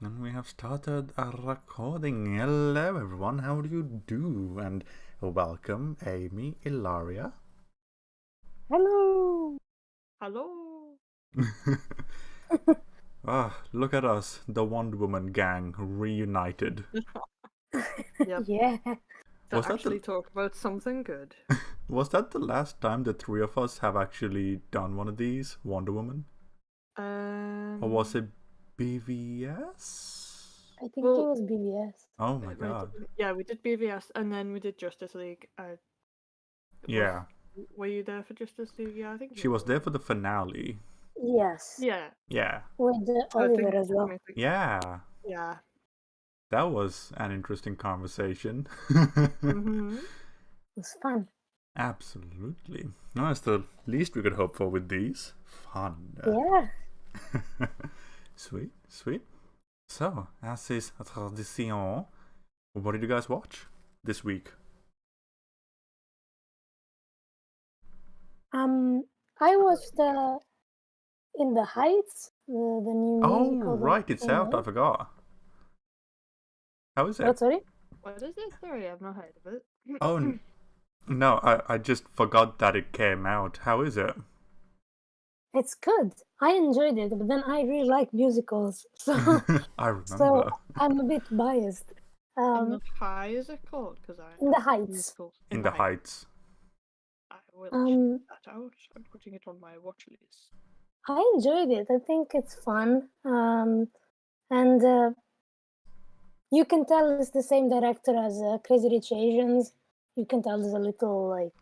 And we have started a recording. Hello, everyone. How do you do? And welcome, Amy, Ilaria. Hello. Hello. Look at us, the Wonder Woman gang reunited. Yep. Yeah. To Was that actually the talk about something good. was that the last time the three of us have actually done one of these Wonder Woman, or was it BVS? I think it Well, was BBS. Oh my god! yeah, we did BVS and then we did Justice League. Yeah, Were you there for Justice League? Yeah, I think she you was were. there for the finale. Yes. Yeah, Yeah, With I Oliver think. as well. yeah. Yeah. That was an interesting conversation. Mm-hmm. It was fun. Absolutely. No, it's the least we could hope for with these. Fun. Yeah. Sweet, sweet. So, as is tradition, what did you guys watch this week? I watched In the Heights, the new Oh, musical right, that it's came out. I out. forgot. How is it? What, sorry? What is it? Sorry, I've not heard of it. Oh, no, I just forgot that it came out. How is it? It's good. I enjoyed it, but then I really like musicals, so I so remember. I'm a bit biased. In the High, is it called? Because I In the like Heights. musicals. In the Heights. I will check Um, that out. I'm putting it on my watch list. I enjoyed it. I think it's fun. And you can tell it's the same director as Crazy Rich Asians. You can tell there's a little like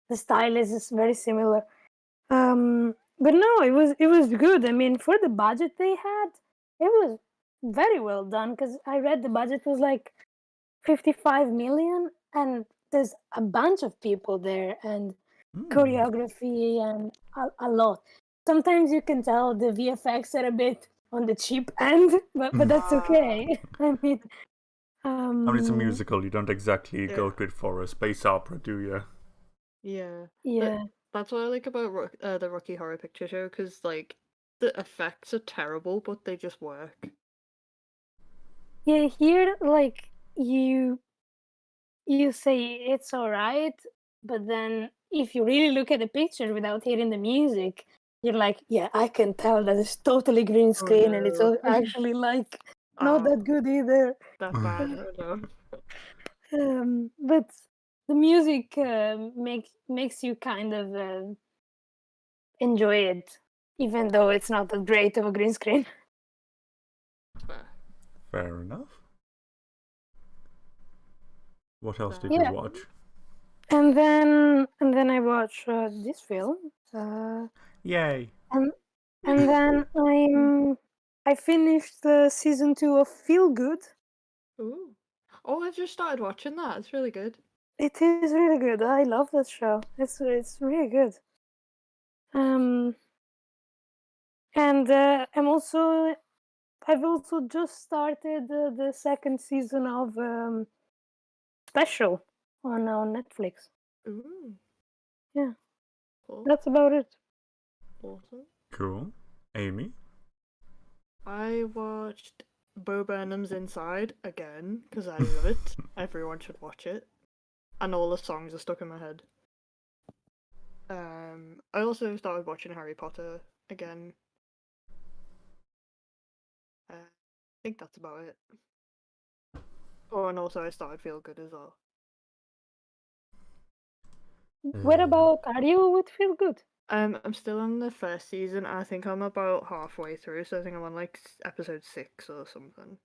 the style is very similar. But no, it was good. I mean, for the budget they had, it was very well done. Because I read the budget was like 55 million, and there's a bunch of people there and choreography and a lot. Sometimes you can tell the VFX are a bit on the cheap end, but that's okay. I mean, It's a um, musical. You don't exactly go Yeah. to it for a space opera, do you? Yeah. yeah. That's what I like about the Rocky Horror Picture Show, because like the effects are terrible, but they just work. Yeah, here like you say it's all right, but then if you really look at the picture without hearing the music, you're like, yeah, I can tell that it's totally green Oh screen and it's no. actually like not Ah, that good either. that bad. Oh no. But the music makes you kind of enjoy it, even though it's not that great of a green screen. Fair enough. What else did Fair. you Yeah. watch? And then I watch this film. Yay! And then I finished season 2 of Feel Good. Ooh. Oh, I just started watching that. It's really good. It is really good. I love that show. It's really good. And I've also just started the second season of Special on Netflix. Ooh. Yeah, Cool. that's about it. Awesome. Cool. Amy? I watched Bo Burnham's Inside again because I love it. Everyone should watch it, and all the songs are stuck in my head. I also started watching Harry Potter again. I think that's about it. Oh, and also I started Feel Good as well. What about are you with Feel Good? I'm still on the first season. I think I'm about halfway through, so I think I'm on like episode 6 or something.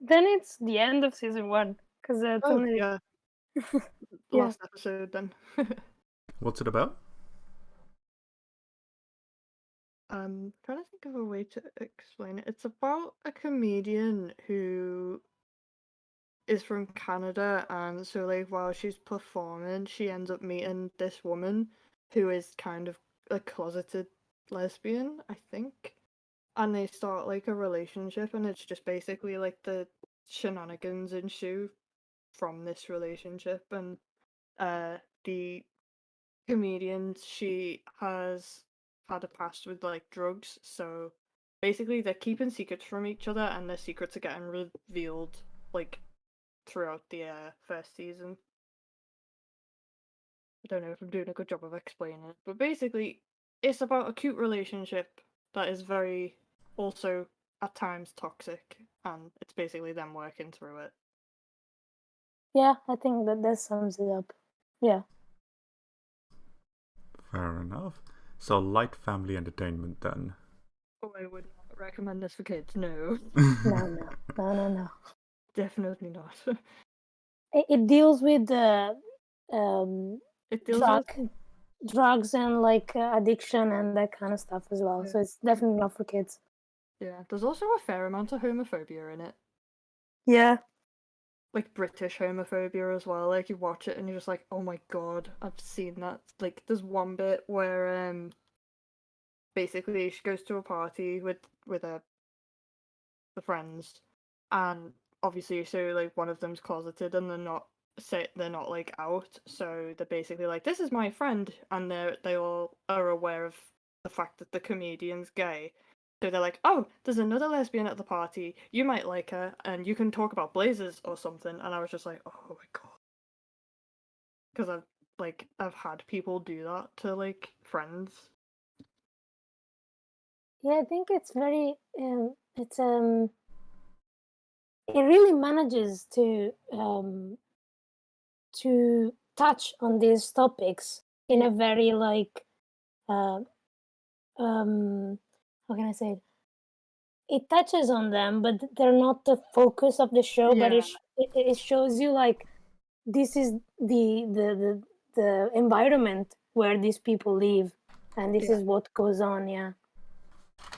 Then it's the end of season 1 because it's Oh only yeah, yeah. last episode then. What's it about? I'm trying to think of a way to explain it. It's about a comedian who is from Canada, and so like while she's performing, she ends up meeting this woman who is kind of a closeted lesbian, I think. And they start like a relationship, and it's just basically like the shenanigans ensue from this relationship. And the comedian, she has had a past with like drugs, so basically they're keeping secrets from each other, and their secrets are getting revealed like throughout the first season. I don't know if I'm doing a good job of explaining it, but basically, it's about a cute relationship that is very also at times toxic, and it's basically them working through it. Yeah, I think that sums it up. Yeah. Fair enough. So light family entertainment then. Oh, I would not recommend this for kids. No, No. definitely not. It deals with um, It deals with drugs and like addiction and that kind of stuff as well. Yeah. So it's definitely not for kids. yeah. There's also a fair amount of homophobia in it, Yeah. like British homophobia as well. Like you watch it and you're just like, oh my god, I've seen that. Like there's one bit where basically she goes to a party with her the friends, and obviously so like one of them's closeted and they're not like out, so they're basically like, this is my friend, and they all are aware of the fact that the comedian's gay. So they're like, oh, there's another lesbian at the party, you might like her and you can talk about blazers or something. And I was just like, oh my god, because I've had people do that to like friends. Yeah, I think it's very it's it really manages to touch on these topics in a very like uh, how can I say it? It touches on them, but they're not the focus of the show. But Yeah. it shows you like this is the environment where these people live, and this Yeah. is what goes on. Yeah.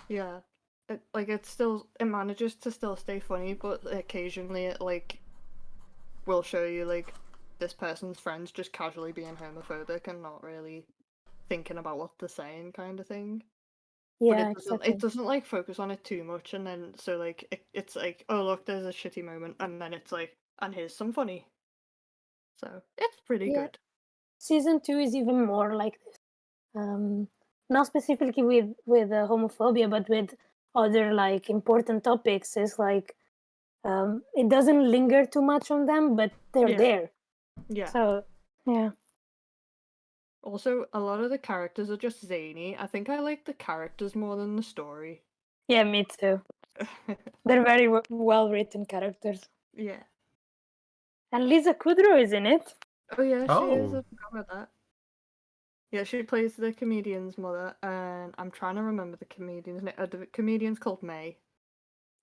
Yeah. It manages to still stay funny, but occasionally it like will show you like this person's friends just casually being homophobic and not really thinking about what they're saying, kind of thing. But Yeah, it exactly. doesn't like focus on it too much, and then so like it's like, oh look, there's a shitty moment, and then it's like, and here's some funny. So it's pretty Yeah. good. Season 2 is even more like this. Not specifically with homophobia, but with other like important topics. It's like it doesn't linger too much on them, but they're Yeah. there. Yeah. So yeah. Also, a lot of the characters are just zany. I think I like the characters more than the story. Yeah, me too. They're very well written characters. Yeah. And Lisa Kudrow is in it. Oh yeah, she is. Oh. I forgot about that. Yeah, she plays the comedian's mother, and I'm trying to remember the comedian's name. The comedian's called May.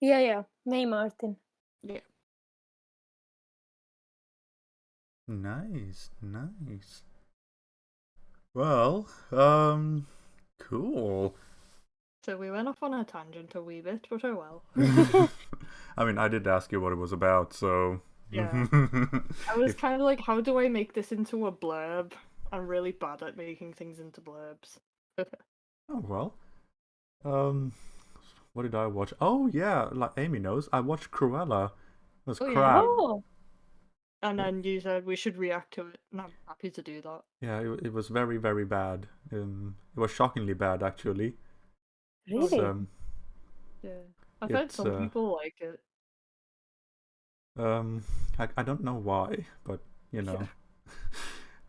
Yeah. Mae Martin. Yeah. Nice. Well, cool. So we went off on a tangent a wee bit, but oh well. I mean, I did ask you what it was about, so Yeah. I was kind of like, how do I make this into a blurb? I'm really bad at making things into blurbs. Oh well. What did I watch? Oh yeah, like Amy knows, I watched Cruella. It was Oh, yeah. crap. Oh, And then you said we should react to it, and I'm happy to do that. Yeah, it was very very bad. It was shockingly bad actually. really? Yeah. I've heard It's some people like it. I don't know why, but you know,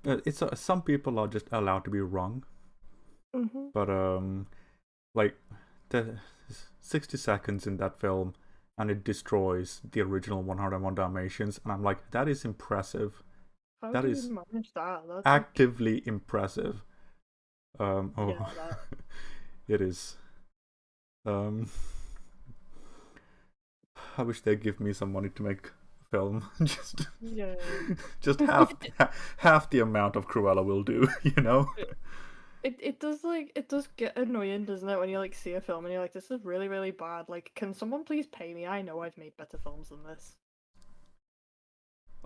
it's some people are just allowed to be wrong. Mm-hmm. But like the 60 seconds in that film, and it destroys the original 101 Dalmatians, and I'm like, that is impressive. How That do is you manage that? That's actively impressive. yeah, Oh, it is. I wish they'd give me some money to make a film. yeah. just half the amount of Cruella will do, you know? It does get annoying, doesn't it, when you like see a film and you're like, this is really, really bad. Like, can someone please pay me? I know I've made better films than this.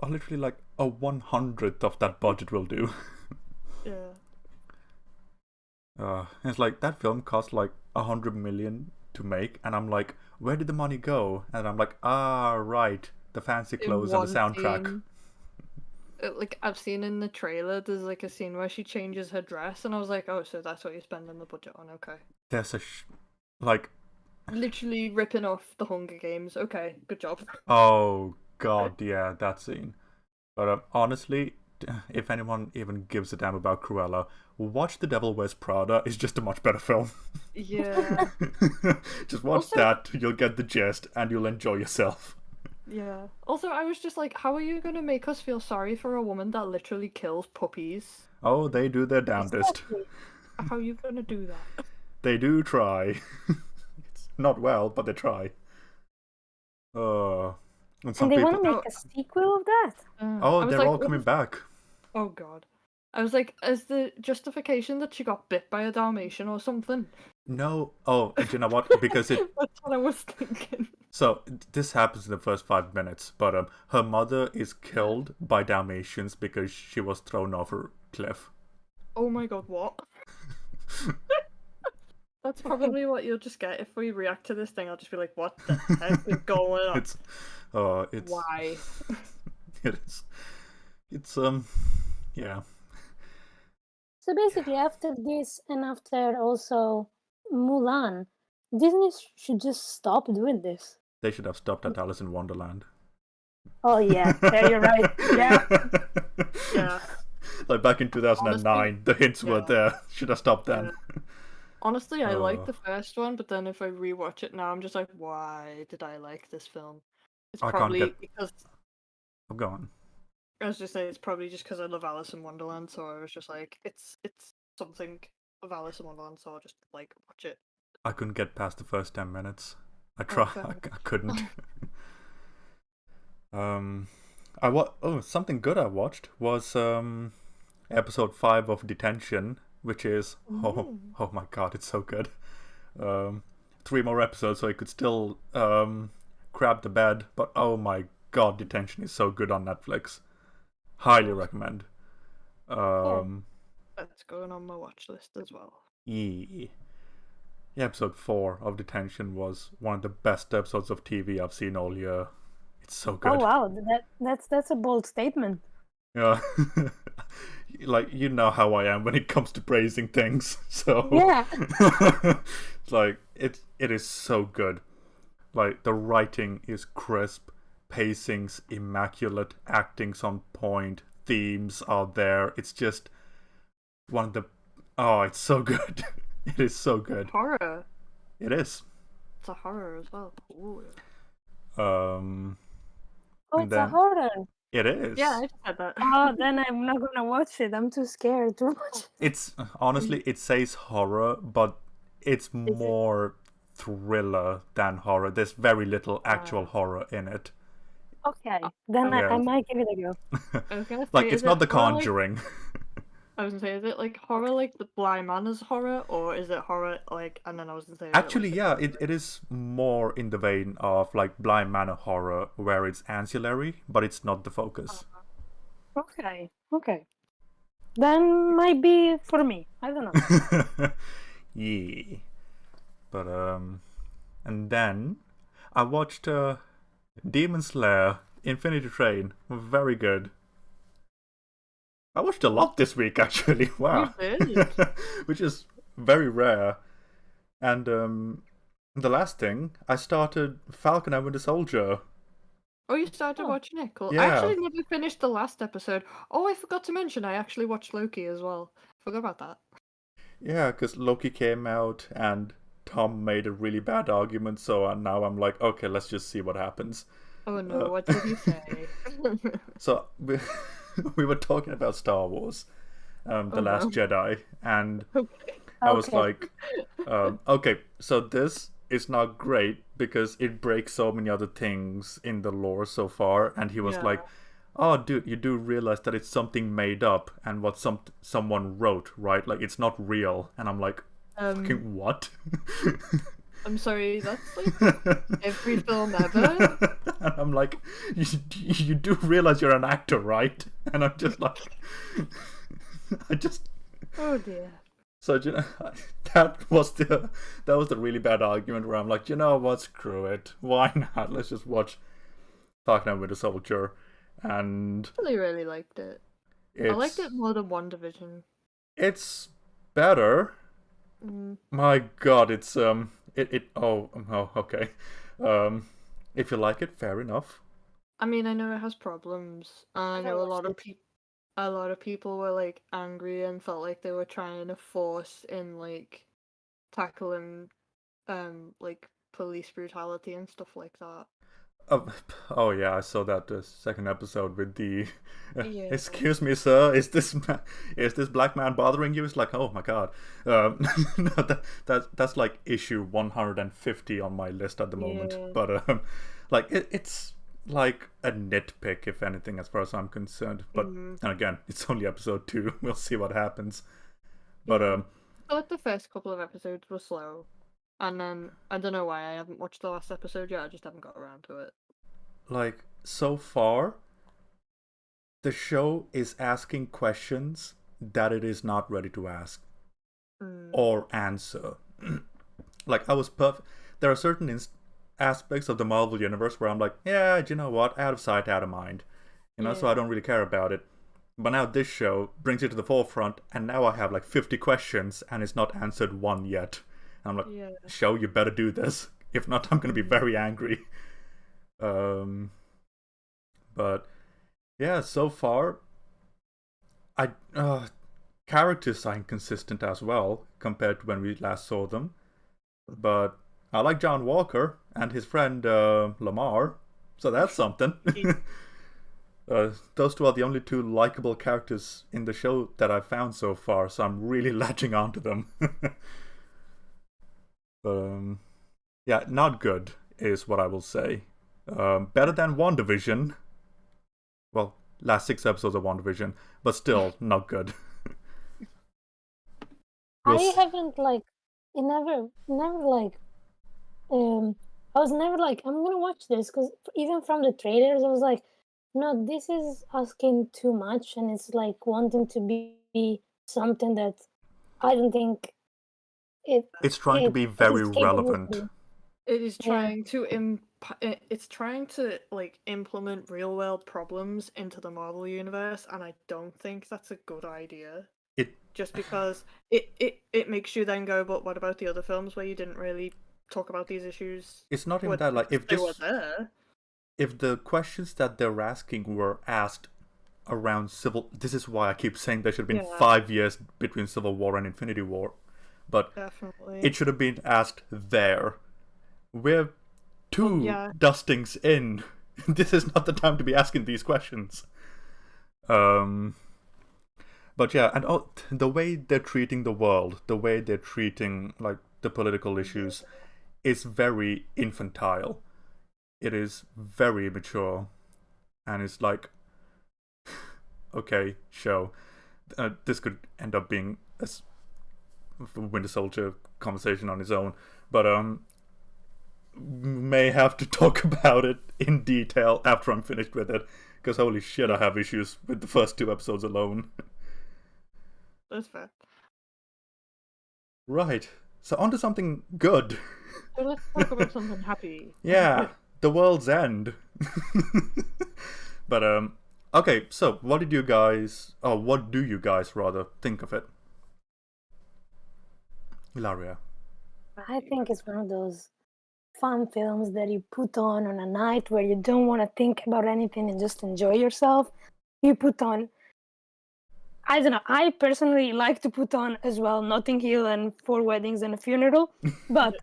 Literally like a 100th of that budget will do. Yeah. It's like that film cost like 100 million to make, and I'm like, where did the money go? And I'm like, right, the fancy clothes and the soundtrack. Like I've seen in the trailer, there's like a scene where she changes her dress, and I was like, oh, so that's what you're spending the budget on? Okay. There's like literally ripping off the Hunger Games. Okay, good job. Oh god, yeah, that scene. But honestly, if anyone even gives a damn about Cruella, watch The Devil Wears Prada. It's just a much better film. Yeah. Just watch Also- that, you'll get the gist, and you'll enjoy yourself. Yeah. Also, I was just like, how are you gonna make us feel sorry for a woman that literally kills puppies? Oh, they do their damnedest. Exactly. How are you gonna do that? They do try. It's not well, but they try. And some And they want people. to make a sequel of that. Oh, I was they're like, all what coming is- back. Oh god. I was like, is the justification that she got bit by a Dalmatian or something? No. Oh, do you know what? Because it. That's what I was thinking. So this happens in the first 5 minutes, but her mother is killed by Dalmatians because she was thrown off a cliff. Oh my god, what? That's probably what you'll just get if we react to this thing. I'll just be like, what the heck is going on? It's Why? it is. It's yeah. So basically, after this and after also Mulan, Disney should just stop doing this. They should have stopped at Alice in Wonderland. Oh yeah, yeah, you're right. Yeah. Yeah. Like back in 2009, Honestly, the hints were yeah. there. Should have stopped then. Honestly, I like Oh. the first one, but then if I rewatch it now, I'm just like, why did I like this film? It's I can't probably get- because I'm going. I was just saying it's probably just because I love Alice in Wonderland, so I was just like, it's something of Alice in Wonderland, so I'll just like watch it. I couldn't get past the first 10 minutes. I Oh, tried. fair I enough. couldn't. Something good I watched was episode 5 of Detention, which is oh my god, it's so good. 3 more episodes, so I could still grab the bed. But oh my god, Detention is so good on Netflix. Highly recommend. That's going on my watch list as well. Yeah. Episode 4 of Detention was one of the best episodes of TV I've seen all year. It's so good. Oh wow, that's a bold statement. Yeah. Like, you know how I am when it comes to praising things. So Yeah. like it is so good. Like the writing is crisp, pacing's immaculate, acting's on point, themes are there. It's just one of the it's so good. It is so good. Horror. It is. It's a horror as well. Ooh. Oh, And it's a then- horror. It is. Yeah, I just said that. Oh, then I'm not gonna watch it. I'm too scared to watch it. It's honestly, it says horror, but it's more thriller than horror. There's very little actual horror in it. Okay, then Yeah. I might give it a go. I was gonna say, Like, is it's not it The horror, like- Conjuring. I was gonna say, is it like horror like the Blind Manors horror, or is it horror like? And then I was gonna say, is it, like, Actually, yeah, it is more in the vein of like Blind Manor horror, where it's ancillary, but it's not the focus. Okay, okay. Then might be for me. I don't know. Yeah. But and then I watched Demon Slayer Infinity Train. Very good. I watched a lot this week actually. Wow. You did. Which is very rare. And the last thing, I started Falcon and Winter Soldier. Oh, you started Oh. watching it? Cool. I Yeah. actually never finished the last episode. Oh, I forgot to mention, I actually watched Loki as well. Forgot about that. Yeah, because Loki came out and Tom made a really bad argument, so now I'm like, okay, let's just see what happens. Oh no, what did he say? So we were talking about Star Wars, The Oh, Last no. Jedi, and Okay. I was Okay. like, okay, so this is not great because it breaks so many other things in the lore so far. And he was Yeah. like, oh, dude, you do realize that it's something made up and what someone wrote, right? Like, it's not real. And I'm like, fucking what? I'm sorry, that's like every film ever. And I'm like, you do realize you're an actor, right? And I'm just like, Oh dear. So you know, that was the really bad argument where I'm like, you know what, screw it, why not? Let's just watch Falcon and Winter Soldier, and I really liked it. I liked it more than WandaVision. It's better. Mm. My God, it's Oh, okay. If you like it, fair enough. I mean, I know it has problems, and I know a lot of people were like angry and felt like they were trying to force in like tackling like police brutality and stuff like that. Oh, oh yeah, I saw that second episode with the. Yeah. Excuse me, sir. Is this black man bothering you? It's like, oh my god. No, that's like issue 150 on my list at the moment. Yeah. But like it's like a nitpick, if anything, as far as I'm concerned. But and again, it's only episode 2. We'll see what happens. But I feel like the first couple of episodes were slow. And then, I don't know why I haven't watched the last episode yet, I just haven't got around to it. like so far, the show is asking questions that it is not ready to ask or answer. Like I was perfect. There are certain aspects of the Marvel universe where I'm like, yeah, you know what, out of sight, out of mind. So I don't really care about it. But now this show brings it to the forefront, and now I have like 50 questions, and it's not answered one yet. And I'm like, show, you better do this. If not, I'm going to be very angry. But yeah, so far, characters are inconsistent as well compared to when we last saw them. But I like John Walker and his friend Lamar, so that's something. Those two are the only two likable characters in the show that I've found so far, so I'm really latching onto them. Yeah, not good is what I will say. Better than WandaVision. Well, last 6 episodes of WandaVision, but still not good. I haven't like it never like I was never like I'm gonna watch this because even from the trailers I was like, no, this is asking too much and it's like wanting to be something that I don't think it's trying to be very relevant. It is trying to it's trying to like implement real world problems into the Marvel universe, and I don't think that's a good idea. Just because it makes you then go, but what about the other films where you didn't really talk about these issues? It's not even that, like, if they were there. If the questions that they're asking were asked around this is why I keep saying there should have been 5 years between Civil War and Infinity War. But definitely, it should have been asked there. We're 2 dustings in. This is not the time to be asking these questions. But yeah, and the way they're treating the world, the way they're treating like the political issues, is very infantile. It is very immature, and it's like, okay, show. This could end up being a Winter Soldier conversation on its own, but may have to talk about it in detail after I'm finished with it, because holy shit, I have issues with the first 2 episodes alone. That's fair. Right, so on to something good. So let's talk about something happy. Yeah, the world's end. But okay, so what do you guys rather think of it? Ilaria. I think it's one of those fun films that you put on a night where you don't want to think about anything and just enjoy yourself. You put on, I don't know, I personally like to put on as well Notting Hill and 4 Weddings and a Funeral, but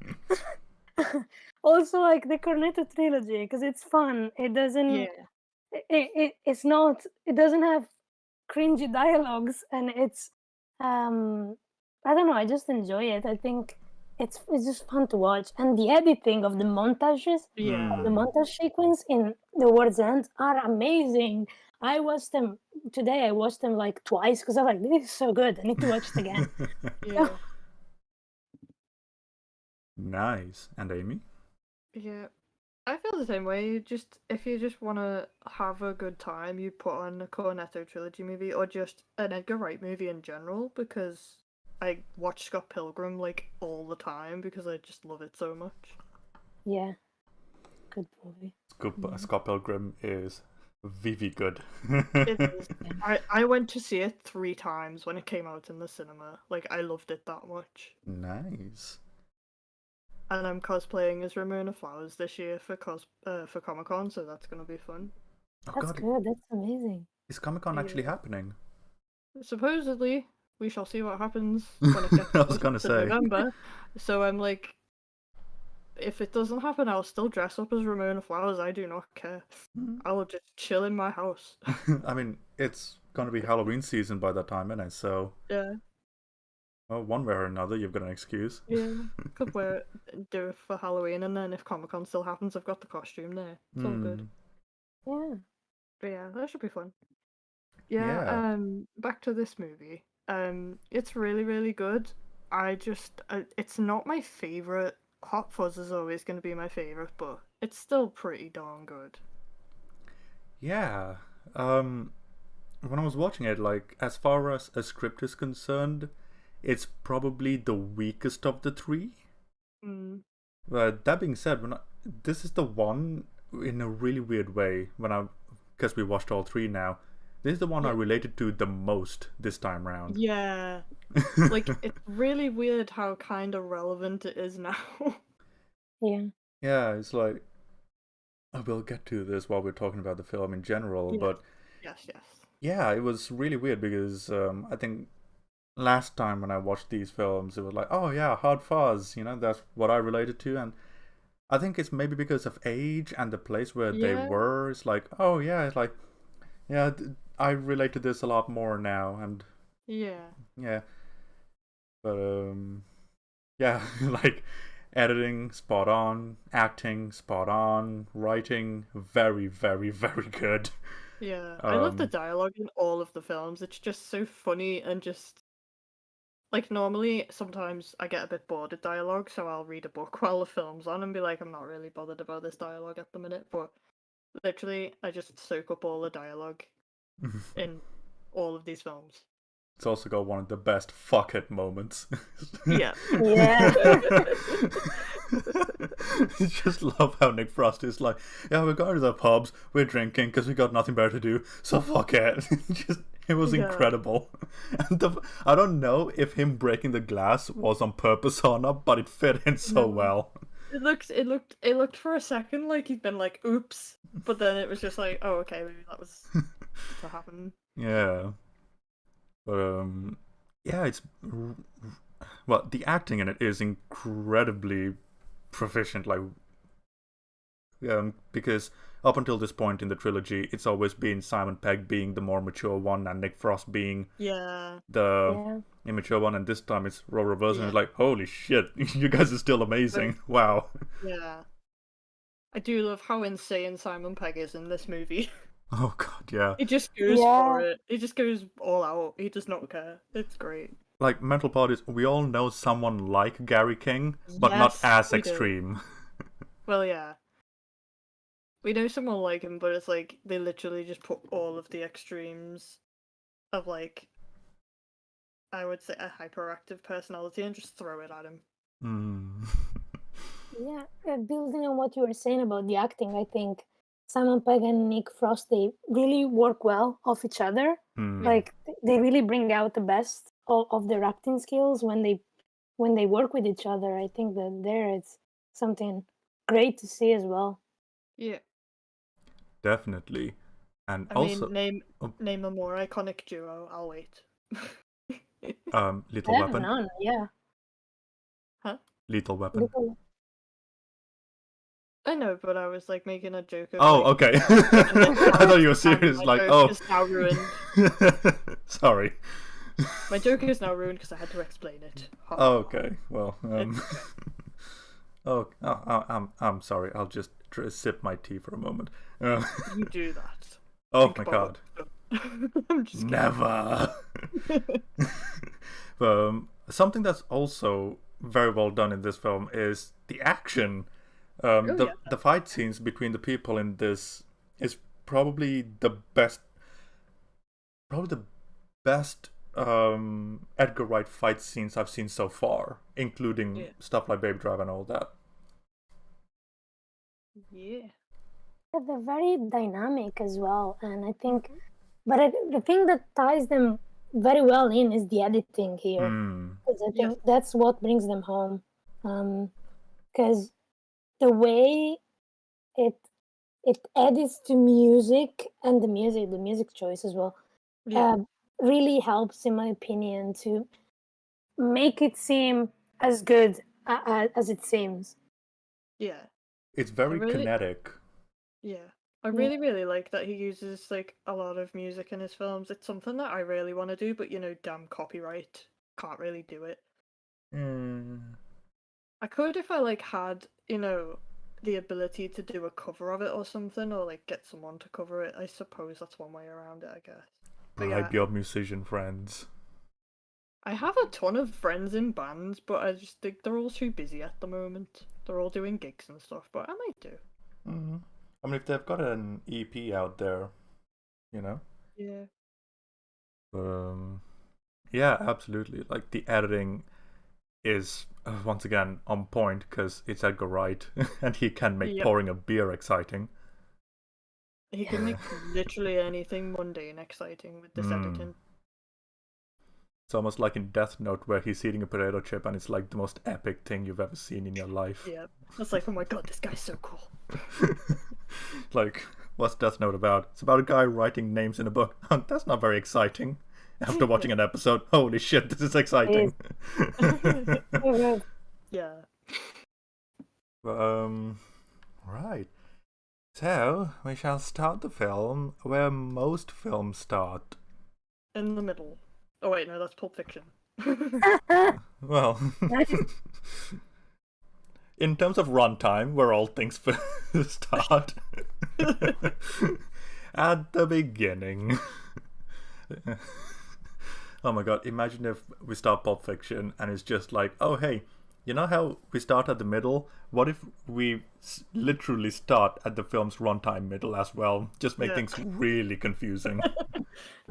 also like the Cornetto trilogy because it's fun. It doesn't it doesn't have cringy dialogues, and it's I don't know, I just enjoy it. I think it's just fun to watch, and the editing of the montages, the montage sequence in The World's End are amazing. I watched them today. I watched them like twice because I'm like, this is so good. I need to watch it again. Nice. And Amy? Yeah, I feel the same way. If you just want to have a good time, you put on a Cornetto trilogy movie or just an Edgar Wright movie in general, because I watch Scott Pilgrim like all the time because I just love it so much. Yeah, good movie. Scott Pilgrim is very good. It is. I went to see it 3 times when it came out in the cinema. Like, I loved it that much. Nice. and I'm cosplaying as Ramona Flowers this year for Comic-Con, so that's gonna be fun. Oh That's god, good. That's amazing. is Comic-Con actually Yeah. happening? Supposedly, we shall see what happens when it gets I was closer gonna to say. November. So I'm like, if it doesn't happen, I'll still dress up as Ramona Flowers. I do not care. I will just chill in my house. I mean, it's gonna be Halloween season by that time, innit? So, Yeah, well, one way or another, you've got an excuse. yeah. Could do it for Halloween, and then if Comic-Con still happens, I've got the costume there. It's all good. Yeah. But yeah, that should be fun. Yeah, Yeah. back to this movie. It's really, really good. It's not my favorite. Hot Fuzz is always going to be my favorite, but it's still pretty darn good. Yeah. When I was watching it, like, as far as a script is concerned, it's probably the weakest of the three. Mm. But that being said, this is the one in a really weird way. Because we watched all three now, this is the one I Yeah. related to the most this time round. Yeah, like it's really weird how kind of relevant it is now. Yeah. Yeah, it's like, we'll get to this while we're talking about the film in general, Yes. but Yes. yeah, it was really weird because I think last time when I watched these films, it was like, oh yeah, Hot Fuzz, that's what I related to, and I think it's maybe because of age and the place where they Yeah. were. It's like, oh yeah, it's like, yeah, I relate to this a lot more now, and Yeah. yeah, but yeah, like editing spot on, acting spot on, writing very, very, very good. Yeah. I love the Um, dialogue in all of the films. It's just so funny and just like normally sometimes I get a bit bored of dialogue, so I'll read a book while the film's on and be like, I'm not really bothered about this dialogue at the minute, but literally I just soak up all the dialogue in all of these films. it's also got one of the best fuck it moments. Yeah. Yeah. I just love how Nick Frost is like, yeah, we're going to the pubs, we're drinking because we got nothing better to do, so fuck it. It was Yeah. incredible. And I don't know if him breaking the glass was on purpose or not, but it fit in so No. well. It looked for a second like he'd been like, oops, but then it was just like, oh okay, maybe that was what happened. Yeah. But yeah, well, the acting in it is incredibly proficient, like because up until this point in the trilogy, it's always been Simon Pegg being the more mature one and Nick Frost being Yeah. the immature one, and this time it's role reversed, and Yeah. it's like, holy shit, you guys are still amazing. Wow. Yeah. I do love how insane Simon Pegg is in this movie. Oh god, yeah. He just goes Yeah. for it. He just goes all out. He does not care. It's great. Like, mental parties, we all know someone like Gary King, but not Yes, as we do. extreme. Well, yeah. We know someone like him, but it's like they literally just put all of the extremes of like, I would say, a hyperactive personality and just throw it at him. Yeah, building on what you were saying about the acting, I think Simon Pegg and Nick Frost, they really work well off each other. Like they really bring out the best of their acting skills when they work with each other. I think that there it's something great to see as well. Yeah. Definitely. And I also, mean, name a more iconic duo. I'll wait. Lethal Weapon. None, yeah. Huh? Lethal Weapon. Little- I know, but I was like making a joke of. Oh, like, okay. I thought you were serious. my Like, joke oh. is now ruined. Sorry. My joke is now ruined because I had to explain it. Ha. Oh, okay. Well, It's I'm sorry. I'll just sip my tea for a moment. You do that. Oh Think my about god. it. I'm just kidding. Never. Something that's also very well done in this film is the action. The fight scenes between the people in this is probably the best. Probably the best Edgar Wright fight scenes I've seen so far, including stuff like Baby Driver and all that. Yeah. They're very dynamic as well, and I think, but the thing that ties them very well in is the editing here, because I think that's what brings them home. because the way it edits to music, and the music choice as well, Yeah. really helps, in my opinion, to make it seem as good as it seems. Yeah. It's very really- kinetic. Yeah. I Yeah. really, really like that he uses like a lot of music in his films. It's something that I really want to do, but damn copyright. Can't really do it. Mm. I could if I like had, the ability to do a cover of it or something, or like get someone to cover it. I suppose that's one way around it, I guess. But Bribe your musician friends. I have a ton of friends in bands, but I just think they're all too busy at the moment. They're all doing gigs and stuff, but I might do. Mm. I mean, if they've got an EP out there, you know. Yeah. Yeah, absolutely. Like the editing is once again on point because it's Edgar Wright, and he can make Yep. pouring a beer exciting. He can make literally anything mundane exciting with this editing. It's almost like in Death Note where he's eating a potato chip and it's like the most epic thing you've ever seen in your life. Yeah. That's like, oh my god, this guy's so cool. Like, what's Death Note about? It's about a guy writing names in a book. That's not very exciting. After watching an episode, holy shit, this is exciting. Yeah. Right. So, we shall start the film where most films start. In the middle. Oh wait, no, that's Pulp Fiction. Well, in terms of runtime, where all things start. At the beginning. Oh my god, imagine if we start Pulp Fiction and it's just like, oh hey, you know how we start at the middle? What if we literally start at the film's runtime middle as well? Just make things really confusing.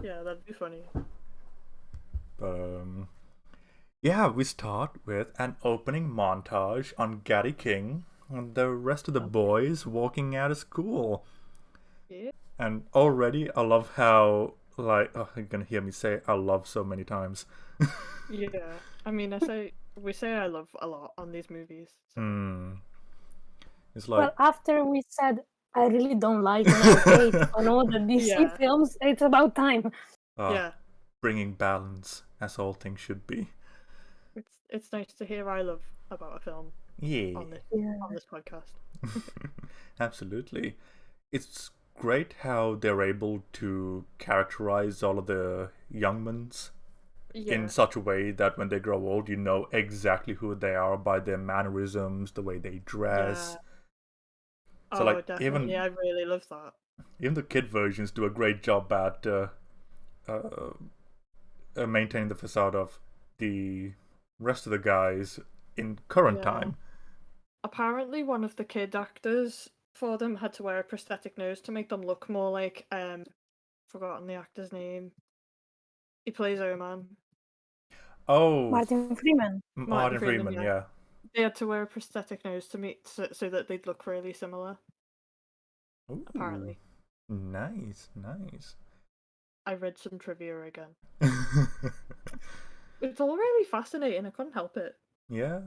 Yeah, that'd be funny. Yeah, we start with an opening montage on Gaddy King and the rest of the boys walking out of school. Yeah. And already I love how, like, oh, you're gonna hear me say I love so many times. Yeah. I mean, we say I love a lot on these movies. So. It's like, Well, after we said I really don't like and I hate on all the DC films, it's about time. Yeah. Bringing balance, as all things should be. It's nice to hear I love about a film. Yeah. On this podcast. Absolutely. It's great how they're able to characterize all of the youngmans in such a way that when they grow old, you know exactly who they are by their mannerisms, the way they dress. Yeah. So, like, definitely. I really love that. Even the kid versions do a great job at maintaining the facade of the rest of the guys in current time. Apparently, one of the kid actors for them had to wear a prosthetic nose to make them look more like forgotten the actor's name. He plays Oman. Oh, Martin Freeman. Martin Freeman, yeah. They had to wear a prosthetic nose to so that they'd look really similar. Ooh, apparently. Nice. I read some trivia again. It's all really fascinating. I couldn't help it. Yeah.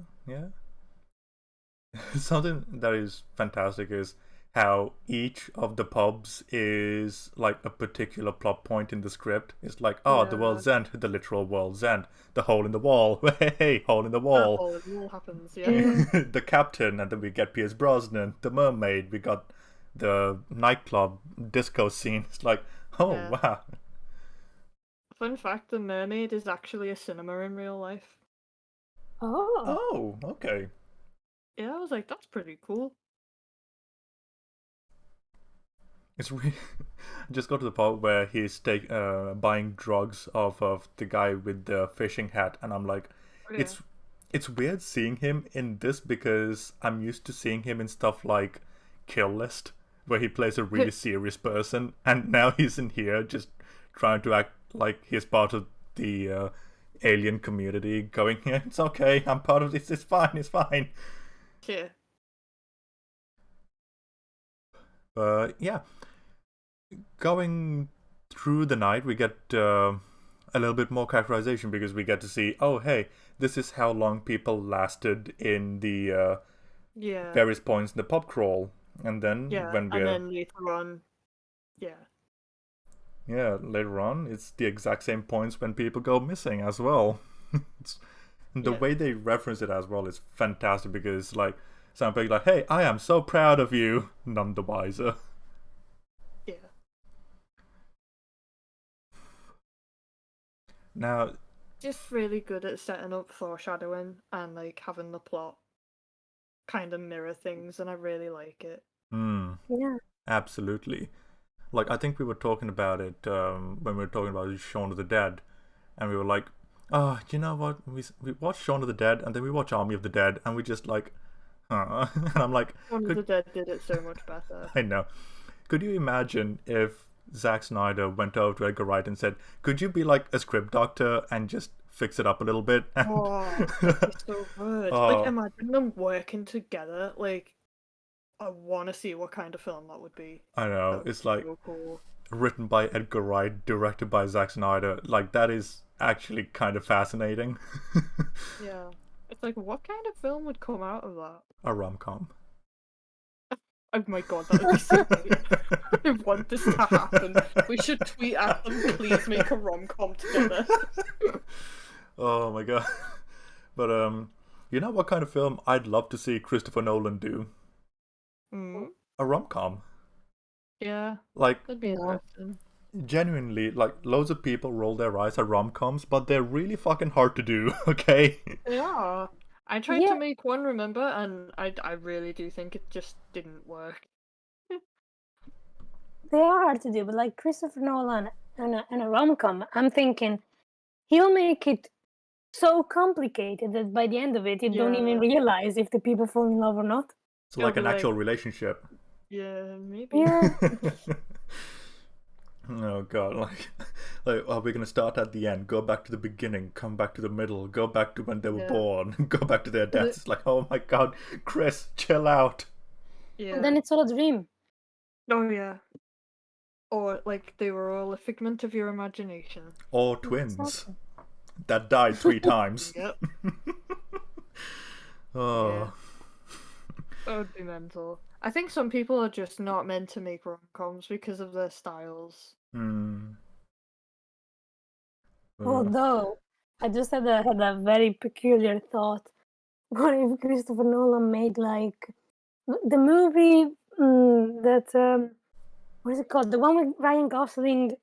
Something that is fantastic is how each of the pubs is like a particular plot point in the script. It's like, the world's end, the literal world's end, the hole in the wall, hey, hole in the wall. Hole in the wall happens, yeah. The captain, and then we get Pierce Brosnan, the mermaid, we got the nightclub disco scene. It's like, wow. Fun fact, the mermaid is actually a cinema in real life. Oh, okay. Yeah, I was like, that's pretty cool. It's really just got to the part where he's buying drugs off of the guy with the fishing hat, and I'm like, it's weird seeing him in this because I'm used to seeing him in stuff like Kill List, where he plays a really serious person, and now he's in here just trying to act like he's part of the alien community, going, yeah, it's okay, I'm part of this, it's fine. Yeah. Yeah. Going through the night, we get a little bit more characterization because we get to see, oh, hey, this is how long people lasted in the Yeah. various points in the pub crawl, and then Yeah. when And we're then later on, yeah. later on, it's the exact same points when people go missing as well. And the Yeah. way they reference it as well is fantastic because like something like, "Hey, I am so proud of you," none the wiser. Yeah. Now, Just really good at setting up foreshadowing and like having the plot kind of mirror things, and I really like it. Yeah. absolutely. Like I think we were talking about it when we were talking about Shaun of the Dead, and we were like, "Oh, you know what? We watched Shaun of the Dead, and then we watched Army of the Dead, and we just like, huh?" And I'm like, One of could the Dead did it so much better. I know? Could you imagine if Zack Snyder went over to Edgar Wright and said, "Could you be like a script doctor and just fix it up a little bit?" And Oh, that'd be so good. Like, oh, imagine them working together. Like, I want to see what kind of film that would be. I That know would be it's like so cool. written by Edgar Wright, directed by Zack Snyder. Like that is actually kind of fascinating. Yeah. It's like, what kind of film would come out of that? A rom-com. Oh my god, that would be so great. I want this to happen. We should tweet at them, please make a rom-com together. Oh my god. But you know what kind of film I'd love to see Christopher Nolan do? Mm. A rom-com. Yeah, Like that'd be interesting. genuinely, like loads of people roll their eyes at rom-coms, but they're really fucking hard to do, okay? They are. I tried Yeah. to make one, remember, and I really do think it just didn't work. They are hard to do, but like Christopher Nolan and a rom-com, I'm thinking he'll make it so complicated that by the end of it, you don't even Yeah. realize if the people fall in love or not. It's like It'll an be actual like- relationship. Yeah, maybe. Yeah. Oh god, like are we gonna start at the end, go back to the beginning, come back to the middle, go back to when they were Yeah. born, go back to their deaths? It's like, oh my god, Chris, chill out. Yeah. And then it's all a dream. Oh yeah. Or like they were all a figment of your imagination. Or twins Exactly. that died 3 times. Yep. Oh. Yeah. That would be mental. I think some people are just not meant to make rom-coms because of their styles. Hmm. Although I just had a very peculiar thought. What if Christopher Nolan made like the movie that what is it called? The one with Ryan Gosling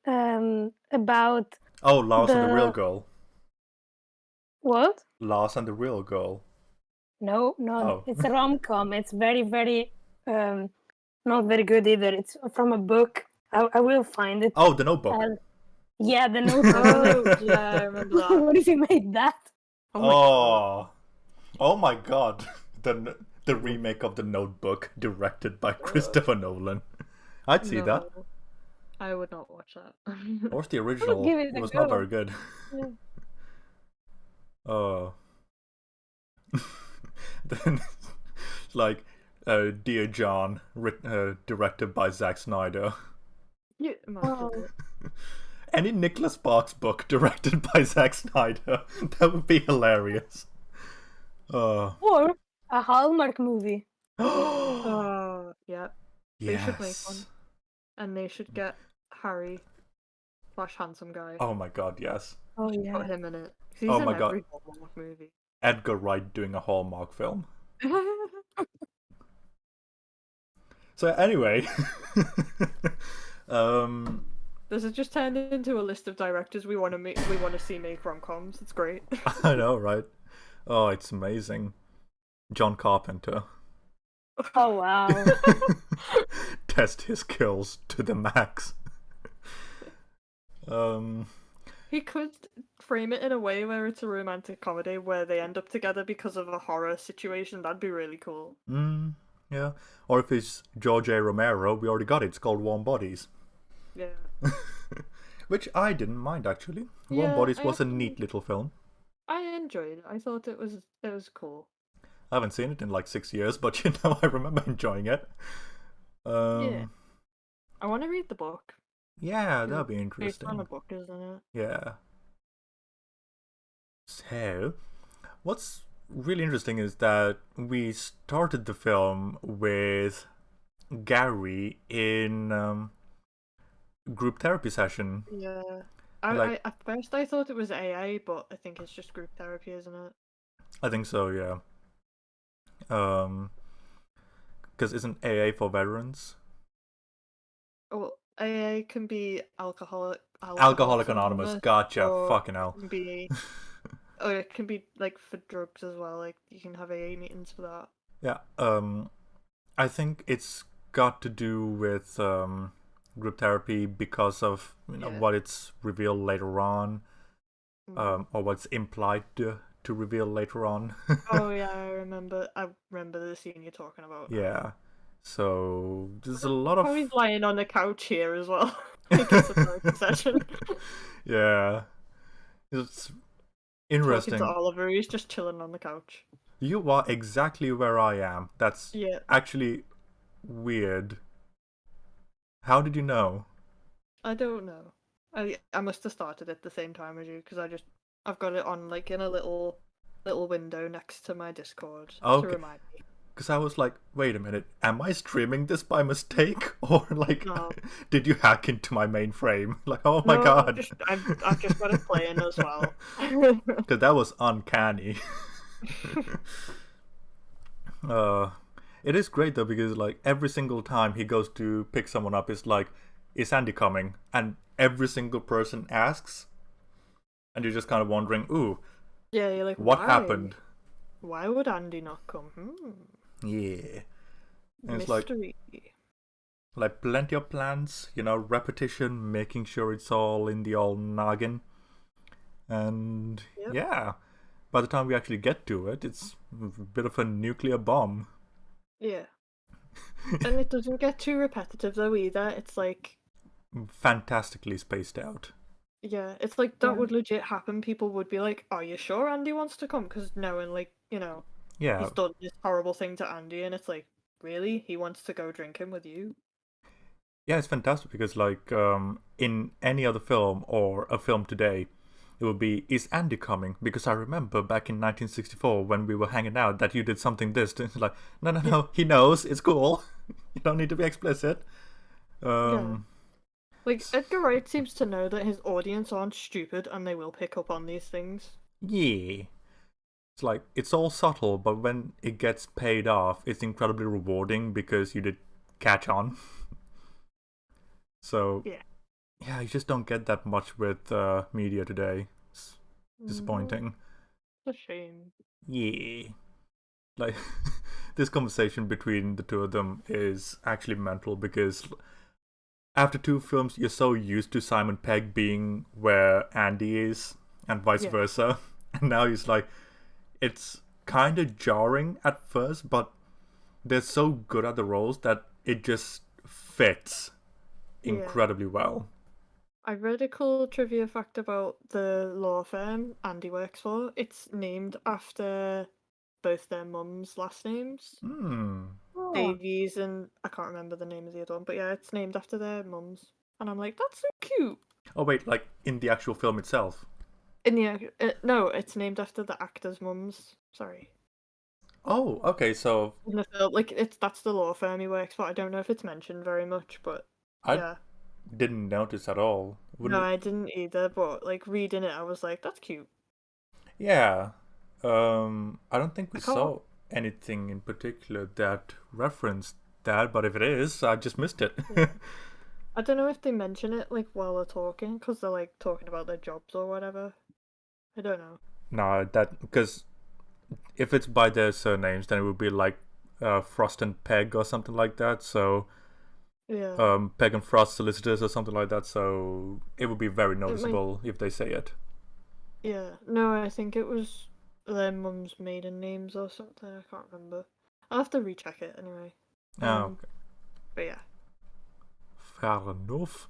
about Oh, Lars and the Real the- Girl. what? Lars and the Real Girl. No, Oh. it's a rom-com. It's very, very not very good either. It's from a book. I will find it. Oh, The Notebook. Yeah, the Notebook. Oh, yeah, I remember that. What if he made that? Oh my god. Oh. Oh my god. The remake of The Notebook directed by Christopher Nolan. I'd see that. No. I would not watch that. Or the original. give it It a was not go. very good. Yeah. Oh. Then, like, Dear John, directed by Zack Snyder. Yeah, Oh. imagine it. Any Nicholas Sparks book directed by Zack Snyder. That would be hilarious. Oh. Or a Hallmark movie. Yeah. They should make one. Yes. And they should get Harry / handsome guy. Oh my god, yes. Oh yeah. Put him in it. He's Oh in my God. every Hallmark movie. Edgar Wright doing a Hallmark film. So anyway, This has just turned into a list of directors we want to see make rom-coms. It's great. I know, right? Oh, it's amazing. John Carpenter. Oh wow. Test his skills to the max. He could frame it in a way where it's a romantic comedy where they end up together because of a horror situation. That'd be really cool. Yeah. Or if it's George A. Romero, we already got it. It's called Warm Bodies. Yeah. Which I didn't mind, actually. Warm Yeah, Bodies I was a actually- neat little film. I enjoyed it. I thought it was cool. I haven't seen it in like 6 years, but you know, I remember enjoying it. Yeah. I want to read the book. Yeah, that'd be Based interesting. on a book, isn't it? Yeah. So, what's really interesting is that we started the film with Gary in group therapy session. Yeah. Like, At first I thought it was AA, but I think it's just group therapy, isn't it? I think so, yeah. Because isn't AA for veterans? Oh, AA can be Alcoholic Alcoholics Anonymous. Anonymous, Gotcha. or Fucking it hell. can be, or it can be like for drugs as well. Like you can have AA meetings for that. Yeah. I think it's got to do with group therapy because of Yeah. what it's revealed later on, or what's implied to reveal later on. Oh yeah, I remember. I remember the scene you're talking about. Yeah. So there's a lot of How he's lying on the couch here as well. Like it's a therapy session. yeah. It's Talking to interesting. Oliver, he's just chilling on the couch. You are exactly where I am. That's Yeah. actually weird. How did you know? I don't know. I must have started at the same time as you because I've got it on like in a little window next to my Discord to Okay. remind me. Because I was like, wait a minute, am I streaming this by mistake? Or like, No. did you hack into my mainframe? Like, oh my No, god. I've just got it playing as well. Because that was uncanny. It is great though, because like every single time he goes to pick someone up, it's like, is Andy coming? And every single person asks, and you're just kind of wondering, ooh, Yeah, you're like, what why? happened? Why would Andy not come? Yeah. And it's like Mystery. plenty of plans, repetition, making sure it's all in the old noggin. And Yep. yeah, by the time we actually get to it, it's a bit of a nuclear bomb. Yeah. And it doesn't get too repetitive though either. It's like, Fantastically spaced out. yeah, it's like that Yeah. would legit happen. People would be like, "Are you sure Andy wants to come?" Because knowing, like, Yeah, he's done this horrible thing to Andy, and it's like, really, he wants to go drinking with you? yeah, it's fantastic because like in any other film or a film today, it would be, is Andy coming? Because I remember back in 1964 when we were hanging out that you did something this. It's like, no, he knows, it's cool. You don't need to be explicit. Yeah. Like Edgar Wright seems to know that his audience aren't stupid and they will pick up on these things. Yeah. It's like, it's all subtle, but when it gets paid off, it's incredibly rewarding because you did catch on. So, yeah, you just don't get that much with media today. It's disappointing. It's a shame. Yeah. Like, this conversation between the two of them is actually mental because after two films, you're so used to Simon Pegg being where Andy is and vice versa. And now he's like, it's kind of jarring at first, but they're so good at the roles that it just fits incredibly well. I read a cool trivia fact about the law firm Andy works for. It's named after both their mums' last names. Oh. Davies and I can't remember the name of the other one, but yeah, it's named after their mums. And I'm like, that's so cute. Oh wait, like in the actual film itself? In the no, it's named after the actors' mums. Sorry. Oh, okay, so In the film, like that's the law firm he works for. I don't know if it's mentioned very much, but I didn't notice at all. No, I didn't either, but like reading it, I was like, that's cute. Yeah. I don't think we saw anything in particular that referenced that, but if it is, I just missed it. I don't know if they mention it like while they're talking, because they're like talking about their jobs or whatever. I don't know. No, that because if it's by their surnames, then it would be like Frost and Peg or something like that. So Peg and Frost solicitors or something like that. So it would be very noticeable if they say it. Yeah, no, I think it was their mum's maiden names or something. I can't remember. I'll have to recheck it anyway. Okay. But yeah. Fair enough.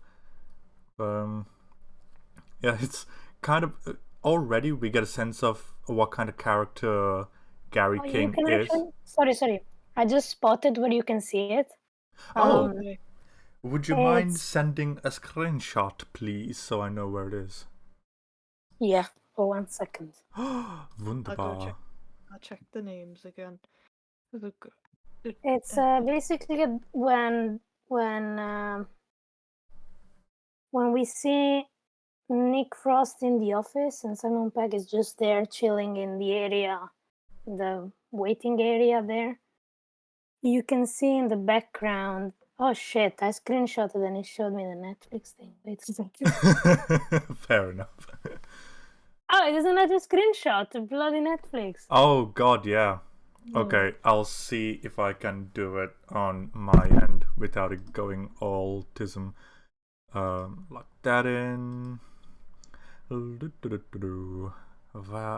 Yeah, it's kind of already we get a sense of what kind of character Gary King is. Sorry. I just spotted where you can see it. Would you mind sending a screenshot, please, so I know where it is? Yeah, for 1 second. Wunderbar. I checked the names again. It's basically when we see Nick Frost in the office and Simon Pegg is just there chilling in the area, the waiting area there. You can see in the background. Oh shit! I screenshotted and it showed me the Netflix thing. Wait a second. Fair enough. Oh, it is a Netflix screenshot. The bloody Netflix. Oh god, yeah. Okay, I'll see if I can do it on my end without it going autism. Lock that in. Where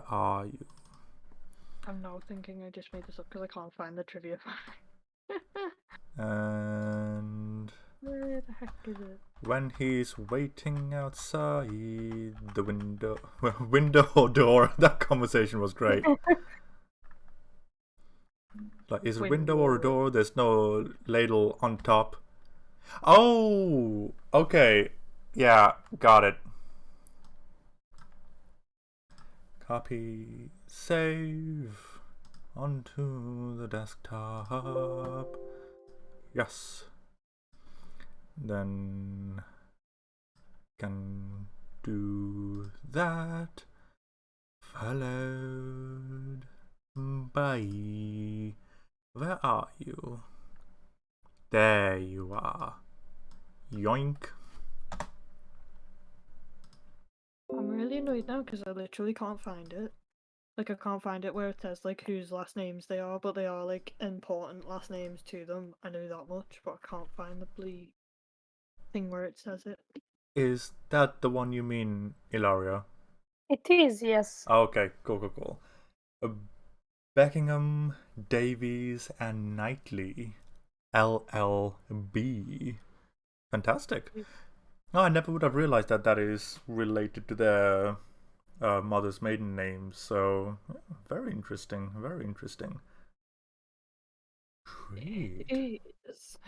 are you? I'm now thinking I just made this up because I can't find the trivia. And Where the heck is it? when he's waiting outside the window or door, that conversation was great. Like, is it a window or a door? There's no ladle on top. Oh, okay. Yeah, got it. Copy, save onto the desktop. Yes. Then can do that. Followed by... Where are you? There you are. Yoink. I'm really annoyed now because I literally can't find it. Like, I can't find it where it says, like, whose last names they are, but they are, like, important last names to them. I know that much, but I can't find the bleed thing where it says it. Is that the one you mean, Ilaria? It is, yes. Okay, cool. Beckingham, Davies, and Knightley. LLB. Fantastic. No, I never would have realized that that is related to their mother's maiden names. So, very interesting. Very interesting. Great. It is.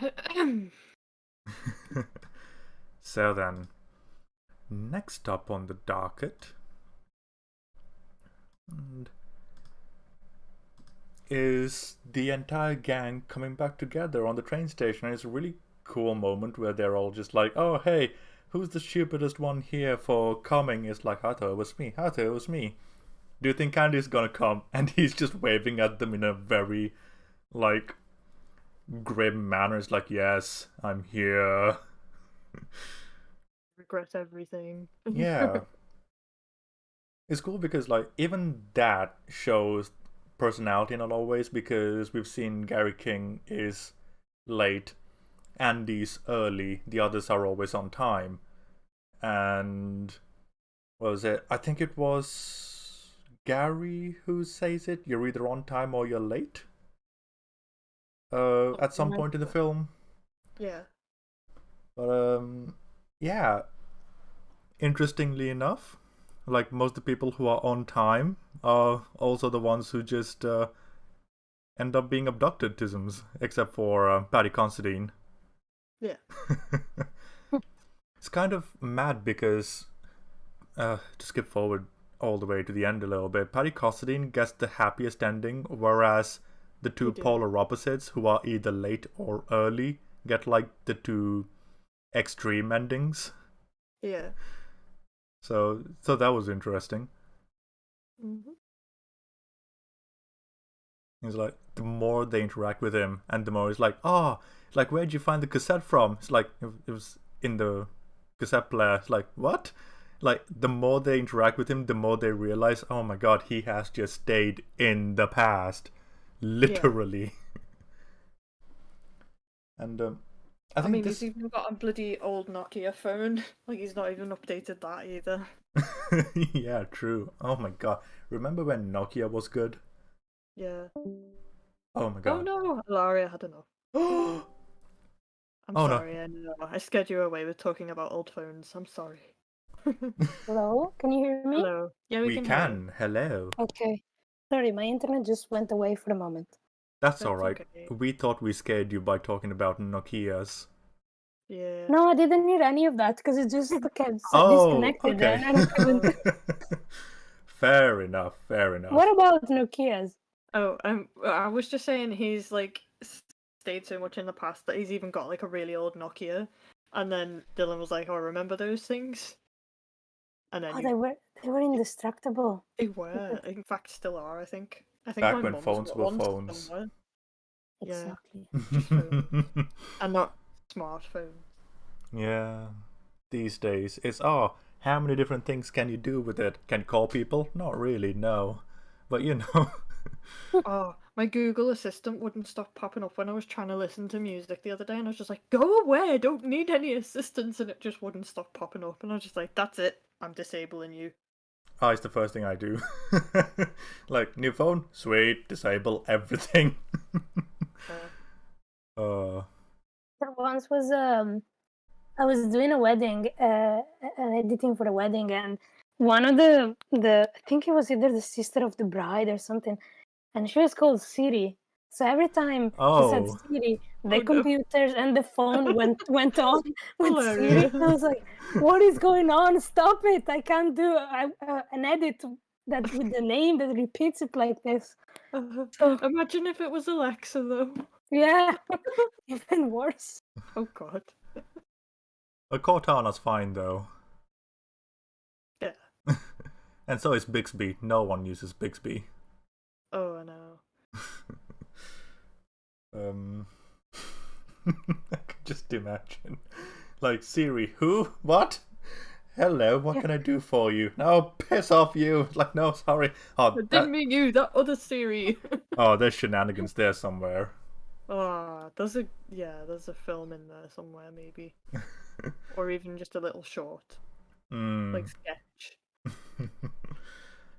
So then, next up on the docket is the entire gang coming back together on the train station. And it's a really cool moment where they're all just like, oh, hey, who's the stupidest one here for coming? It's like, I thought it was me. I thought it was me. Do you think Candy's gonna come? And he's just waving at them in a very, like, grim manner. It's like, yes, I'm here. Regret everything. Yeah. It's cool because, like, even that shows personality in a lot of ways, because we've seen Gary King is late, Andy's early, the others are always on time. And what was it? I think it was Gary who says it. You're either on time or you're late. At some point in the film. Yeah. But yeah. Interestingly enough, like, most of the people who are on time are also the ones who just end up being abducted tisms, except for Paddy Considine. Yeah. It's kind of mad because, to skip forward all the way to the end a little bit, Paddy Considine gets the happiest ending, whereas the two polar opposites, who are either late or early, get, like, the two extreme endings. Yeah. So that was interesting. Mm-hmm. It's like, the more they interact with him, and the more he's like, oh, like, where'd you find the cassette from? It's like, it was in the cassette player. It's like, what? Like, the more they interact with him, the more they realize, oh my god, he has just stayed in the past. Literally. Yeah. And I mean, he's even got a bloody old Nokia phone. Like, he's not even updated that either. Yeah, true. Oh my god. Remember when Nokia was good? Yeah. Oh my god. Oh no, Ilaria had enough. I'm sorry, no. I know. I scared you away with talking about old phones. I'm sorry. Hello? Can you hear me? Hello. Yeah, we can. Hello. Okay. Sorry, my internet just went away for a moment. That's alright. Okay. We thought we scared you by talking about Nokias. Yeah. No, I didn't hear any of that because it just kept disconnected. Okay. And I couldn't... Fair enough. What about Nokias? Oh, I was just saying he's like stayed so much in the past that he's even got like a really old Nokia, and then Dylan was like, "Oh, remember those things?" And then Oh, you, they were indestructible. they were, in fact, still are. I think. I think Back my when mum's phones got were one phones. somewhere. Yeah, Exactly. just phones, and not smartphones. Yeah. These days, it's, oh, how many different things can you do with it? Can you call people? Not really, no. But you know. Oh, my Google Assistant wouldn't stop popping up when I was trying to listen to music the other day, and I was just like, "Go away! I don't need any assistance," and it just wouldn't stop popping up, and I was just like, "That's it. I'm disabling you." Oh, it's the first thing I do. Like, new phone? Sweet, disable everything. uh, There once was I was doing a wedding, editing for a wedding, and one of the I think it was either the sister of the bride or something, and she was called Siri. So every time she said oh. Siri, the Oh no. computers and the phone went on with Siri. Hilarious. I was like, "What is going on? Stop it! I can't do an edit that with the name that repeats it like this." So Imagine if it was Alexa though. yeah, even worse. Oh god. A Cortana's fine though. Yeah. And so is Bixby. No one uses Bixby. Oh no. I can just imagine. Like, Siri, who? What? Hello, what can I do for you? No, piss off you. Like, no, sorry. I Oh, didn't mean you, that other Siri. oh, there's shenanigans there somewhere. Oh, there's a film in there somewhere maybe. Or even just a little short. Like sketch.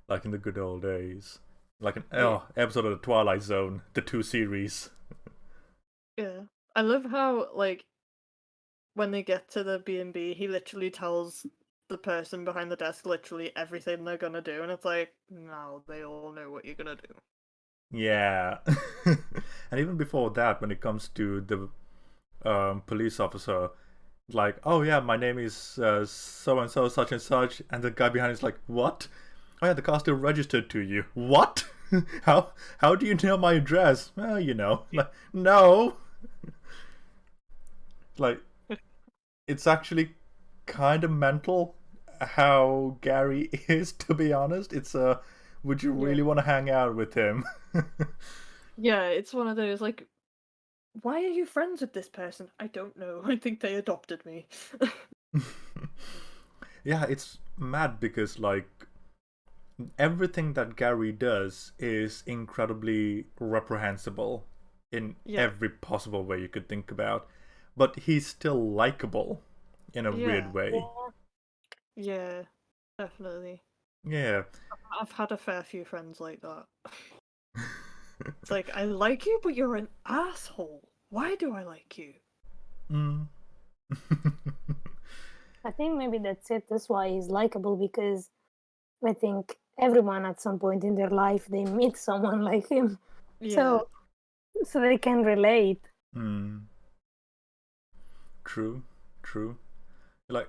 Like in the good old days. Like an Yeah. episode of the Twilight Zone, the 2 series. Yeah. I love how like when they get to the B&B, he literally tells the person behind the desk literally everything they're gonna do, and it's like, now they all know what you're gonna do. Yeah. And even before that, when it comes to the police officer, like, oh yeah, my name is so and so, such and such, and the guy behind is like, what? Oh yeah, the car's still registered to you. What? How do you know my address? Well, you know, like, no. Like, it's actually kind of mental how Gary is, to be honest. It's would you really want to hang out with him? Yeah, it's one of those like, why are you friends with this person? I don't know. I think they adopted me. Yeah, it's mad because like everything that Gary does is incredibly reprehensible in every possible way you could think about, but he's still likable in a weird way. Yeah, definitely. Yeah. I've had a fair few friends like that. It's like, I like you, but you're an asshole. Why do I like you? I think maybe that's it. That's why he's likable, because I think everyone at some point in their life they meet someone like him. Yeah. So they can relate. True. Like,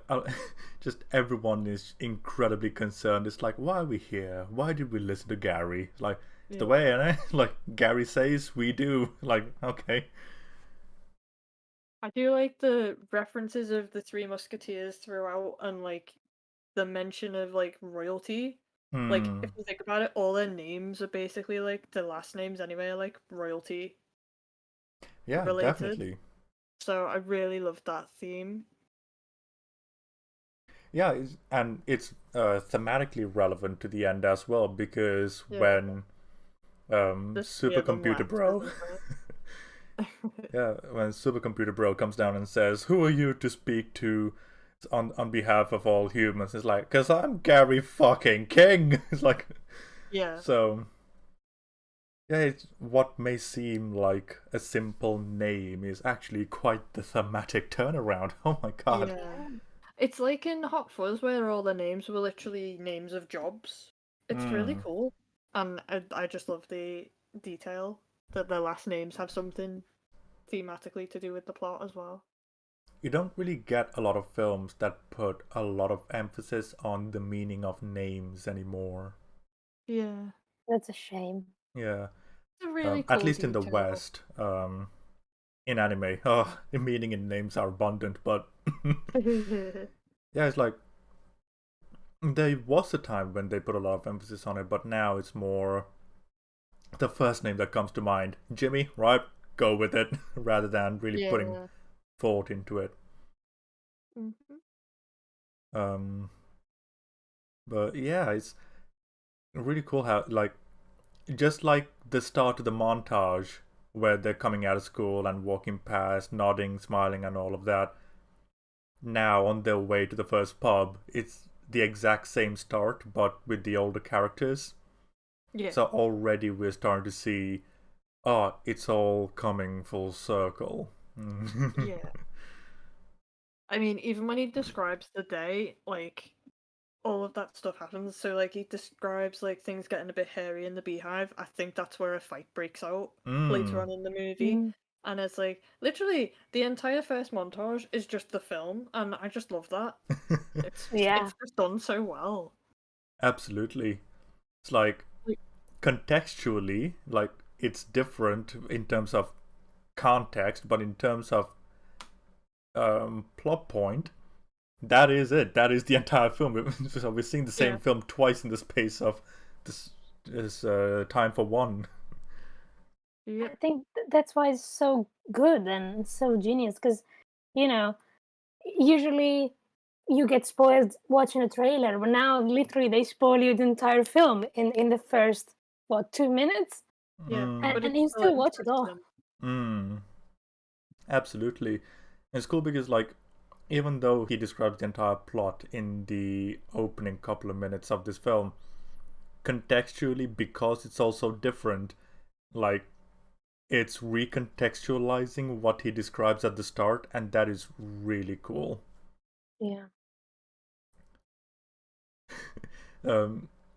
just everyone is incredibly concerned. It's like, why are we here? Why did we listen to Gary? Like, it's the way, innit? Like, Gary says, we do. Like, okay. I do like the references of the Three Musketeers throughout, and like the mention of like royalty. Like, if you think about it, all their names are basically like the last names anyway, are like royalty related. Definitely. So I really love that theme. Yeah, it's thematically relevant to the end as well, because when Supercomputer Bro when Supercomputer Bro comes down and says, who are you to speak to on behalf of all humans? It's like, because I'm Gary fucking King. It's like, so yeah, it's, what may seem like a simple name is actually quite the thematic turnaround. Oh my god. Yeah. It's like in Hot Fuzz where all the names were literally names of jobs. It's really cool. And I just love the detail that their last names have something thematically to do with the plot as well. You don't really get a lot of films that put a lot of emphasis on the meaning of names anymore. Yeah. That's a shame. Yeah. a really At cool least in the detail. West. In anime, the meaning in names are abundant, but yeah, it's like there was a time when they put a lot of emphasis on it, but now it's more the first name that comes to mind. Jimmy, right? Go with it, rather than really putting Yeah. thought into it. Mhm. But yeah, it's really cool how, like, just like the start of the montage where they're coming out of school and walking past, nodding, smiling, and all of that. Now, on their way to the first pub, it's the exact same start, but with the older characters. Yeah. So already we're starting to see, oh, it's all coming full circle. Yeah. I mean, even when he describes the day, like, all of that stuff happens. So, like, he describes, like, things getting a bit hairy in the beehive. I think that's where a fight breaks out later on in the movie. Mm. And it's like, literally, the entire first montage is just the film, and I just love that. It's Yeah. just done so well. Absolutely. It's like, Like- contextually, like, it's different in terms of context, but in terms of plot point, that is it. That is the entire film. So we're seeing the same Yeah. film twice in the space of this time for one. Yeah. I think that's why it's so good and so genius because, you know, usually you get spoiled watching a trailer, but now literally they spoil you the entire film in the first, what, 2 minutes? Yeah. But And it's you still still watch it all. interesting. Absolutely. It's cool because, like, even though he describes the entire plot in the opening couple of minutes of this film, contextually, because it's also different, like, it's recontextualizing what he describes at the start, and that is really cool. Yeah.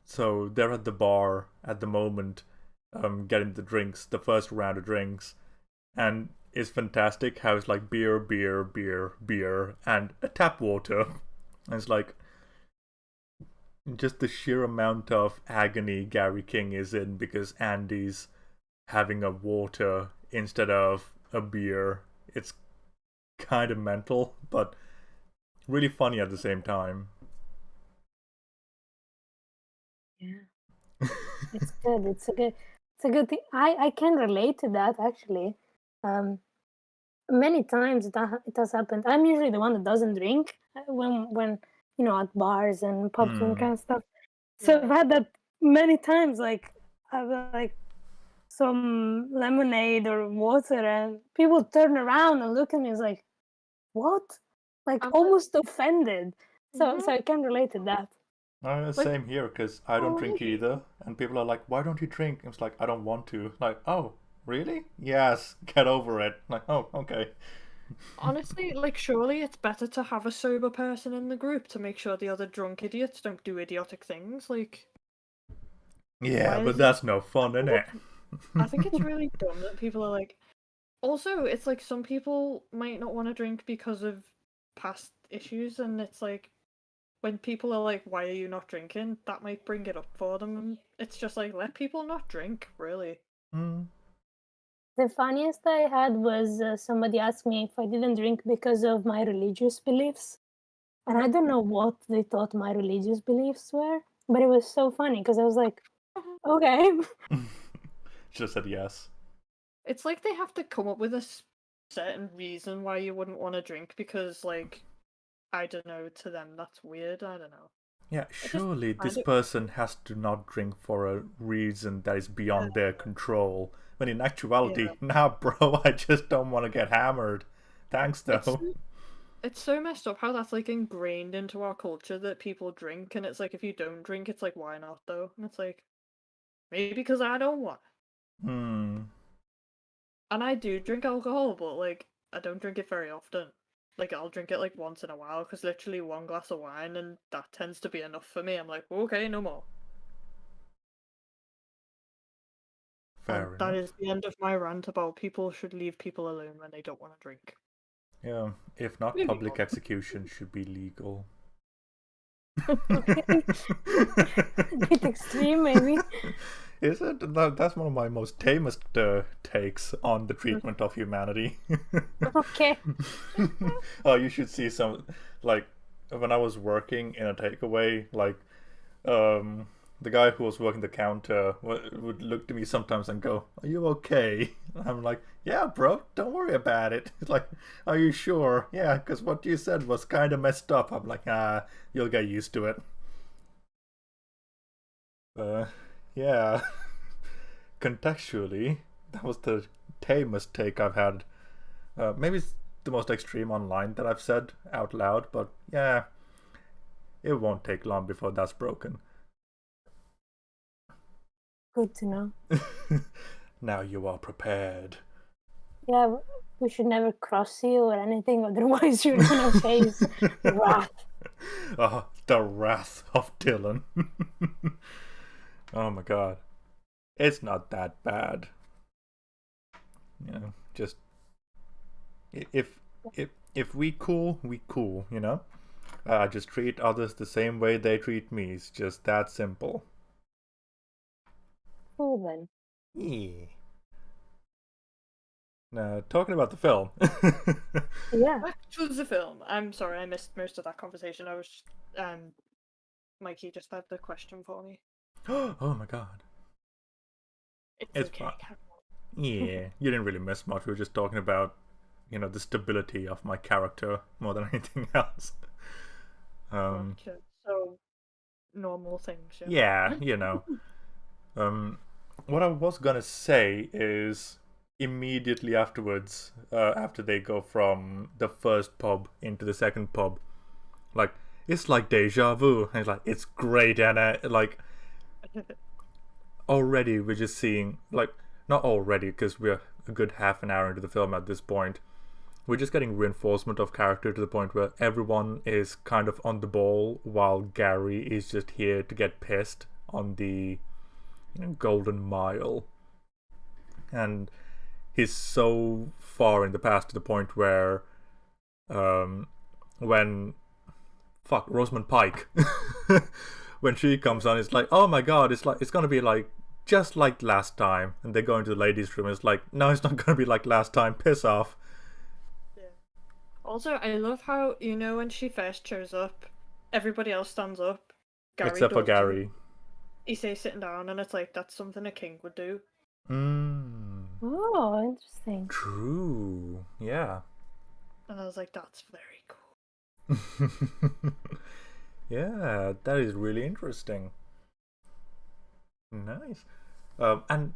So they're at the bar at the moment, getting the drinks, the first round of drinks, and it's fantastic how it's like beer, beer, beer, beer, and a tap water. And it's like just the sheer amount of agony Gary King is in because Andy's having a water instead of a beer. It's kind of mental, but really funny at the same time. Yeah. It's good. It's a good thing. I can relate to that actually. Many times it has happened. I'm usually the one that doesn't drink when at bars and pubs and kind of stuff. So I've had that many times. Like I've like some lemonade or water, and people turn around and look at me as like, "What?" Like I'm almost offended. So Mhm. I can relate to that. Same here, because I don't drink Really? either, and people are like, "Why don't you drink?" It's like, I don't want to. Like, oh, really? Yes, get over it. Like, oh, okay. Honestly, like, surely it's better to have a sober person in the group to make sure the other drunk idiots don't do idiotic things. Like, Yeah, why but is it? that's no fun, innit? I think it's really dumb that people are like. Also, it's like some people might not want to drink because of past issues, and it's like when people are like, "Why are you not drinking?" That might bring it up for them, and it's just like let people not drink, really. Mm. The funniest I had was somebody asked me if I didn't drink because of my religious beliefs. And I don't know what they thought my religious beliefs were, but it was so funny because I was like, okay. Just said yes. It's like they have to come up with a certain reason why you wouldn't want to drink because, like, I don't know, to them that's weird. I don't know. Yeah, I just surely find this it. person has to not drink for a reason that is beyond their control. When in actuality, Yeah. nah, bro, I just don't want to get hammered. Thanks, It's though. it's so messed up how that's like ingrained into our culture that people drink, and it's like if you don't drink, it's like why not though? And it's like maybe because I don't want. Hmm. And I do drink alcohol, but like I don't drink it very often. Like I'll drink it like once in a while because literally one glass of wine and that tends to be enough for me. I'm like, okay, no more. And Fair that enough. is the end of my rant about people should leave people alone when they don't want to drink. Yeah, if not, Moving public on. execution should be legal. Okay. A bit extreme, maybe. Is it? That's one of my most tamest takes on the treatment of humanity. Okay. Oh, you should see some, like, when I was working in a takeaway, like, um, the guy who was working the counter would look to me sometimes and go, "Are you okay?" I'm like, "Yeah, bro, don't worry about it." He's like, "Are you sure?" "Yeah, because what you said was kind of messed up." I'm like, you'll get used to it." Uh, yeah. Contextually, that was the tamest take I've had. Maybe it's the most extreme online that I've said out loud, but yeah, it won't take long before that's broken. Good to know. Now you are prepared. Yeah, we should never cross you or anything, otherwise you're gonna face wrath. Oh, the wrath of Dylan. Oh my god. It's not that bad. You know, just if if we cool, we cool, you know? I just treat others the same way they treat me. It's just that simple. Cool then. Yeah. Now, talking about the film. Yeah. Back to the film. I'm sorry, I missed most of that conversation. I was Mikey just had the question for me. Oh my god. It's okay. fun. Yeah, you didn't really miss much. We were just talking about, the stability of my character more than anything else. Gotcha. So normal things. Yeah, what I was gonna say is immediately afterwards, after they go from the first pub into the second pub, like, it's like deja vu. And it's like, it's great, and like, already we're just seeing, like, not already, because we're a good half an hour into the film at this point. We're just getting reinforcement of character to the point where everyone is kind of on the ball while Gary is just here to get pissed on the Golden Mile. And he's so far in the past to the point where when Rosamund Pike when she comes on, it's like, oh my god, it's gonna be like just like last time. And they go into the ladies' room, it's like, no, it's not gonna be like last time, piss off. Also, I love how, when she first shows up, everybody else stands up. Gary Except for does too. Gary. He stays sitting down, and it's like, that's something a king would do. Oh, interesting. True. Yeah. And I was like, that's very cool. Yeah, that is really interesting. Nice. And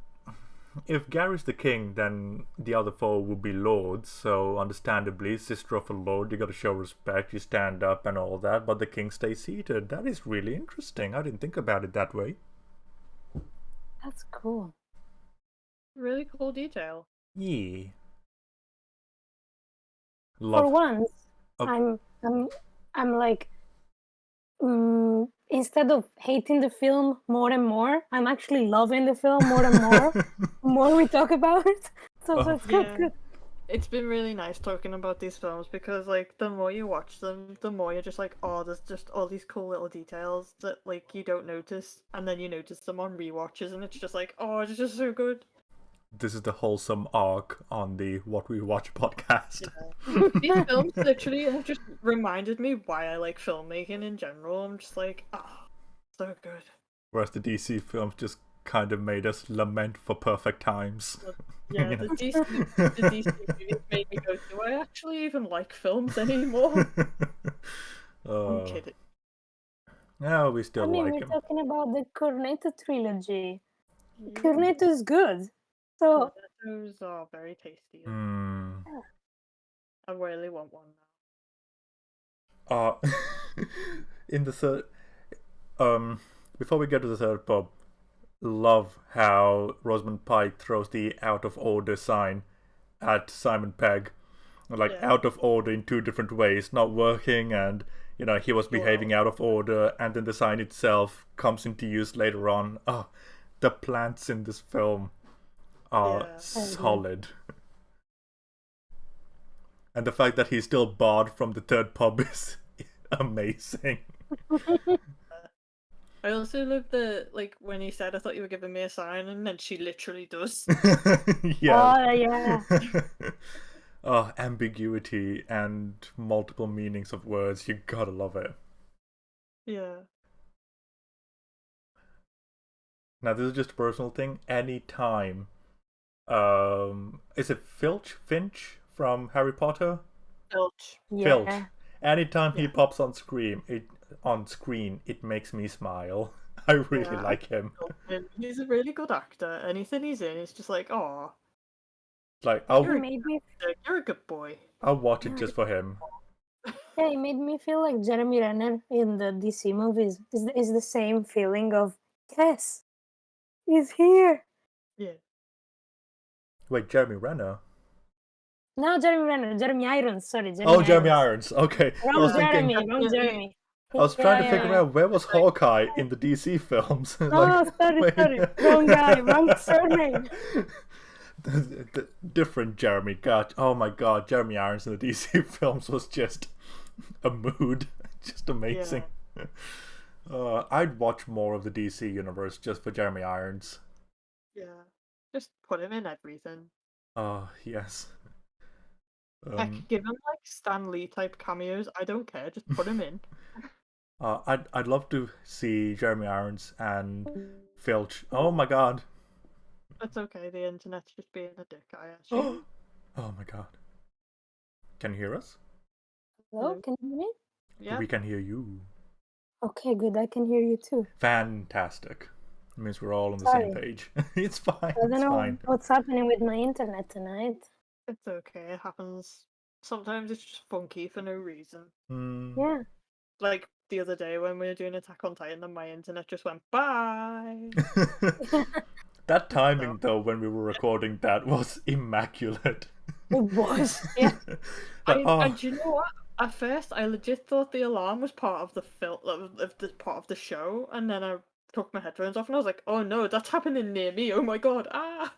if Gary's the king, then the other four would be lords, so understandably, sister of a lord, you gotta show respect, you stand up and all that, but the king stays seated. That is really interesting. I didn't think about it that way. That's cool. Really cool detail. Yeah. For once, Oh. I'm like, instead of hating the film more and more, I'm actually loving the film more and more. The more we talk about it, so it's good. It's been really nice talking about these films because, like, the more you watch them, the more you're just like, oh, there's just all these cool little details that, like, you don't notice, and then you notice them on rewatches, and it's just like, oh, it's just so good. This is the wholesome arc on the What We Watch podcast. Yeah. These films literally have just reminded me why I like filmmaking in general. I'm just like, so good. Whereas the DC films just kind of made us lament for perfect times. Yeah, the DC movies made me go, do I actually even like films anymore? I'm kidding. No, we still like we're him. talking about the Cornetto trilogy. Cornetto is good. So Cornettos are very tasty. Yeah. I really want one now. In the third, before we get to the third pub, love how Rosamund Pike throws the out of order sign at Simon Pegg. Like, out of order in two different ways, not working, and he was behaving out of order, and then the sign itself comes into use later on. The plants in this film are solid. And the fact that he's still barred from the third pub is amazing. I also love when he said, "I thought you were giving me a sign," and then she literally does. Yeah. Oh yeah. Oh, ambiguity and multiple meanings of words. You gotta love it. Yeah. Now, this is just a personal thing. Anytime, is it Finch from Harry Potter? Filch. Filch. Yeah. Anytime he Yeah. pops on screen, it makes me smile. I really Yeah, I like him. love him. He's a really good actor. Anything he's in, it's just like, oh, Like He you're made me you're a good boy. I'll watch it yeah, just for him. yeah, he made me feel like Jeremy Renner in the DC movies. Is the same feeling of yes, he's here. Yeah. Wait, Jeremy Renner? No, Jeremy Renner, Jeremy Irons. Sorry, Oh, Jeremy Jeremy Irons. Irons. Okay, I Wrong was thinking. Jeremy, wrong Definitely. Jeremy. I was trying to Yeah, figure yeah. out where was Hawkeye in the DC films. Like, Oh, sorry, wait. sorry. Wrong guy, wrong surname. Different Jeremy. God, oh my God, Jeremy Irons in the DC films was just a mood, just amazing. I'd watch more of the DC universe just for Jeremy Irons. Yeah. Just put him in everything. Oh yes. Heck, give him like Stan Lee type cameos. I don't care. Just put him in. I'd love to see Jeremy Irons and Filch. Oh my God. That's okay. The internet's just being a dick, I assume. Oh my God. Can you hear us? Hello, can you hear me? Yeah. We can hear you. Okay, good. I can hear you too. Fantastic. It means we're all on the same Sorry. page. It's fine. I don't It's know fine. what's happening with my internet tonight. It's okay. It happens. Sometimes it's just funky for no reason. Yeah. Like the other day when we were doing Attack on Titan and my internet just went bye. That timing, though, when we were recording that was immaculate. It was. Yeah. Like, And do you know what? At first, I legit thought the alarm was part of the part of the show, and then I took my headphones off and I was like, "Oh no, that's happening near me! Oh my god! Ah!"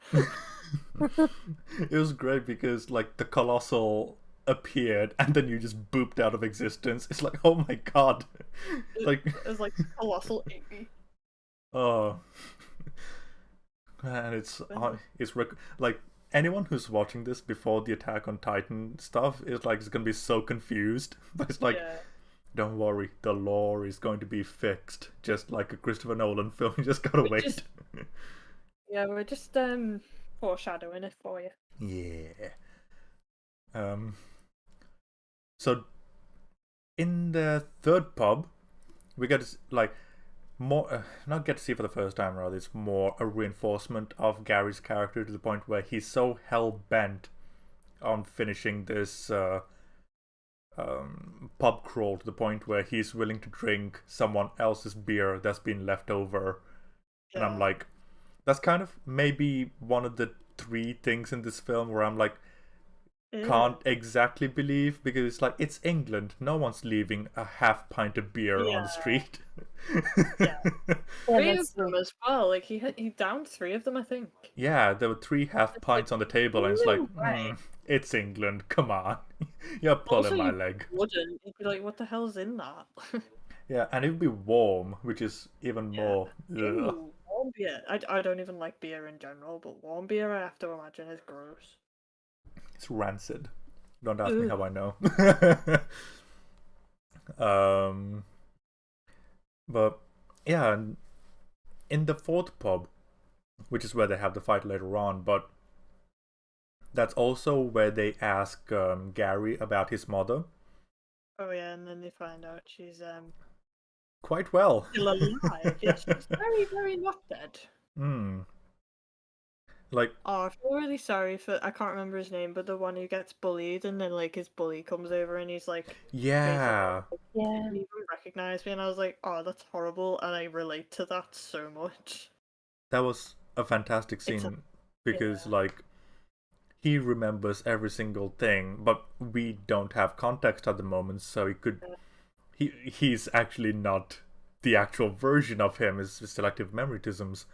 it was great because like the colossal appeared and then you just booped out of existence. It's like, oh my God. Like It was like colossal Iggy. oh man, like anyone who's watching this before the Attack on Titan stuff is like, is gonna be so confused. But it's like, Yeah. don't worry, the lore is going to be fixed, just like a Christopher Nolan film. You just gotta wait. Yeah, we're just foreshadowing it for you. Yeah. So in the third pub, we get like more, not get to see for the first time, rather it's more a reinforcement of Gary's character to the point where he's so hell bent on finishing this pub crawl to the point where he's willing to drink someone else's beer that's been left over. And I'm Yeah. like, that's kind of maybe one of the three things in this film where I'm like, can't exactly believe, because it's like, it's England. No one's leaving a half pint of beer on the street. Yeah. Yeah, Three that's of them as well. Like he downed 3 of them, I think. Yeah, there were 3 half pints on the table, and it's like, it's England. Come on, you're pulling Also, my you leg. wouldn't. You'd be like, "What the hell's in that?" Yeah, and it would be warm, which is even more. Ugh. Ooh, warm beer. I don't even like beer in general, but warm beer, I have to imagine, is gross. It's rancid. Don't ask me Ugh. how I know. But yeah, and in the fourth pub, which is where they have the fight later on, but that's also where they ask Gary about his mother. Oh yeah, and then they find out she's Quite well. still alive. Yeah, she's very, very not dead. Like, Oh, I feel really sorry for, I can't remember his name, but the one who gets bullied and then like his bully comes over and he's like, yeah, yeah. didn't even recognize me, and I was like, oh, that's horrible, and I relate to that so much. that was a fantastic scene because like he remembers every single thing, but we don't have context at the moment, so he's actually not the actual version of him. It's selective memorytisms,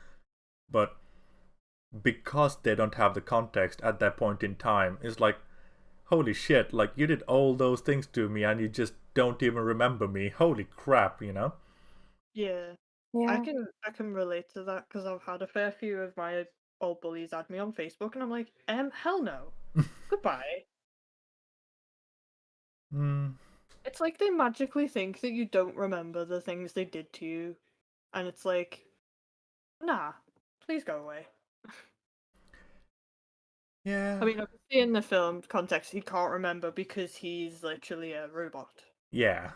but because they don't have the context at that point in time, it's like, holy shit, like you did all those things to me and you just don't even remember me. Holy crap, you know? Yeah. Yeah. I can relate to that because I've had a fair few of my old bullies add me on Facebook, and I'm like, hell no, goodbye. Mm, It's like they magically think that you don't remember the things they did to you, and it's like, nah, please go away. yeah. I mean, obviously in the film context, he can't remember because he's literally a robot. Yeah.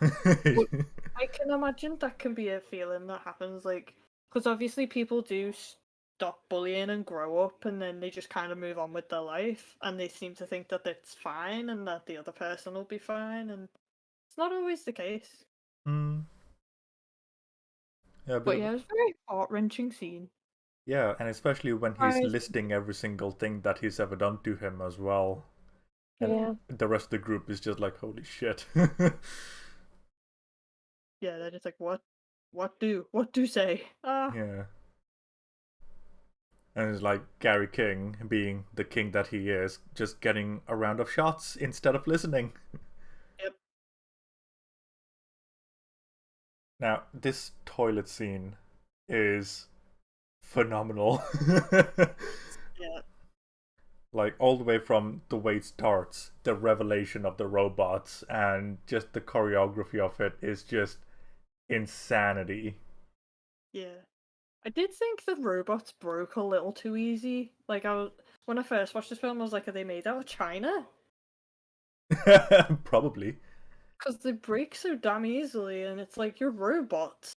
But I can imagine that can be a feeling that happens, like, because obviously people do stop bullying and grow up, and then they just kind of move on with their life, and they seem to think that it's fine and that the other person will be fine, and it's not always the case. Mm, yeah, a bit But of yeah, it's a very heart-wrenching scene. yeah, and especially when he's Surprised. listing every single thing that he's ever done to him as well. And Yeah. the rest of the group is just like, holy shit. Yeah, they're just like, what do say? Ah, Yeah. And it's like Gary King, being the king that he is, just getting a round of shots instead of listening. yep, Now, this toilet scene is phenomenal. yeah, Like, all the way from the way it starts, the revelation of the robots, and just the choreography of it is just insanity. yeah. I did think the robots broke a little too easy. Like when I first watched this film, I was like, are they made out of China? Probably. Because they break so damn easily, and it's like you're robots.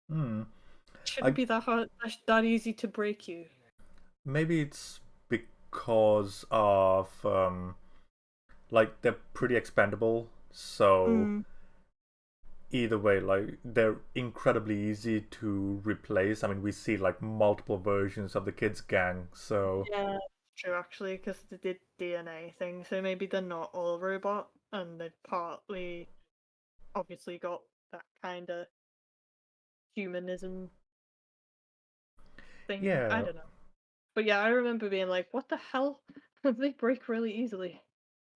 Hmm. Shouldn't I be that hard, that easy to break you. Maybe it's because of like they're pretty expendable, so Mm, either way, like they're incredibly easy to replace. I mean, we see like multiple versions of the kids gang, so yeah, true actually, because they did DNA thing, so maybe they're not all robot, and they partly obviously got that kind of humanism thing. I yeah. don't know. But yeah, I remember being like, what the hell? They break really easily.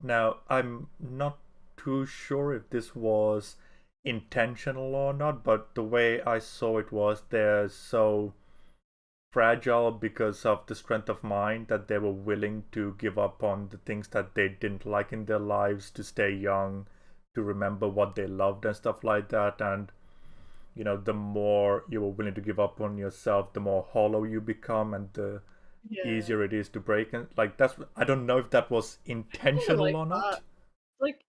Now, I'm not too sure if this was intentional or not, but the way I saw it was they're so fragile because of the strength of mind that they were willing to give up on the things that they didn't like in their lives to stay young, to remember what they loved and stuff like that. And the more you were willing to give up on yourself, the more hollow you become, and the Yeah. easier it is to break. And like that's, I don't know if that was Kinda intentional like or that. not. Like,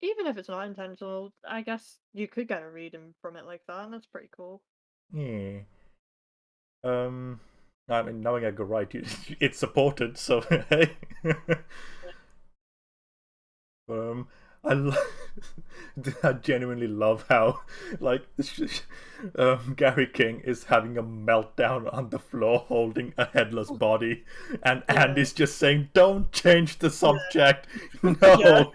even if it's not intentional, I guess you could get a reading from it like that, and that's pretty cool. Yeah. Um. I mean, knowing I go right, it's supported. So hey. Um, I lo- I genuinely love how like Gary King is having a meltdown on the floor, holding a headless body, and Yeah. Andy's just saying, "Don't change the Yeah. subject." Yeah. No.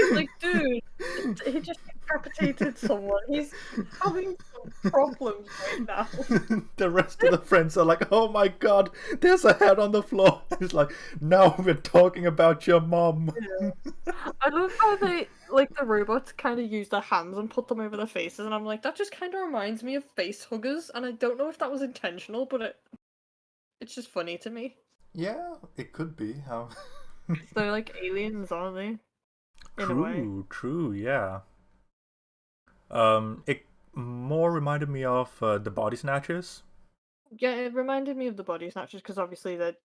Like, dude, he just decapitated someone. He's having some problems right now. The rest of the friends are like, "Oh my god, there's a head on the floor." It's like, "No, we're talking about your mom." I love how they, like, the robots kind of use their hands and put them over their faces, and I'm like, that just kind of reminds me of face huggers, and I don't know if that was intentional, but it's just funny to me. Yeah, it could be. They're like aliens, aren't they? In a way. True, true, yeah. It more reminded me of the Body Snatchers. Yeah, it reminded me of the body snatchers because obviously they're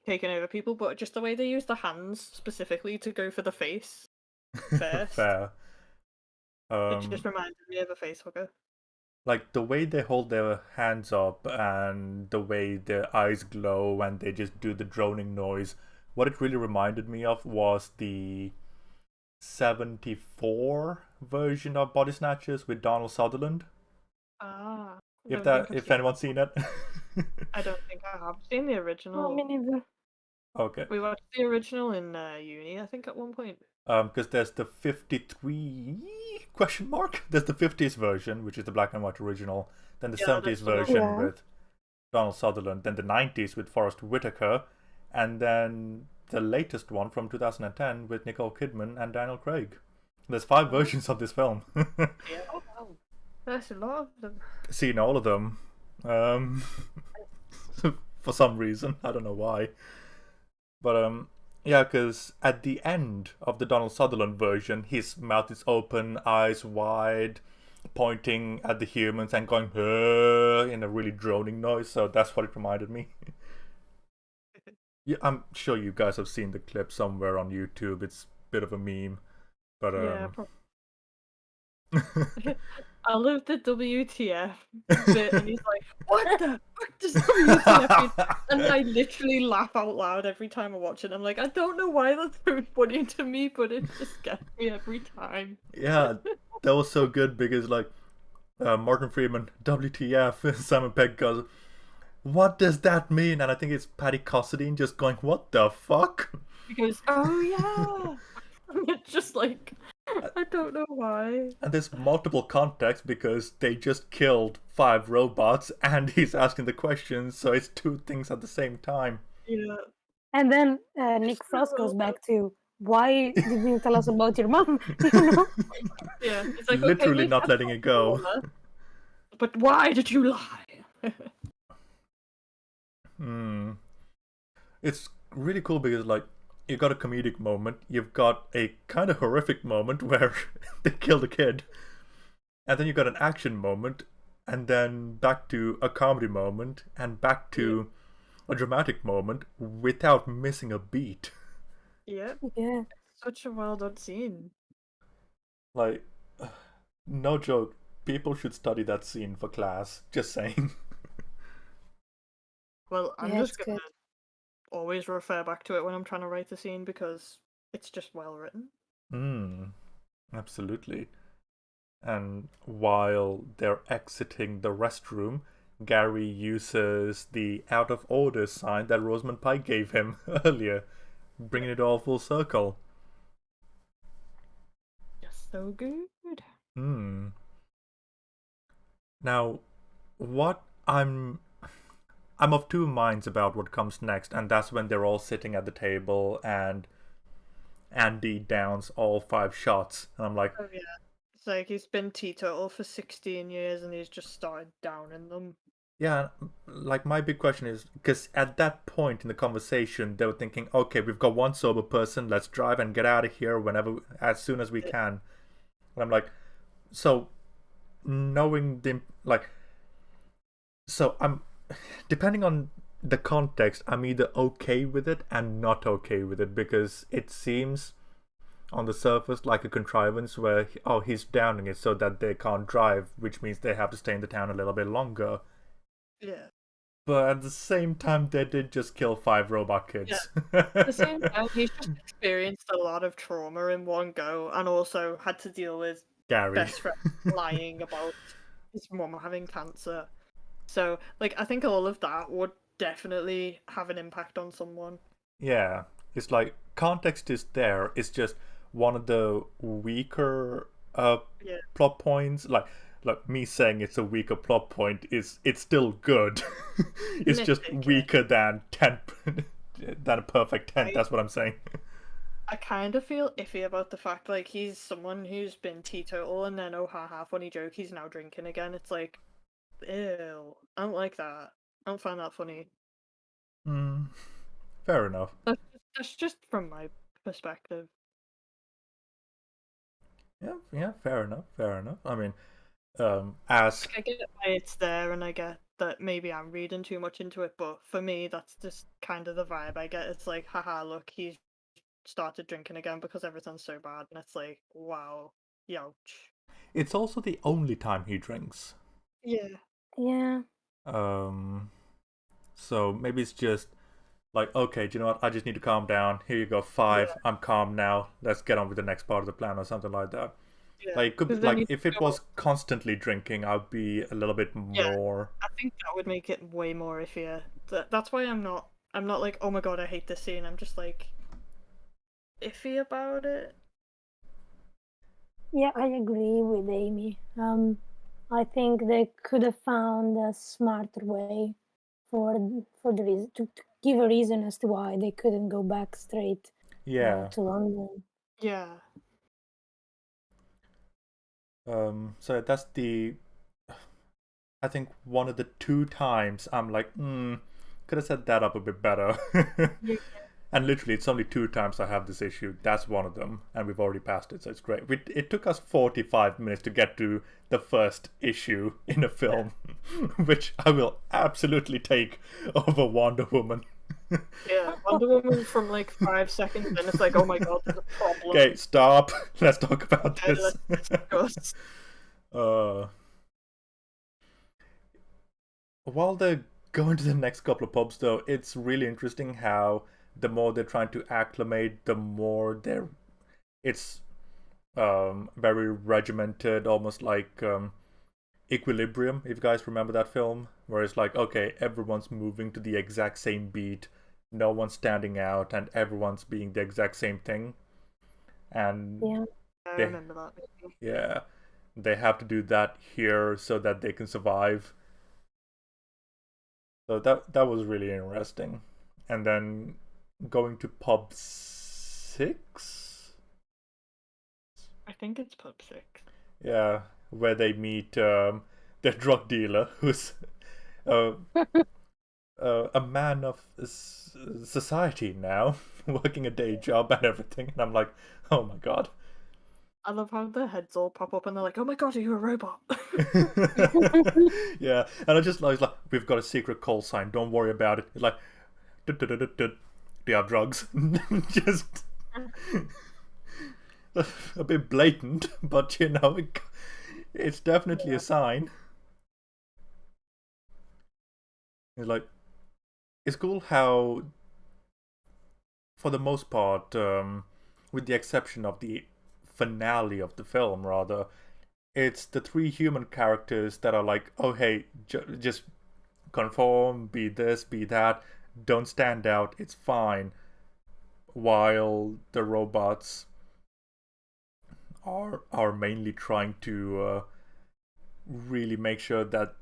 taking over people, but just the way they use the hands specifically to go for the face first, Fair. it just Um, reminded me of a face hugger. like the way they hold their hands up and the way their eyes glow and they just do the droning noise. What it really reminded me of was the 74 version of Body Snatchers with Donald Sutherland. Ah, I If don't think that, I've if seen that anyone's one. seen it. I don't think I have seen the Oh, me original. neither. Okay. We watched the original in uni, I think, at one point. Because there's the 53 question mark. There's the 50s version, which is the black and white original. Then the Yeah, 70s that's the one. version Yeah. with Donald Sutherland. Then the 90s with Forrest Whitaker, and then the latest one from 2010 with Nicole Kidman and Daniel Craig. There's 5 Oh, versions of this film. yeah. Oh, wow. There's a lot of them. Seen all of them. For some reason, I don't know why. But yeah, because at the end of the Donald Sutherland version, his mouth is open, eyes wide, pointing at the humans and going in a really droning noise. So that's what it reminded me. Yeah, I'm sure you guys have seen the clip somewhere on YouTube. It's a bit of a meme, but Yeah, I love the WTF bit, and he's like, "What the fuck does WTF mean?" And I literally laugh out loud every time I watch it. I'm like, I don't know why that's so funny to me, but it just gets me every time. Yeah, that was so good because like Martin Freeman, WTF, Simon Pegg goes, what does that mean? And I think it's Paddy Considine just going, what the fuck? He goes, "Oh yeah." It's just like, I don't know why. And there's multiple contexts because they just killed 5 robots and he's asking the questions, so it's 2 things at the same time. Yeah. And then Nick Frost goes back to, why didn't you tell us about your mom? You know? Yeah. It's like, Literally okay, not letting it go. But why did you lie? It's really cool because like you've got a comedic moment, you've got a kind of horrific moment where they kill the kid, and then you've got an action moment, and then back to a comedy moment, and back to a dramatic moment without missing a beat. Yeah. Yeah. Such a well done scene. Like, no joke, people should study that scene for class. Just saying. Well, I'm Yeah, just it's gonna good. always refer back to it when I'm trying to write a scene because it's just well written. Absolutely. And while they're exiting the restroom, Gary uses the out of order sign that Rosamund Pike gave him earlier, bringing it all full circle. Just so good. Now, what I'm of 2 minds about what comes next, and that's when they're all sitting at the table and Andy downs all 5 shots, and I'm like, Oh yeah. It's like he's been teetotal for 16 years and he's just started downing them. yeah, like my big question is because at that point in the conversation they were thinking, okay, we've got 1 sober person, let's drive and get out of here as soon as we can. And I'm like, so knowing the so I'm depending on the context, I'm either okay with it and not okay with it because it seems on the surface like a contrivance where he's downing it so that they can't drive, which means they have to stay in the town a little bit longer. Yeah. But at the same time, they did just kill 5 robot kids. At the same time, he's just experienced a lot of trauma in one go and also had to deal with Gary. best friend lying about his mum having cancer. So, like, I think all of that would definitely have an impact on someone. Yeah, it's like context is there. It's just one of the weaker plot points. Like me saying it's a weaker plot point it's still good. It's just weaker than 10 than a perfect 10. That's what I'm saying. I kind of feel iffy about the fact like he's someone who's been teetotal and then funny joke, he's now drinking again. It's like, ew, I don't like that. I don't find that funny. Fair enough. That's just from my perspective. Yeah, fair enough. I mean, as I get why it's there and I get that maybe I'm reading too much into it, but for me that's just kind of the vibe I get. It's like, haha, look, he's started drinking again because everything's so bad, and it's like, wow, youch. it's also the only time he drinks. Yeah. So maybe it's just like, okay, do you know what? I just need to calm down. Here you go, 5. I'm calm now. Let's get on with the next part of the plan or something like that. Like, could be, like if it was constantly drinking, I'd be a little bit more. I think that would make it way more iffier. That's why I'm not like, oh my god, I hate this scene. I'm just like iffy about it. Yeah, I agree with Amy. I think they could have found a smarter way for the reason to give a reason as to why they couldn't go back straight to London. Yeah. So that's the I think one of the 2 times I'm like, could have set that up a bit better. Yeah. And literally, it's only 2 times I have this issue. That's one of them, and we've already passed it, so it's great. It took us 45 minutes to get to the first issue in a film, which I will absolutely take over Wonder Woman. Yeah, Wonder Woman from like 5 seconds, and it's like, oh my god, there's a problem. Okay, stop. Let's talk about Okay, this. let's discuss. While they're going to the next couple of pubs, though, it's really interesting how the more they're trying to acclimate, the more it's very regimented, almost like Equilibrium, if you guys remember that film, where it's like, okay, everyone's moving to the exact same beat, no one's standing out, and everyone's being the exact same thing. And Yeah. I they, remember that movie. yeah, they have to do that here so that they can survive. So that was really interesting. And then going to pub 6? I think it's pub 6. Yeah, where they meet the drug dealer who's a man of society now, working a day job and everything. And I'm like, oh my god. I love how their heads all pop up and they're like, oh my god, are you a robot? Yeah, and I just like, we've got a secret call sign, don't worry about it. It's like, do you have drugs? Just a bit blatant, but it's definitely a sign. It's like, it's cool how, for the most part, with the exception of the finale of the film, rather, it's the 3 human characters that are like, oh hey, just conform, be this, be that, don't stand out, it's fine. While the robots are mainly trying to really make sure that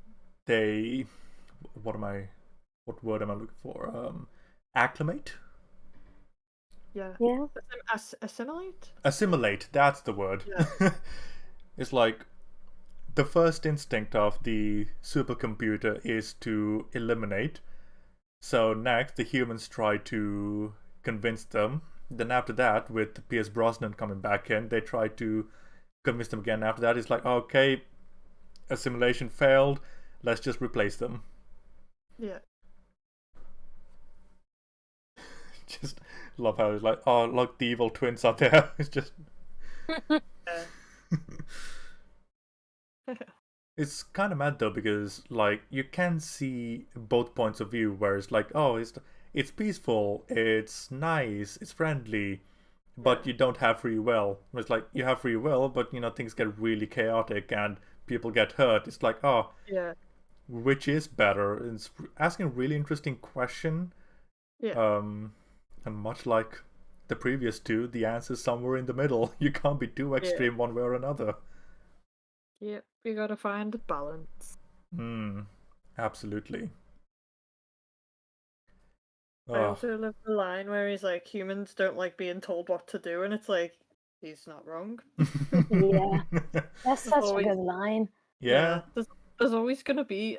they, what word am I looking for? Acclimate? Yeah. Assimilate? Assimilate, that's the word. Yeah. It's like the first instinct of the supercomputer is to eliminate. So next, the humans try to convince them. Then after that, with Pierce Brosnan coming back in, they try to convince them again. After that, it's like, okay, assimilation failed. Let's just replace them. Yeah. Just love how it's like, oh, look, the evil twins are there. It's just... It's kind of mad though, because like you can see both points of view, where it's like, oh, it's peaceful, it's nice, it's friendly, but you don't have free will. It's like you have free will, but things get really chaotic and people get hurt. It's like, oh, yeah, which is better? It's asking a really interesting question. Yeah. And much like the previous 2, the answer's somewhere in the middle. You can't be too extreme one way or another. Yep, you gotta find the balance. Absolutely. I also love the line where he's like, humans don't like being told what to do, and it's like, he's not wrong. Yeah, that's such a good line. Yeah. There's always gonna be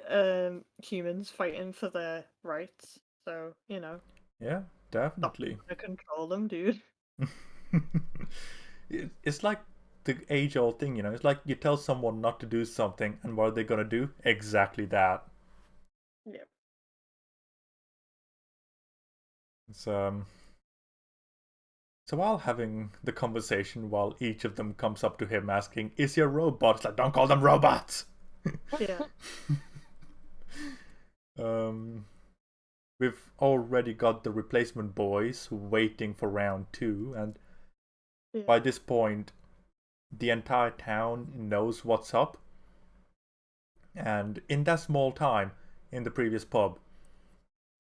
humans fighting for their rights, so Yeah, definitely. stop trying to control them, dude. It's like the age-old thing, it's like you tell someone not to do something, and what are they gonna do? Exactly that. Yeah. So while having the conversation, while each of them comes up to him asking, is he a robot? It's like, don't call them robots! Yeah. We've already got the replacement boys waiting for round 2, and by this point, the entire town knows what's up. And in that small time, in the previous pub,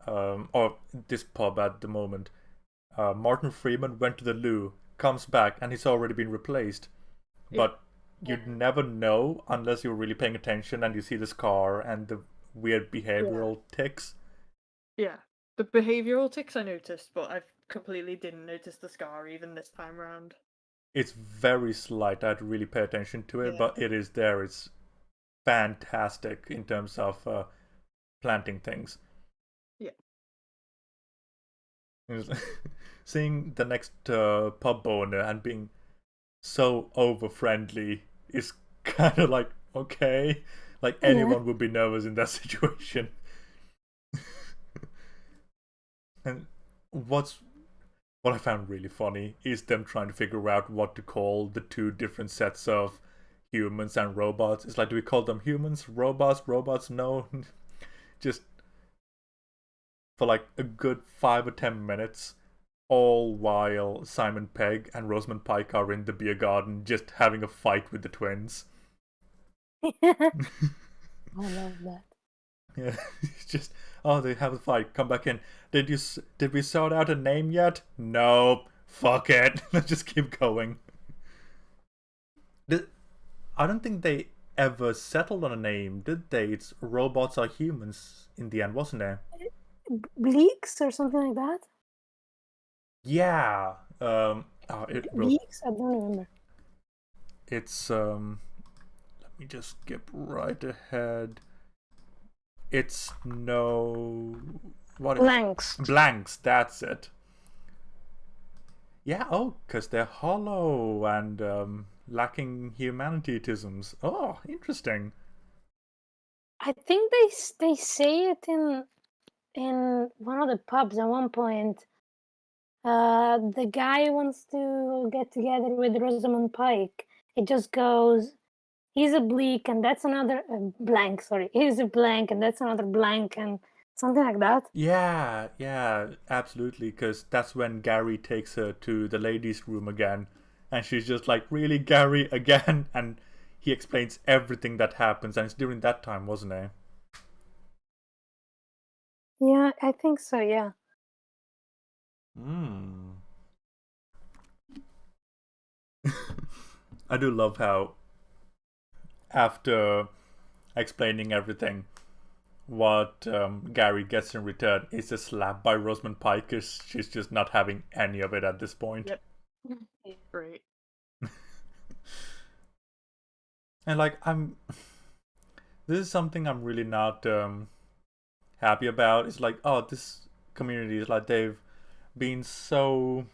or this pub at the moment, Martin Freeman went to the loo, comes back, and he's already been replaced. But you'd never know unless you're really paying attention and you see this car and the weird behavioral tics. Yeah, the behavioral tics I noticed, but I completely didn't notice the scar even this time around. It's very slight. I had to really pay attention to it, but it is there. It's fantastic in terms of planting things. Yeah. Seeing the next pub owner and being so over friendly is kind of like, okay, like anyone would be nervous in that situation. And what I found really funny is them trying to figure out what to call the two different sets of humans and robots. It's like, do we call them humans, robots? No. Just for like a good 5 or 10 minutes, all while Simon Pegg and Rosamund Pike are in the beer garden just having a fight with the twins. I love that. Yeah, it's just, oh, they have a fight. Come back in. Did we sort out a name yet? No. Fuck it. Let's just keep going. I don't think they ever settled on a name, did they? It's robots are humans in the end, wasn't it? Bleaks or something like that? Yeah. Bleaks? I don't remember. It's let me just skip right ahead. It's Blanks. Blanks, that's it. Yeah, because they're hollow and lacking humanityisms. Oh, interesting. I think they say it in one of the pubs at one point. The guy wants to get together with Rosamund Pike. It just goes, he's a bleak and that's another blank. Sorry, he's a blank and that's another blank and something like that. Yeah, absolutely. Because that's when Gary takes her to the ladies' room again, and she's just like, "Really, Gary, again?" And he explains everything that happens, and it's during that time, wasn't it? Yeah, I think so. Yeah. I do love how, after explaining everything, what Gary gets in return is a slap by Rosamund Pike, because she's just not having any of it at this point. Yep. Great. And like, this is something I'm really not happy about. It's like, oh, this community is like, they've been so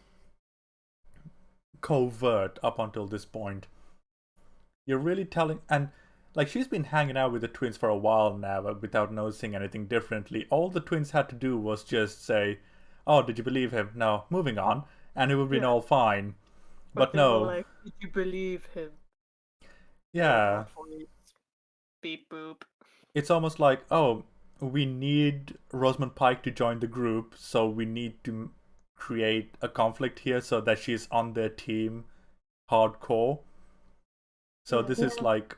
covert up until this point. You're really telling, and like, she's been hanging out with the twins for a while now without noticing anything differently. All the twins had to do was just say, oh, did you believe him? No, moving on, and it would have been all fine. But no. Like, did you believe him? Yeah. Beep boop. It's almost like, oh, we need Rosamund Pike to join the group, so we need to create a conflict here so that she's on their team hardcore. So this is like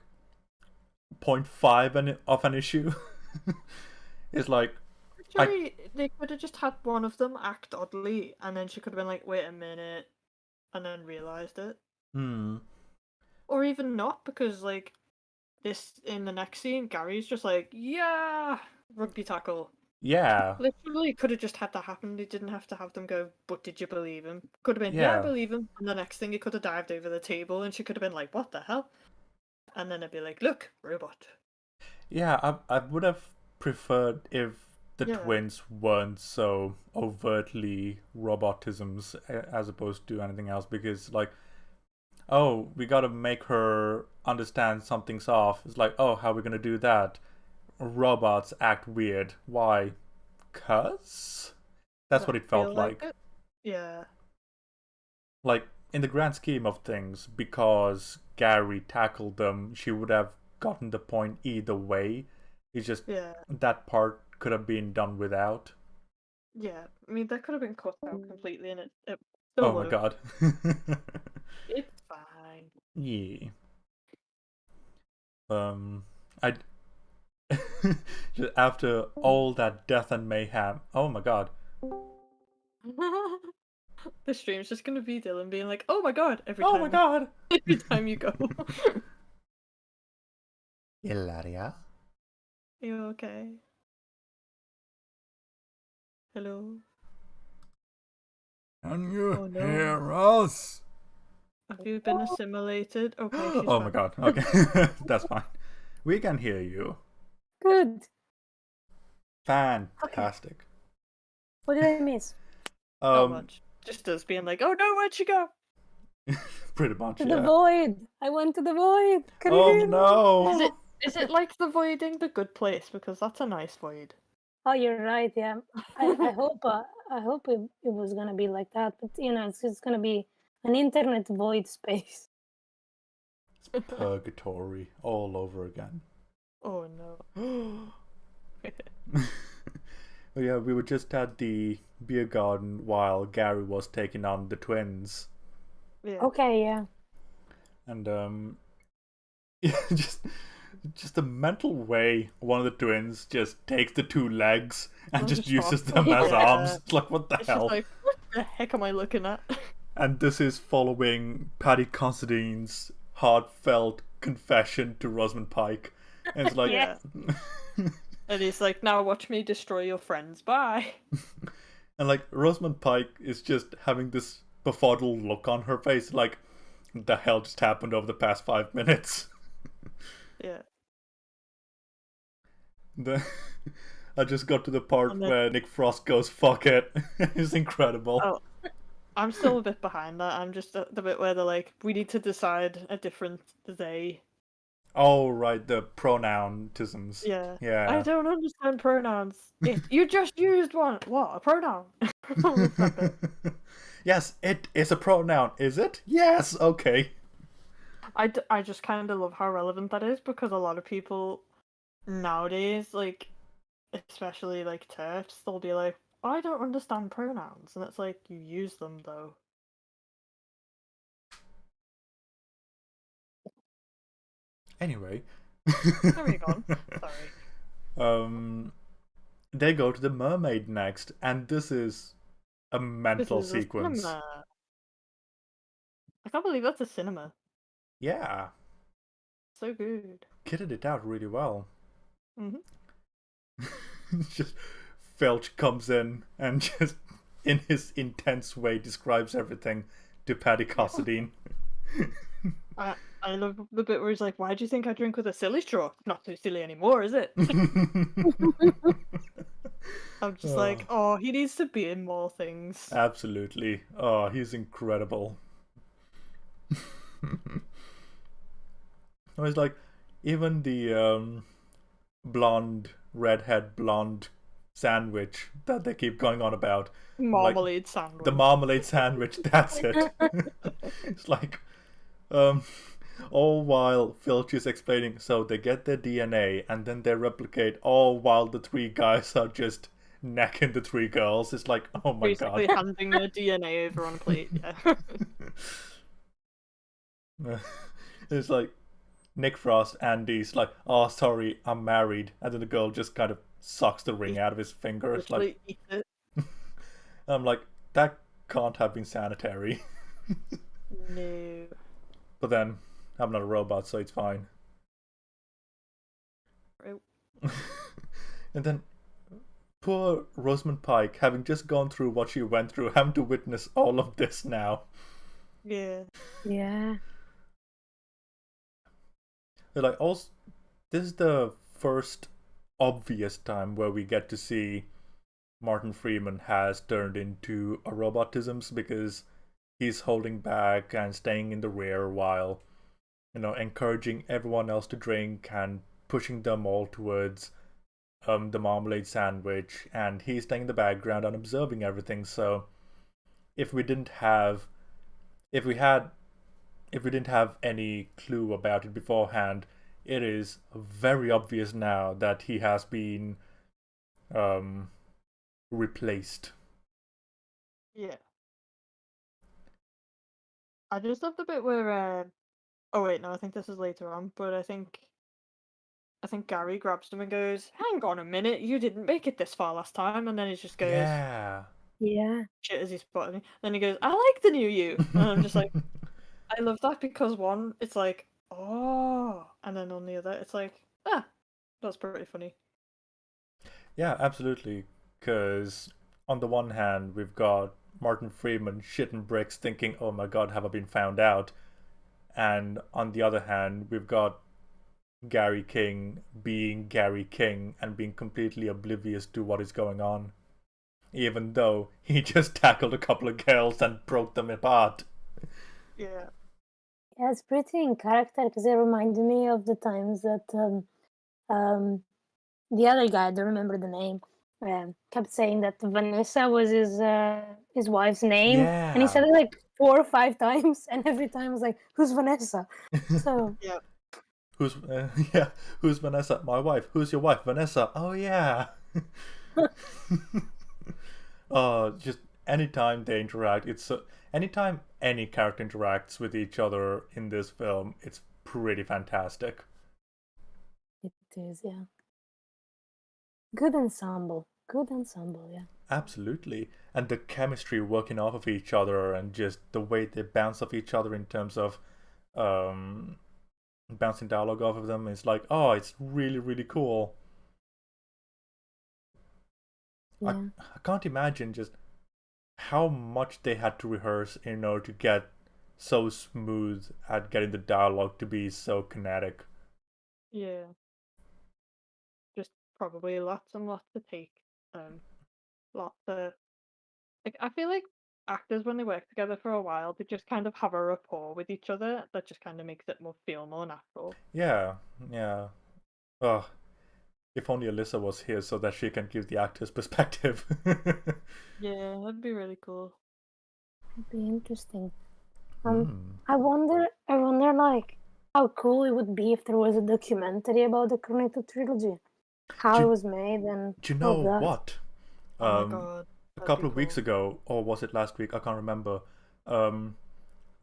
0.5 of an issue. It's like, actually, they could have just had one of them act oddly, and then she could have been like, wait a minute, and then realised it. Or even not, because like this in the next scene, Gary's just like, yeah, rugby tackle. Yeah. Literally could have just had that happen. They didn't have to have them go, but did you believe him? Could have been, yeah, I believe him. And the next thing, he could have dived over the table and she could have been like, what the hell? And then it'd be like, look, robot. Yeah, I would have preferred if the twins weren't so overtly robotisms as opposed to anything else, because like, oh, we gotta make her understand something's off. It's like, oh, how are we gonna do that? Robots act weird. Why? 'Cause? That's what it felt like. Yeah. Like, in the grand scheme of things, because Gary tackled them, she would have gotten the point either way. It's just that part could have been done without. Yeah, I mean, that could have been cut out completely, and it oh my god. It's fine. Yeah. Just after all that death and mayhem, oh my god. The stream's just gonna be Dylan being like, oh my god, every time you go. Ilaria? You okay? Hello? Can you hear us? Have you been assimilated? Okay, she's oh my god, okay. That's fine. We can hear you. Good. Fantastic. What did I miss? Not much. Just us being like, oh no, where'd she go? Pretty much, To yeah. the void. I went to the void. Can you Oh hear me? no! Is it like the voiding the good place? Because that's a nice void. Oh, you're right. Yeah, I hope it was gonna be like that, but it's just gonna be an internet void space. It's purgatory all over again. Oh no. But yeah, we were just at the beer garden while Gary was taking on the twins. Yeah. Okay, yeah. And yeah, just the mental way one of the twins just takes the two legs and I'm just just uses shocked. them as Yeah. arms. It's like, what the It's hell? just like, what the heck am I looking at? And this is following Paddy Considine's heartfelt confession to Rosamund Pike. And it's like, Yeah. And he's like, now watch me destroy your friends. Bye. and like Rosamund Pike is just having this befuddled look on her face, like, what the hell just happened over the past 5 minutes? Yeah. I just got to the part And then- where Nick Frost goes, fuck it. It's incredible. Oh, I'm still a bit behind that. I'm just at the bit where they're like, we need to decide a different they. Oh, right, the pronounisms. Yeah. Yeah. I don't understand pronouns. You just used one. What? A pronoun? Yes, it is a pronoun, is it? Yes, okay. I just kind of love how relevant that is because a lot of people nowadays, like, especially like TERFs, they'll be like, I don't understand pronouns. And it's like, you use them though. Anyway. There you go. Sorry. They go to the mermaid next, and this is a mental This is sequence. A cinema. I can't believe that's a cinema. Yeah. So good. Kitted it out really well. Mm-hmm. Just Felch comes in and just in his intense way describes everything to Paddy Considine. I love the bit where he's like, why do you think I drink with a silly straw? Not too silly anymore, is it? I'm just like, oh, he needs to be in more things. Absolutely. Oh, he's incredible. I was like, even the redhead blonde sandwich that they keep going on about. Marmalade sandwich. The marmalade sandwich, that's it. It's like, all while Filch is explaining, so they get their DNA and then they replicate, all while the three guys are just necking the three girls. It's like, oh my Basically god. handing their DNA over on a plate, yeah. It's like Nick Frost, Andy's like, oh, sorry, I'm married. And then the girl just kind of sucks the ring out of his finger. It's like, eat it. I'm like, that can't have been sanitary. No. But then, I'm not a robot, so it's fine. Right. And then, poor Rosamund Pike, having just gone through what she went through, having to witness all of this now. Yeah. Yeah. They're like, also, this is the first obvious time where we get to see Martin Freeman has turned into a robotisms, because he's holding back and staying in the rear while, encouraging everyone else to drink and pushing them all towards the marmalade sandwich, and he's staying in the background and observing everything. So if we didn't have any clue about it beforehand, it is very obvious now that he has been replaced. Yeah. I just love the bit where oh wait, no, I think this is later on, but I think Gary grabs him and goes, hang on a minute, you didn't make it this far last time, and then he just goes, Yeah. shit as he spotted me. Then he goes, I like the new you. And I'm just like, I love that because one, it's like, oh, and then on the other, it's like, that's pretty funny. Yeah, absolutely. Because on the one hand, we've got Martin Freeman shitting bricks thinking, oh my god, have I been found out? And on the other hand, we've got Gary King being Gary King and being completely oblivious to what is going on, even though he just tackled a couple of girls and broke them apart. Yeah. Yeah, it's pretty in character because it reminded me of the times that the other guy, I don't remember the name, kept saying that Vanessa was his wife's name, and he said Yeah. it like 4 or 5 times, and every time I was like, "Who's Vanessa?" So Yeah. Who's yeah? Who's Vanessa? My wife. Who's your wife? Vanessa. Oh yeah. Just anytime they interact, anytime any character interacts with each other in this film, it's pretty fantastic. it is, yeah. Good ensemble. Good ensemble, yeah. Absolutely. And the chemistry working off of each other and just the way they bounce off each other in terms of um, bouncing dialogue off of them is like, oh, it's really, really cool. I, Yeah. I can't imagine just how much they had to rehearse in order to get so smooth at getting the dialogue to be so kinetic. Yeah. Just probably lots and lots to take. Lots of like I feel like actors when they work together for a while, they just kind of have a rapport with each other that just kind of makes it feel more natural. Yeah, yeah. Ugh, if only Alyssa was here so that she can give the actor's perspective. Yeah, that'd be really cool. It'd be interesting. Hmm. I wonder like how cool it would be if there was a documentary about the Cornetto trilogy, how Do, it you- was made, and do you all know that. what? Oh my Um, god, a that'd be couple of weeks cool. ago, or was it last week? I can't remember. Um,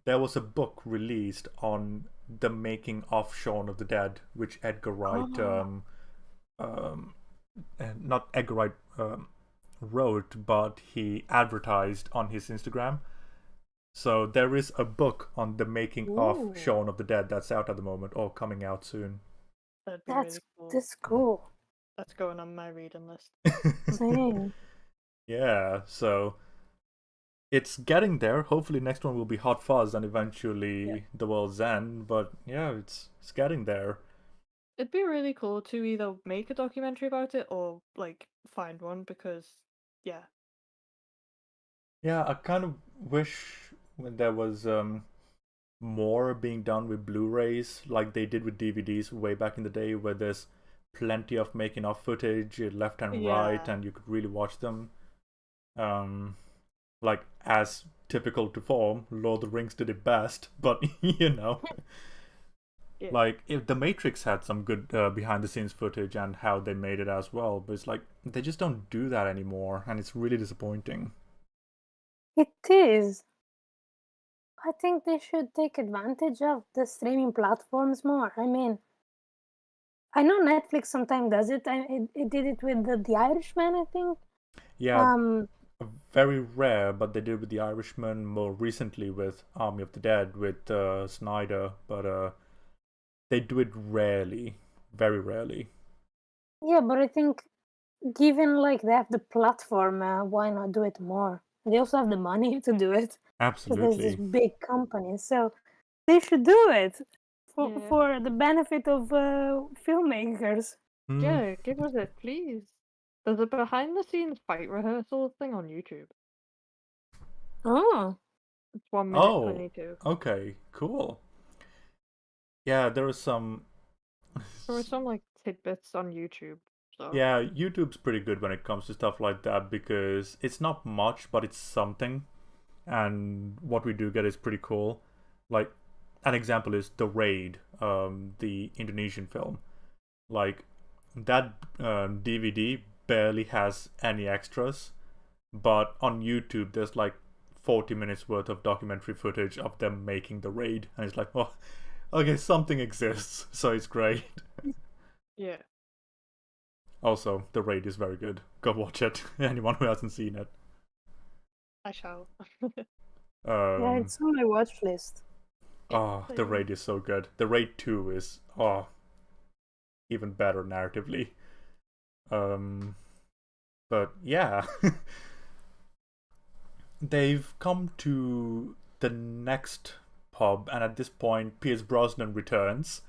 there was a book released on the making of Shaun of the Dead, which Edgar Wright, Oh, um, not Edgar Wright wrote, but he advertised on his Instagram. So there is a book on the making of ooh, Shaun of the Dead that's out at the moment or coming out soon. that'd be That's really cool. that's cool. That's going on my reading list. Same. Yeah, so it's getting there. Hopefully next one will be Hot Fuzz and Yeah. eventually The World's End, but yeah, it's getting there. It'd be really cool to either make a documentary about it or like find one because yeah. Yeah, I kind of wish when there was more being done with Blu-rays like they did with DVDs way back in the day where there's plenty of making of footage left and right Yeah. and you could really watch them. Um like as typical to form, Lord of the Rings did it best, but you know, Yeah. like if The Matrix had some good behind the scenes footage and how they made it as well, but it's like they just don't do that anymore and it's really disappointing. It is. I think they should take advantage of the streaming platforms more. I mean, I know Netflix sometimes does it. It did it with the Irishman, I think. Yeah, Um, very rare, but they did with The Irishman, more recently with Army of the Dead with Snyder, but they do it rarely, very rarely. yeah, but I think given like they have the platform, why not do it more? They also have the money to do it because there's this Absolutely. big company, so they should do it Yeah. for the benefit of filmmakers. Hmm. Yeah, give us it, please. There's a behind the scenes fight rehearsal thing on YouTube. Oh, It's 1 minute Oh, 22. okay, cool. Yeah, there was some. There were some like tidbits on YouTube, so Yeah, YouTube's pretty good when it comes to stuff like that because it's not much, but it's something. And what we do get is pretty cool. Like, an example is The Raid, the Indonesian film. Like, that DVD barely has any extras, but on YouTube there's like 40 minutes worth of documentary footage of them making the raid, and it's like, oh, okay, something exists, so it's great. yeah, Also, the raid is very good. Go watch it. Anyone who hasn't seen it. I shall. yeah, Um, it's on my watch list. oh, the raid is so good. The raid 2 is even better narratively. Um, but yeah, they've come to the next pub, and at this point, Pierce Brosnan returns,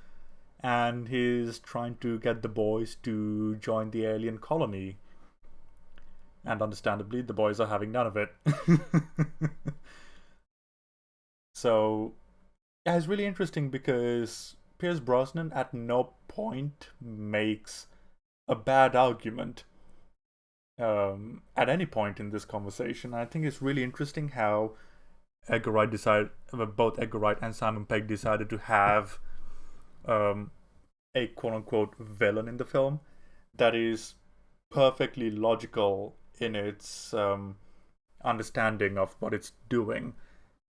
and he's trying to get the boys to join the alien colony. And understandably, the boys are having none of it. So, yeah, it's really interesting because Pierce Brosnan at no point makes a bad argument at any point in this conversation. I think it's really interesting how both Edgar Wright and Simon Pegg decided to have a quote-unquote villain in the film that is perfectly logical in its understanding of what it's doing,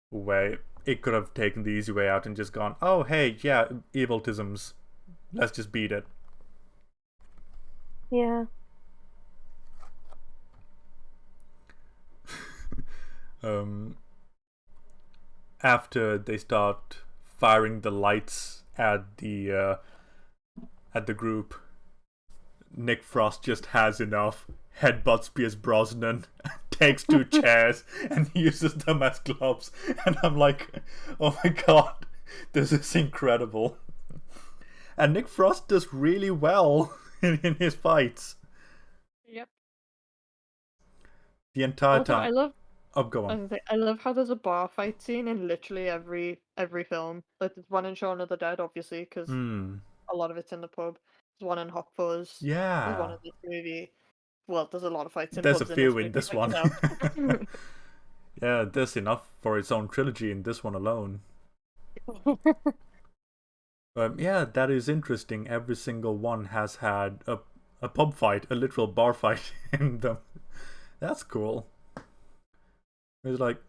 where it could have taken the easy way out and just gone, oh hey, yeah, eviltisms, let's just beat it. Yeah. After they start firing the lights at the group, Nick Frost just has enough, headbutts Pierce Brosnan, takes 2 chairs and uses them as gloves, and I'm like, oh my god, this is incredible. And Nick Frost does really well in his fights. Yep. The entire Also, time. I love. Oh, go on. I love how there's a bar fight scene in literally every film. Like there's one in Shaun of the Dead, obviously, because a lot of it's in the pub. There's one in Hot Fuzz. There's one Yeah. in this movie. Well, there's a lot of fights in There's a pubs few in in this this movie, one. like, you know. Yeah, there's enough for its own trilogy in this one alone. Yeah, that is interesting. Every single one has had a pub fight, a literal bar fight in them. That's cool. It's like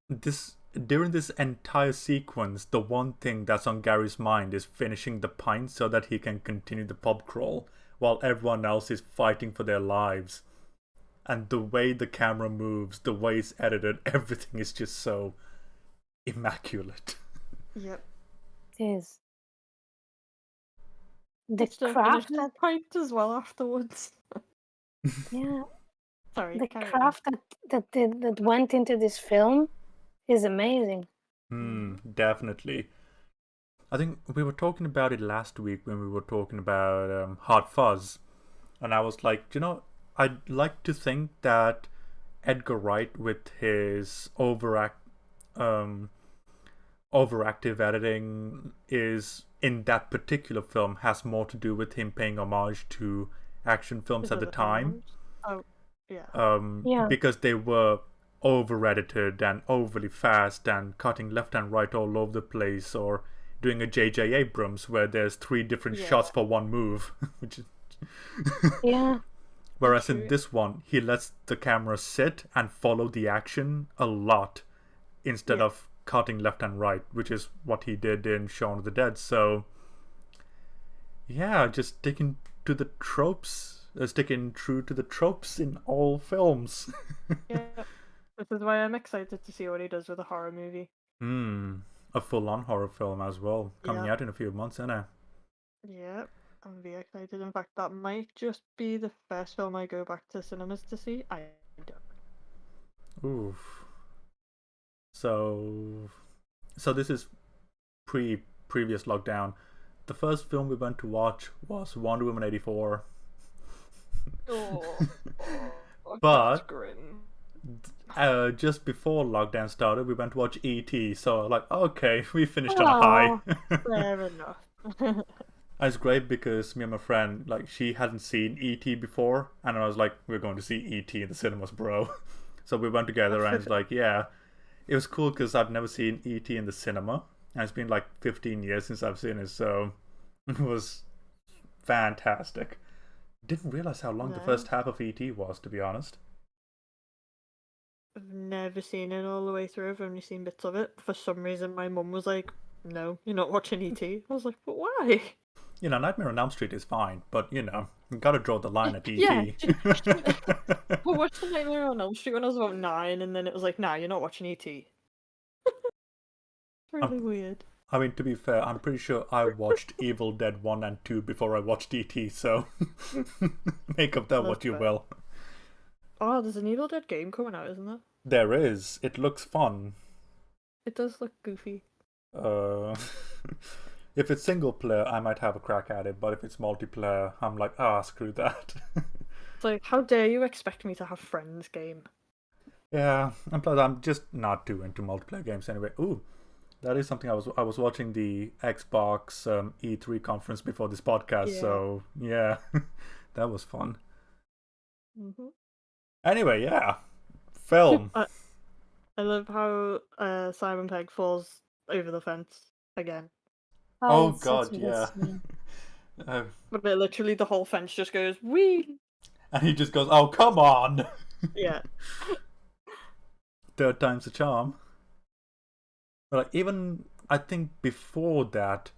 this during this entire sequence, the one thing that's on Gary's mind is finishing the pint so that he can continue the pub crawl while everyone else is fighting for their lives. And the way the camera moves, the way it's edited, everything is just so immaculate. Yep. It is. The Still craft finishes that pint as well afterwards. yeah, Sorry. the carry on. craft that went into this film is amazing. Definitely. I think we were talking about it last week when we were talking about Hot Fuzz, and I was like, I'd like to think that Edgar Wright, with his overactive editing, is in that particular film has more to do with him paying homage to action films Is at it the the time. films? Oh, yeah. Because they were over-edited and overly fast and cutting left and right all over the place, or doing a J.J. Abrams where there's 3 different shots for one move, which is Yeah. whereas in this one he lets the camera sit and follow the action a lot instead of cutting left and right, which is what he did in Shaun of the Dead. So yeah, just sticking to the tropes, sticking true to the tropes in all films. Yeah. This is why I'm excited to see what he does with a horror movie. A full-on horror film as well, coming out in a few months, isn't it? Yep. I'm very excited. In fact, that might just be the first film I go back to cinemas to see. I don't. Oof. So this is previous lockdown. The first film we went to watch was Wonder Woman 84. But that's grim. Just before lockdown started, we went to watch E.T. So like, okay, we finished on a high. Fair enough. And it's great because me and my friend, like, she hadn't seen E.T. before, and I was like, we're going to see E.T. in the cinemas, bro. So we went together, and it's like, yeah, it was cool because I've never seen E.T. in the cinema, and it's been like 15 years since I've seen it, so it was fantastic. Didn't realize how long the first half of E.T. was, to be honest. I've never seen it all the way through. I've only seen bits of it. For some reason, my mum was like, no, you're not watching E.T. I was like, but why? Nightmare on Elm Street is fine, but, you gotta draw the line at E.T. Yeah. I watched Nightmare on Elm Street when I was about 9, and then it was like, nah, you're not watching E.T. Really weird. I mean, to be fair, I'm pretty sure I watched Evil Dead 1 and 2 before I watched E.T., so make of that what you will. Oh, there's an Evil Dead game coming out, isn't there? There is. It looks fun. It does look goofy. If it's single player, I might have a crack at it, but if it's multiplayer, I'm like, screw that. It's like, how dare you expect me to have friends game? Yeah, and plus I'm just not too into multiplayer games anyway. Ooh, that is something I was watching the Xbox E3 conference before this podcast, Yeah. so yeah, that was fun. Mm-hmm. Anyway, yeah, film. I love how Simon Pegg falls over the fence again. Oh it's such God, a good yeah. scene. But literally the whole fence just goes, wee! And he just goes, "Oh, come on!" Yeah. Third time's a charm. But like, even I think before that,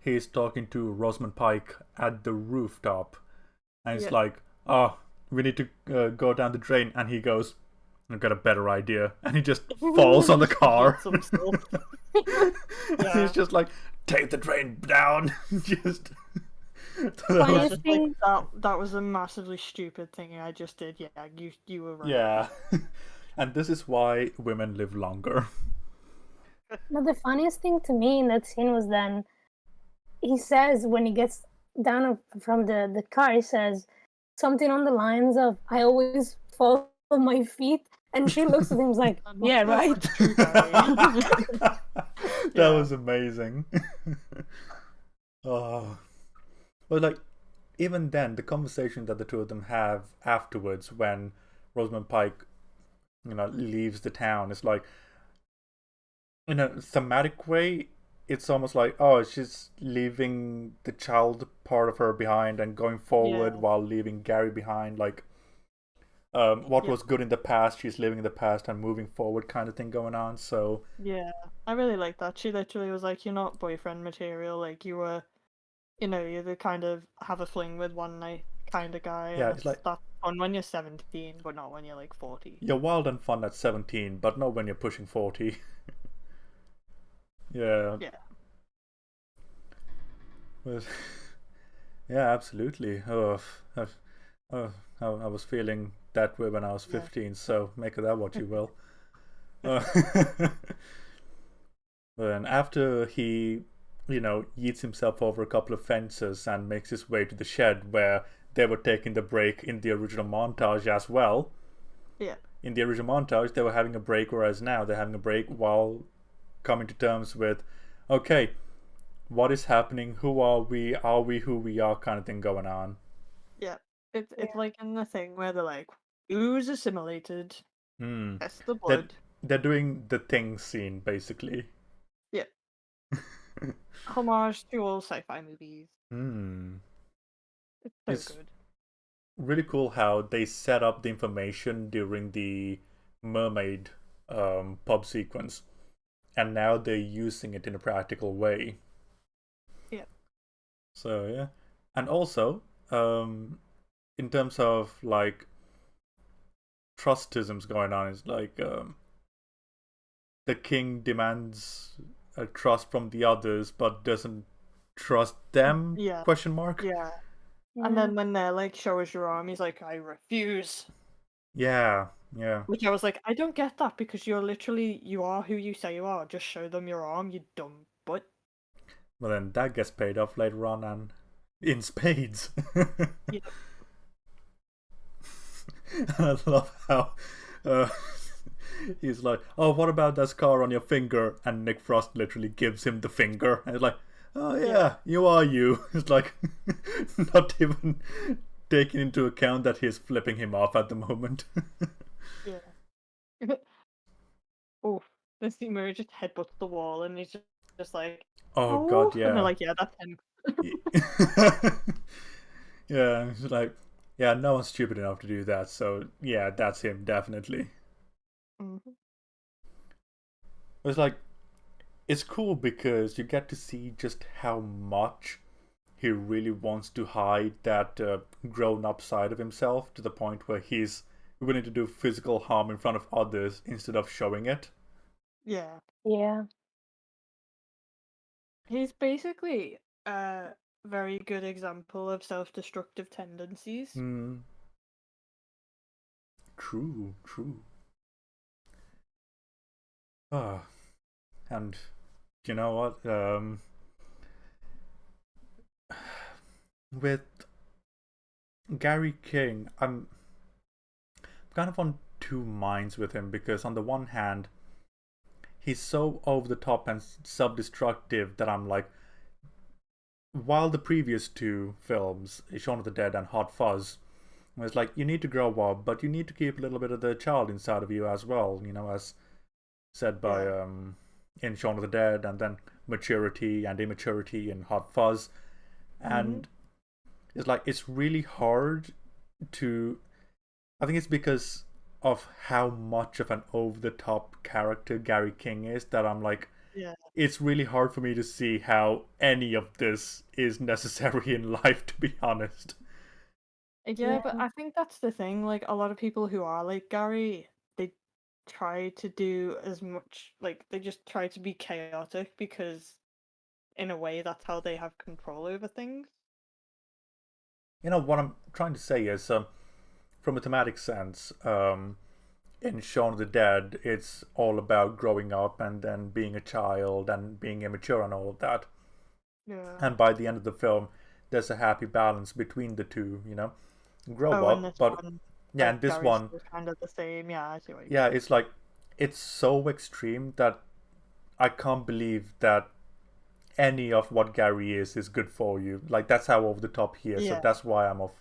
he's talking to Rosamund Pike at the rooftop, and it's Yeah. like, "Oh, we need to go down the drain," and he goes, "I've got a better idea," and he just falls on the car. Hits himself. And he's just like, "Take the drain down." Just. Funniest Just thing, like, that was a massively stupid thing I just did. Yeah, you were right. Yeah. And this is why women live longer. but the funniest thing to me in that scene was then he says when he gets down from the car, he says something on the lines of, "I always fall on my feet," and she looks at him like, "Yeah, right." That's true, Gary. That was amazing. Oh. But like, even then, the conversation that the two of them have afterwards when Rosamund Pike, leaves the town, is like, in a thematic way, it's almost like, oh, she's leaving the child part of her behind and going forward while leaving Gary behind. Like, what was good in the past, she's living in the past and moving forward, kind of thing going on. So Yeah, I really like that. She literally was like, "You're not boyfriend material. Like you were, you're the kind of have a fling with one night kind of guy." yeah, And it's like, that's fun when you're 17, but not when you're like 40. you're wild and fun at 17, but not when you're pushing 40. Yeah. Yeah. But, yeah, absolutely. I was feeling that way when I was 15, so make of that what you will. Then after he, yeets himself over a couple of fences and makes his way to the shed where they were taking the break in the original montage as well. Yeah. In the original montage, they were having a break, whereas now they're having a break while coming to terms with, okay, what is happening? Who are we? Are we who we are? Kind of thing going on. Yeah. It's like in the thing where they're like, "Ooze assimilated. Hmm. That's the They're, blood." they're doing the thing scene, basically. Yeah. Homage to all sci-fi movies. Hmm. It's so It's good. really cool how they set up the information during the mermaid pub sequence, and now they're using it in a practical way. Yeah. So yeah, and also in terms of like trustisms going on, it's like the king demands a trust from the others, but doesn't trust them? Yeah. Question mark. Yeah. And then when they're like, "Show us your arm," he's like, "I refuse." Yeah. Yeah. Which I was like, I don't get that because you are who you say you are. Just show them your arm, you dumb butt. Well, then that gets paid off later on and in spades. Yeah. I love how he's like, "Oh, what about that scar on your finger?" And Nick Frost literally gives him the finger. And he's like, "Oh yeah, you are you." It's like not even taking into account that he's flipping him off at the moment. Yeah. Oh, the scene where he just headbutts the wall and he's just like, Oh "Oh," God, and they're yeah. like, "Yeah, that's him." Yeah, it's like, yeah, no one's stupid enough to do that. So yeah, that's him definitely. Mhm. It's like, it's cool because you get to see just how much he really wants to hide that grown-up side of himself, to the point where he's willing to do physical harm in front of others instead of showing it. Yeah. Yeah. He's basically a very good example of self-destructive tendencies. Hmm. True, true. Ah, and you know what? with Gary King, I'm kind of on two minds with him because on the one hand, he's so over the top and self-destructive that I'm like, while the previous two films, Shaun of the Dead and Hot Fuzz, was like, you need to grow up, but you need to keep a little bit of the child inside of you as well, as said by in Shaun of the Dead, and then maturity and immaturity in Hot Fuzz. And it's like, it's really hard to, I think it's because of how much of an over-the-top character Gary King is that I'm like, it's really hard for me to see how any of this is necessary in life, to be honest. Yeah, but I think that's the thing. Like, a lot of people who are like Gary, they try to do as much, like, they just try to be chaotic because, in a way, that's how they have control over things. What I'm trying to say is, from a thematic sense, in Shaun of the Dead, it's all about growing up and then being a child and being immature and all of that. Yeah. And by the end of the film, there's a happy balance between the two, grow up, but yeah, and this Gary's one kind of the same. Yeah, I see what you mean. Yeah, it's like, it's so extreme that I can't believe that any of what Gary is good for you. Like, that's how over the top he is. So that's why I'm of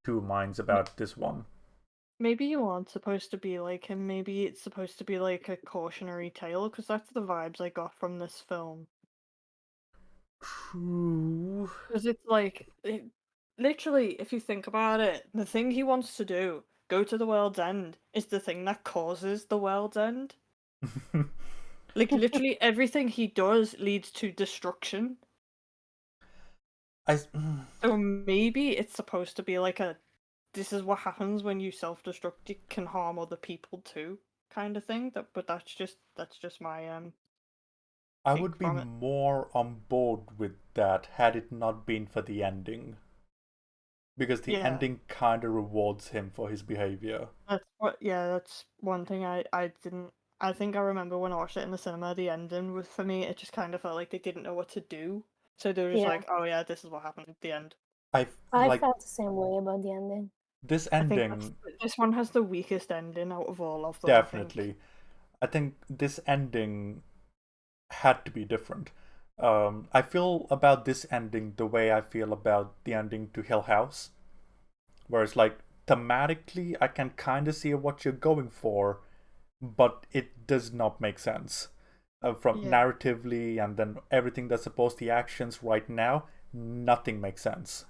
two minds about this one. Maybe you aren't supposed to be like him. Maybe it's supposed to be like a cautionary tale, because that's the vibes I got from this film. True. Because it's like, literally, if you think about it, the thing he wants to do, go to the world's end, is the thing that causes the world's end. Like, literally everything he does leads to destruction. So maybe it's supposed to be like this is what happens when you self-destruct, it can harm other people too, kind of thing. But that's just my I would be more on board with that had it not been for the ending. Because the ending kind of rewards him for his behavior. That's one thing I didn't. I think I remember when I watched it in the cinema, the ending was, for me, it just kind of felt like they didn't know what to do. So they were just like, oh yeah, this is what happened at the end. I felt the same way about the ending. This ending, this one has the weakest ending out of all of them. Definitely. I think this ending had to be different. I feel about this ending the way I feel about the ending to Hill House. Whereas, like, thematically, I can kind of see what you're going for, but it does not make sense. From narratively and then everything that's supposed the actions right now, nothing makes sense.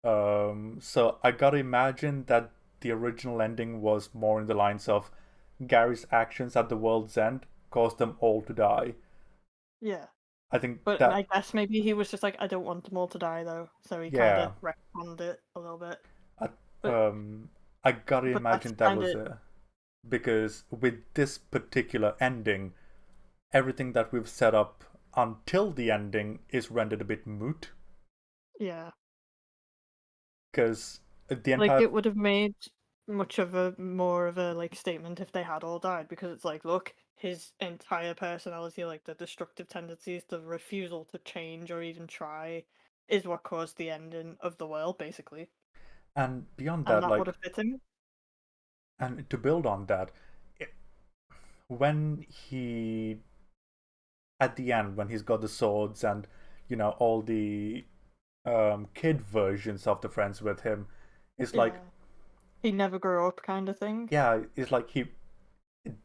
So I gotta imagine that the original ending was more in the lines of Gary's actions at the world's end caused them all to die. Yeah. I think but I guess maybe he was just like, I don't want them all to die though, so he kind of retconned it a little bit. I gotta imagine that was it. Because with this particular ending, everything that we've set up until the ending is rendered a bit moot. Yeah. Because the entire... Like, it would have made much of a more of a like statement if they had all died, because it's like, look, his entire personality, like the destructive tendencies, the refusal to change or even try, is what caused the ending of the world, basically. And beyond that, that would have fit him. And to build on that, when he, at the end, when he's got the swords and, all the kid versions of the friends with him, it's like... he never grew up, kind of thing. Yeah, it's like he...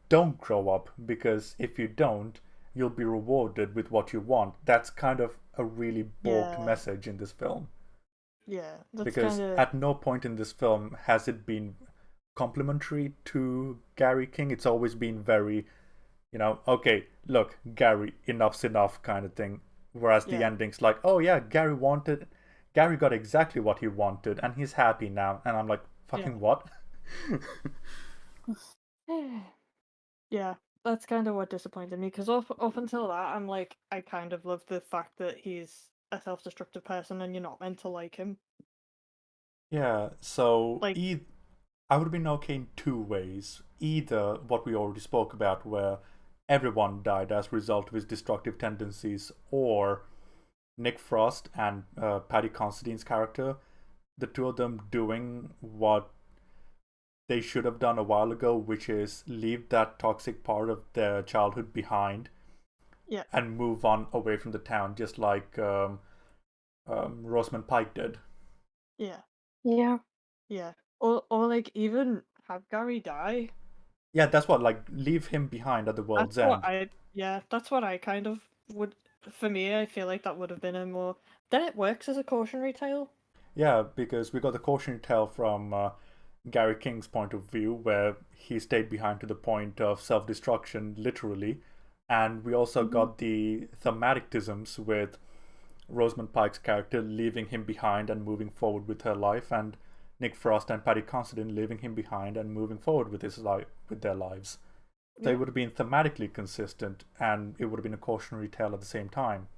Don't grow up, because if you don't, you'll be rewarded with what you want. That's kind of a really balked message in this film. Yeah, because at no point in this film has it been complimentary to Gary King. It's always been very, okay, look, Gary, enough's enough kind of thing. Whereas the ending's like, oh yeah, Gary got exactly what he wanted, and he's happy now. And I'm like, fucking what? Yeah, that's kind of what disappointed me, because up until that, I'm like, I kind of love the fact that he's a self-destructive person and you're not meant to like him. Yeah, so I would have been okay in two ways. Either what we already spoke about, where everyone died as a result of his destructive tendencies, or Nick Frost and Paddy Considine's character, the two of them doing what they should have done a while ago, which is leave that toxic part of their childhood behind Yeah. and move on away from the town, just like Rosamund Pike did. Yeah. Yeah. Yeah. Or like even have Gary die. Yeah, that's what, like, leave him behind at the world's end. That's what I kind of would. For me, I feel like that would have been a more. Then it works as a cautionary tale. Yeah, because we got the cautionary tale from Gary King's point of view, where he stayed behind to the point of self-destruction, literally. And we also got the thematicisms with Rosamund Pike's character leaving him behind and moving forward with her life, and Nick Frost and Paddy Considine leaving him behind and moving forward with with their lives. So it would have been thematically consistent, and it would have been a cautionary tale at the same time.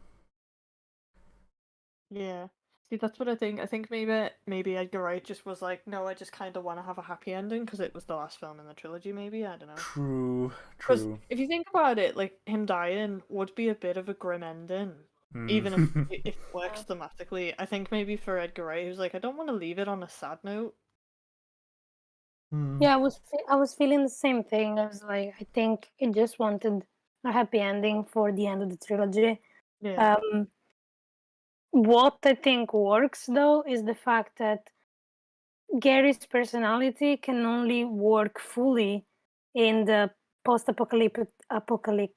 Yeah. See, that's what I think. I think maybe Edgar Wright just was like, no, I just kind of want to have a happy ending because it was the last film in the trilogy. Maybe I don't know. True, Because true. if you think about it, like him dying would be a bit of a grim ending, even if it works thematically. I think maybe for Edgar Wright, he was like, I don't want to leave it on a sad note. Yeah, I was feeling the same thing. I was like, I think it just wanted a happy ending for the end of the trilogy. Yeah. What I think works though is the fact that Gary's personality can only work fully in the post-apocalyptic Apocalyptic,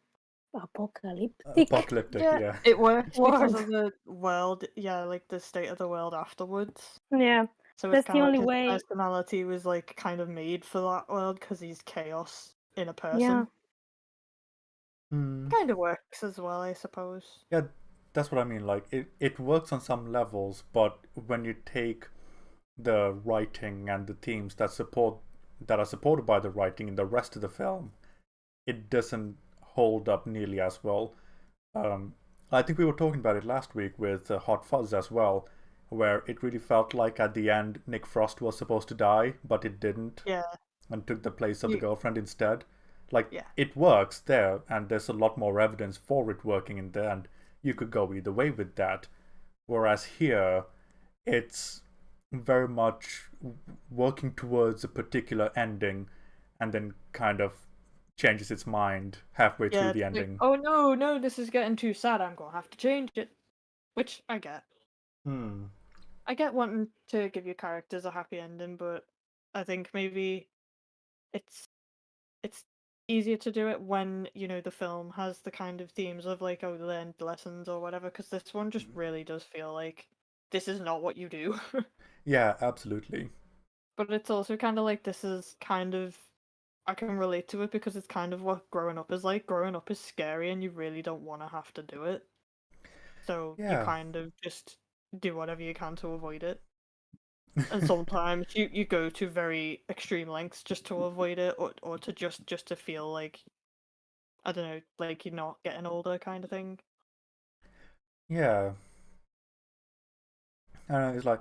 yeah. It works because world. of the world, like the state of the world afterwards. Yeah, So it's that's kind the of only like his way. personality was like kind of made for that world because he's chaos in a person. Yeah. Kind of works as well, I suppose. Yeah, that's what I mean. Like, it works on some levels, but when you take the writing and the themes that are supported by the writing in the rest of the film, it doesn't hold up nearly as well. I think we were talking about it last week with Hot Fuzz as well, where it really felt like at the end Nick Frost was supposed to die, but it didn't, Yeah. and took the place of the girlfriend instead. Like, Yeah. it works there, and there's a lot more evidence for it working in there, and you could go either way with that. Whereas here, it's very much working towards a particular ending, and then kind of changes its mind halfway through the ending. Like, oh no, this is getting too sad. I'm gonna have to change it, which I get. I get wanting to give your characters a happy ending, but I think maybe it's easier to do it when the film has the kind of themes of like, oh, learned lessons or whatever. Because this one just really does feel like this is not what you do. Yeah, absolutely. But it's also kind of like this is kind of I can relate to it because it's kind of what growing up is like. Growing up is scary and you really don't want to have to do it. So you kind of just do whatever you can to avoid it. And sometimes you go to very extreme lengths just to avoid it or to just to feel like, I don't know, like you're not getting older kind of thing. Yeah. It's like,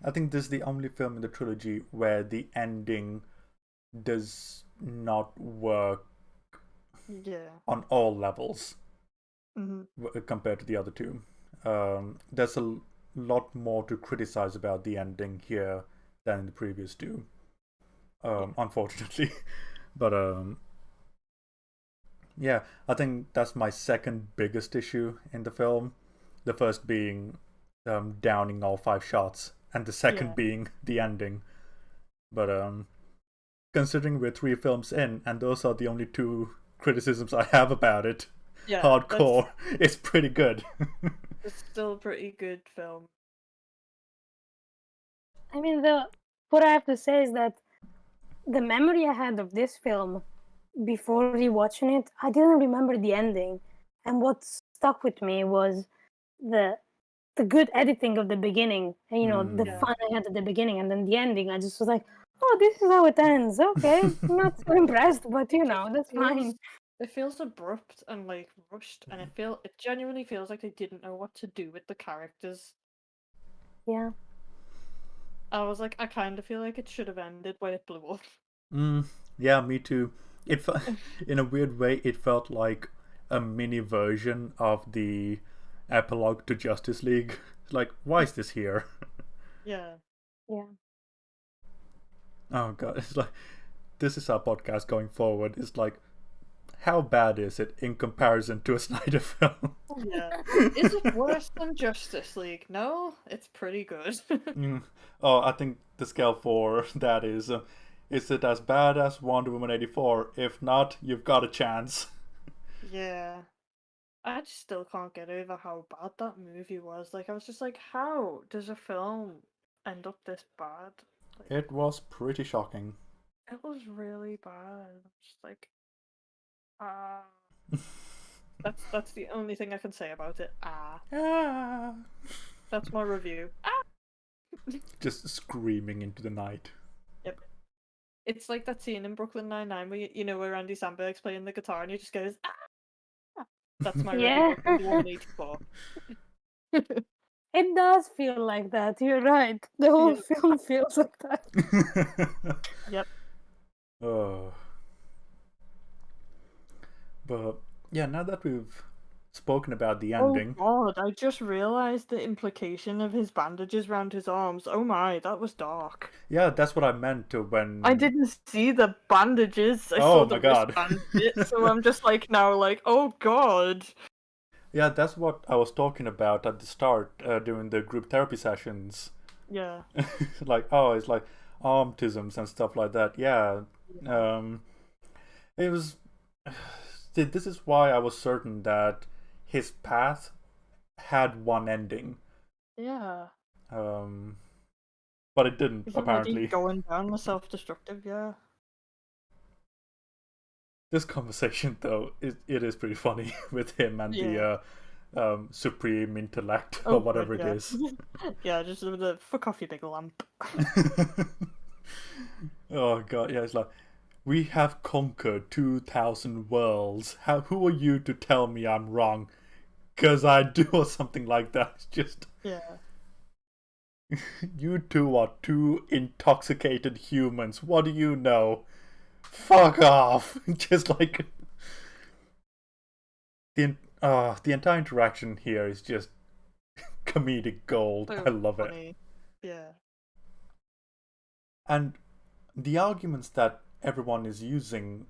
I think this is the only film in the trilogy where the ending does not work on all levels compared to the other two. There's a lot more to criticize about the ending here than in the previous two, unfortunately. But yeah, I think that's my second biggest issue in the film. The first being downing all 5 shots, and the second being the ending. But considering we're 3 films in, and those are the only 2 criticisms I have about it, hardcore, it's pretty good. It's still a pretty good film. I mean, what I have to say is that the memory I had of this film before rewatching it, I didn't remember the ending, and what stuck with me was the good editing of the beginning, and the fun I had at the beginning, and then the ending. I just was like, oh, this is how it ends. Okay, I'm not so impressed, but that's fine. It feels abrupt and like rushed, and it genuinely feels like they didn't know what to do with the characters. Yeah. I was like, I kind of feel like it should have ended when it blew up. Yeah, me too. It in a weird way, it felt like a mini version of the epilogue to Justice League. It's like, why is this here? Yeah. Yeah. Oh god, it's like, this is our podcast going forward. It's like, how bad is it in comparison to a Snyder film? Yeah. Is it worse than Justice League? No, it's pretty good. Oh, I think the scale for that is it as bad as Wonder Woman 84? If not, you've got a chance. Yeah. I just still can't get over how bad that movie was. Like, I was just like, how does a film end up this bad? Like, It was pretty shocking. it was really bad. I'm just like, ah. That's the only thing I can say about it. Ah. Ah. That's my review. Just screaming into the night. Yep. It's like that scene in Brooklyn Nine-Nine where you know where Andy Samberg's playing the guitar and he just goes, ah. That's my Yeah. review of Wonder Woman 84. It does feel like that. You're right. The whole Yeah. film feels like that. Yep. Oh. But yeah, now that we've spoken about the ending. Oh god, I just realised the implication of his bandages round his arms. Oh my, that was dark. Yeah, that's what I meant to when I didn't see the bandages. I Oh saw my the God. wristband bit, so I'm just like now like, oh god. Yeah, that's what I was talking about at the start during the group therapy sessions. Yeah. Like, oh, it's like autisms and stuff like that. Yeah. It was. This is why I was certain that his path had one ending. Yeah. But it didn't, He's already apparently. going down the self-destructive, yeah. This conversation, though, it is pretty funny with him and Yeah. the supreme intellect Oh or whatever god, it yeah. is. Yeah, just the fuck off, you big lamp. Oh god, yeah, it's like, we have conquered 2,000 worlds. Who are you to tell me I'm wrong? Because I do, or something like that. It's just, Yeah. you two are two intoxicated humans. What do you know? Fuck off! Just like the entire interaction here is just comedic gold. So I love it. funny. Yeah. And the arguments that everyone is using,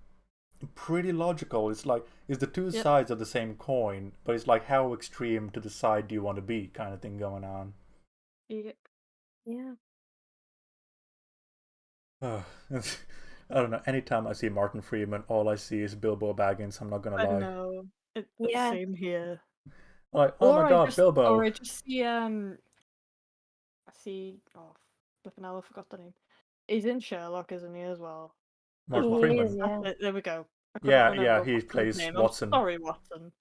pretty logical. It's like, it's the two Yep. sides of the same coin, but it's like, how extreme to the side do you want to be, kind of thing going on. Yep. Yeah. I don't know. Anytime I see Martin Freeman, all I see is Bilbo Baggins. I'm not gonna I lie. know. Yeah. Same here. Like, oh my god, Bilbo. Or I just see oh flipping hell, I forgot the name. He's in Sherlock, isn't he, as well? Martin He Freeman. is, yeah. There we go. I couldn't Yeah, remember he Watson's plays name. Watson. I'm sorry, Watson.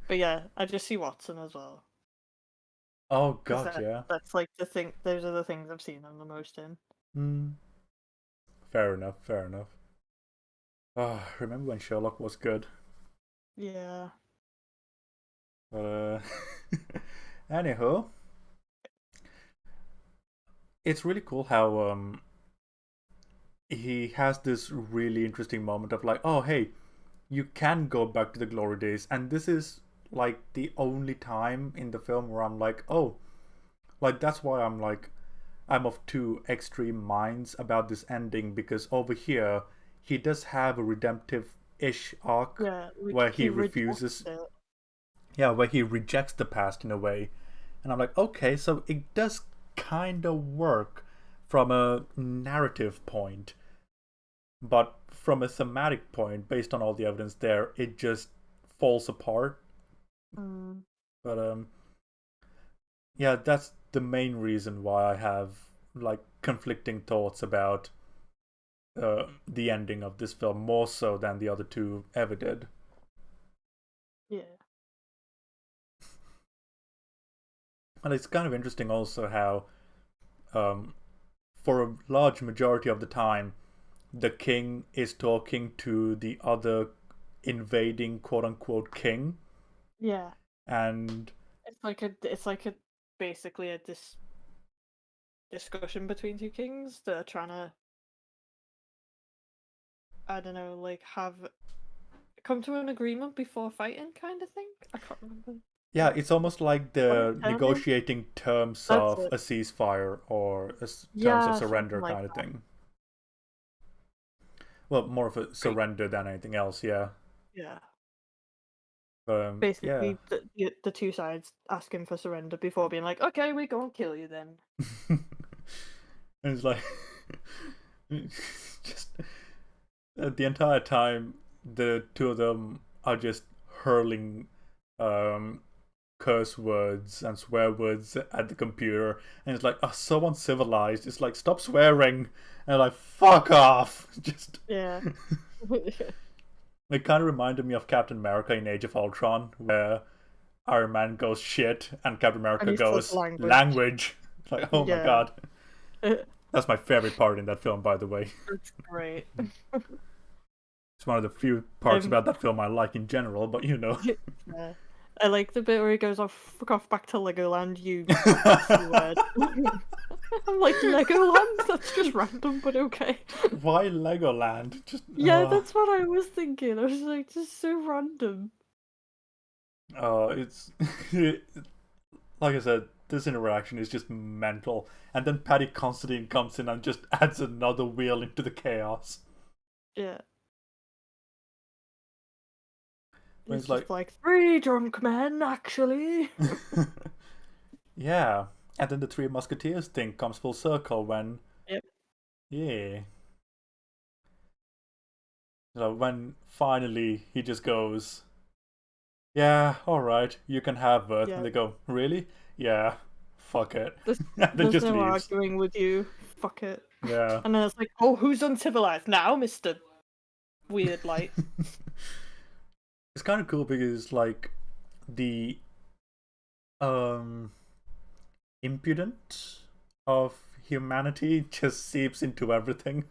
But yeah, I just see Watson as well. Oh 'Cause god, yeah. That's like the thing. Those are the things I've seen him the most in. Fair enough, fair enough. Remember when Sherlock was good? Yeah. But anywho, it's really cool how he has this really interesting moment of like, oh hey, you can go back to the glory days, and this is like the only time in the film where I'm like, oh, like that's why I'm like, I'm of two extreme minds about this ending, because over here he does have a redemptive-ish arc where he refuses. Yeah, where he rejects the past in a way. And I'm like, okay, so it does kind of work from a narrative point. But from a thematic point, based on all the evidence there, it just falls apart. But yeah, that's the main reason why I have like conflicting thoughts about the ending of this film, more so than the other two ever did. Yeah. And it's kind of interesting also how, for a large majority of the time, the king is talking to the other invading quote-unquote king. Yeah. And it's like a basically a discussion between two kings that are trying to, I don't know, like come to an agreement before fighting, kind of thing. I can't remember. Yeah, it's almost like the Tell me. negotiating terms That's of it. a ceasefire or terms Yeah, of something surrender like kind of that. thing. Well, more of a surrender than anything else, yeah. Yeah. Yeah. Basically, the two sides asking for surrender before being like, okay, we're gonna kill you then. And it's like just the entire time the two of them are just hurling curse words and swear words at the computer, and it's like, oh, so uncivilized. It's like, stop swearing, and like, fuck off. Just Yeah. it kind of reminded me of Captain America in Age of Ultron, where Iron Man goes shit and Captain And America he says goes language. language. It's like, oh my Yeah. god. That's my favorite part in that film, by the way. It's great. It's one of the few parts about that film I like in general, but you know. Yeah. I like the bit where he goes off, fuck off back to Legoland, you C-word. I'm like, Legoland? That's just random, but okay. Why Legoland? Just Yeah, that's what I was thinking. I was like, just so random. it's like I said, this interaction is just mental, and then Paddy Considine comes in and just adds another wheel into the chaos. Yeah. When It's it's just like 3 drunk men, actually. Yeah, and then the Three Musketeers thing comes full circle when, Yep. yeah, when finally he just goes, yeah, all right, you can have it, Yeah. and they go, really? Yeah, fuck it, and then There's just no leaves. arguing with you. Fuck it. Yeah. And then it's like, oh, who's uncivilized now, Mr. Weird Light? It's kind of cool because like the impudence of humanity just seeps into everything,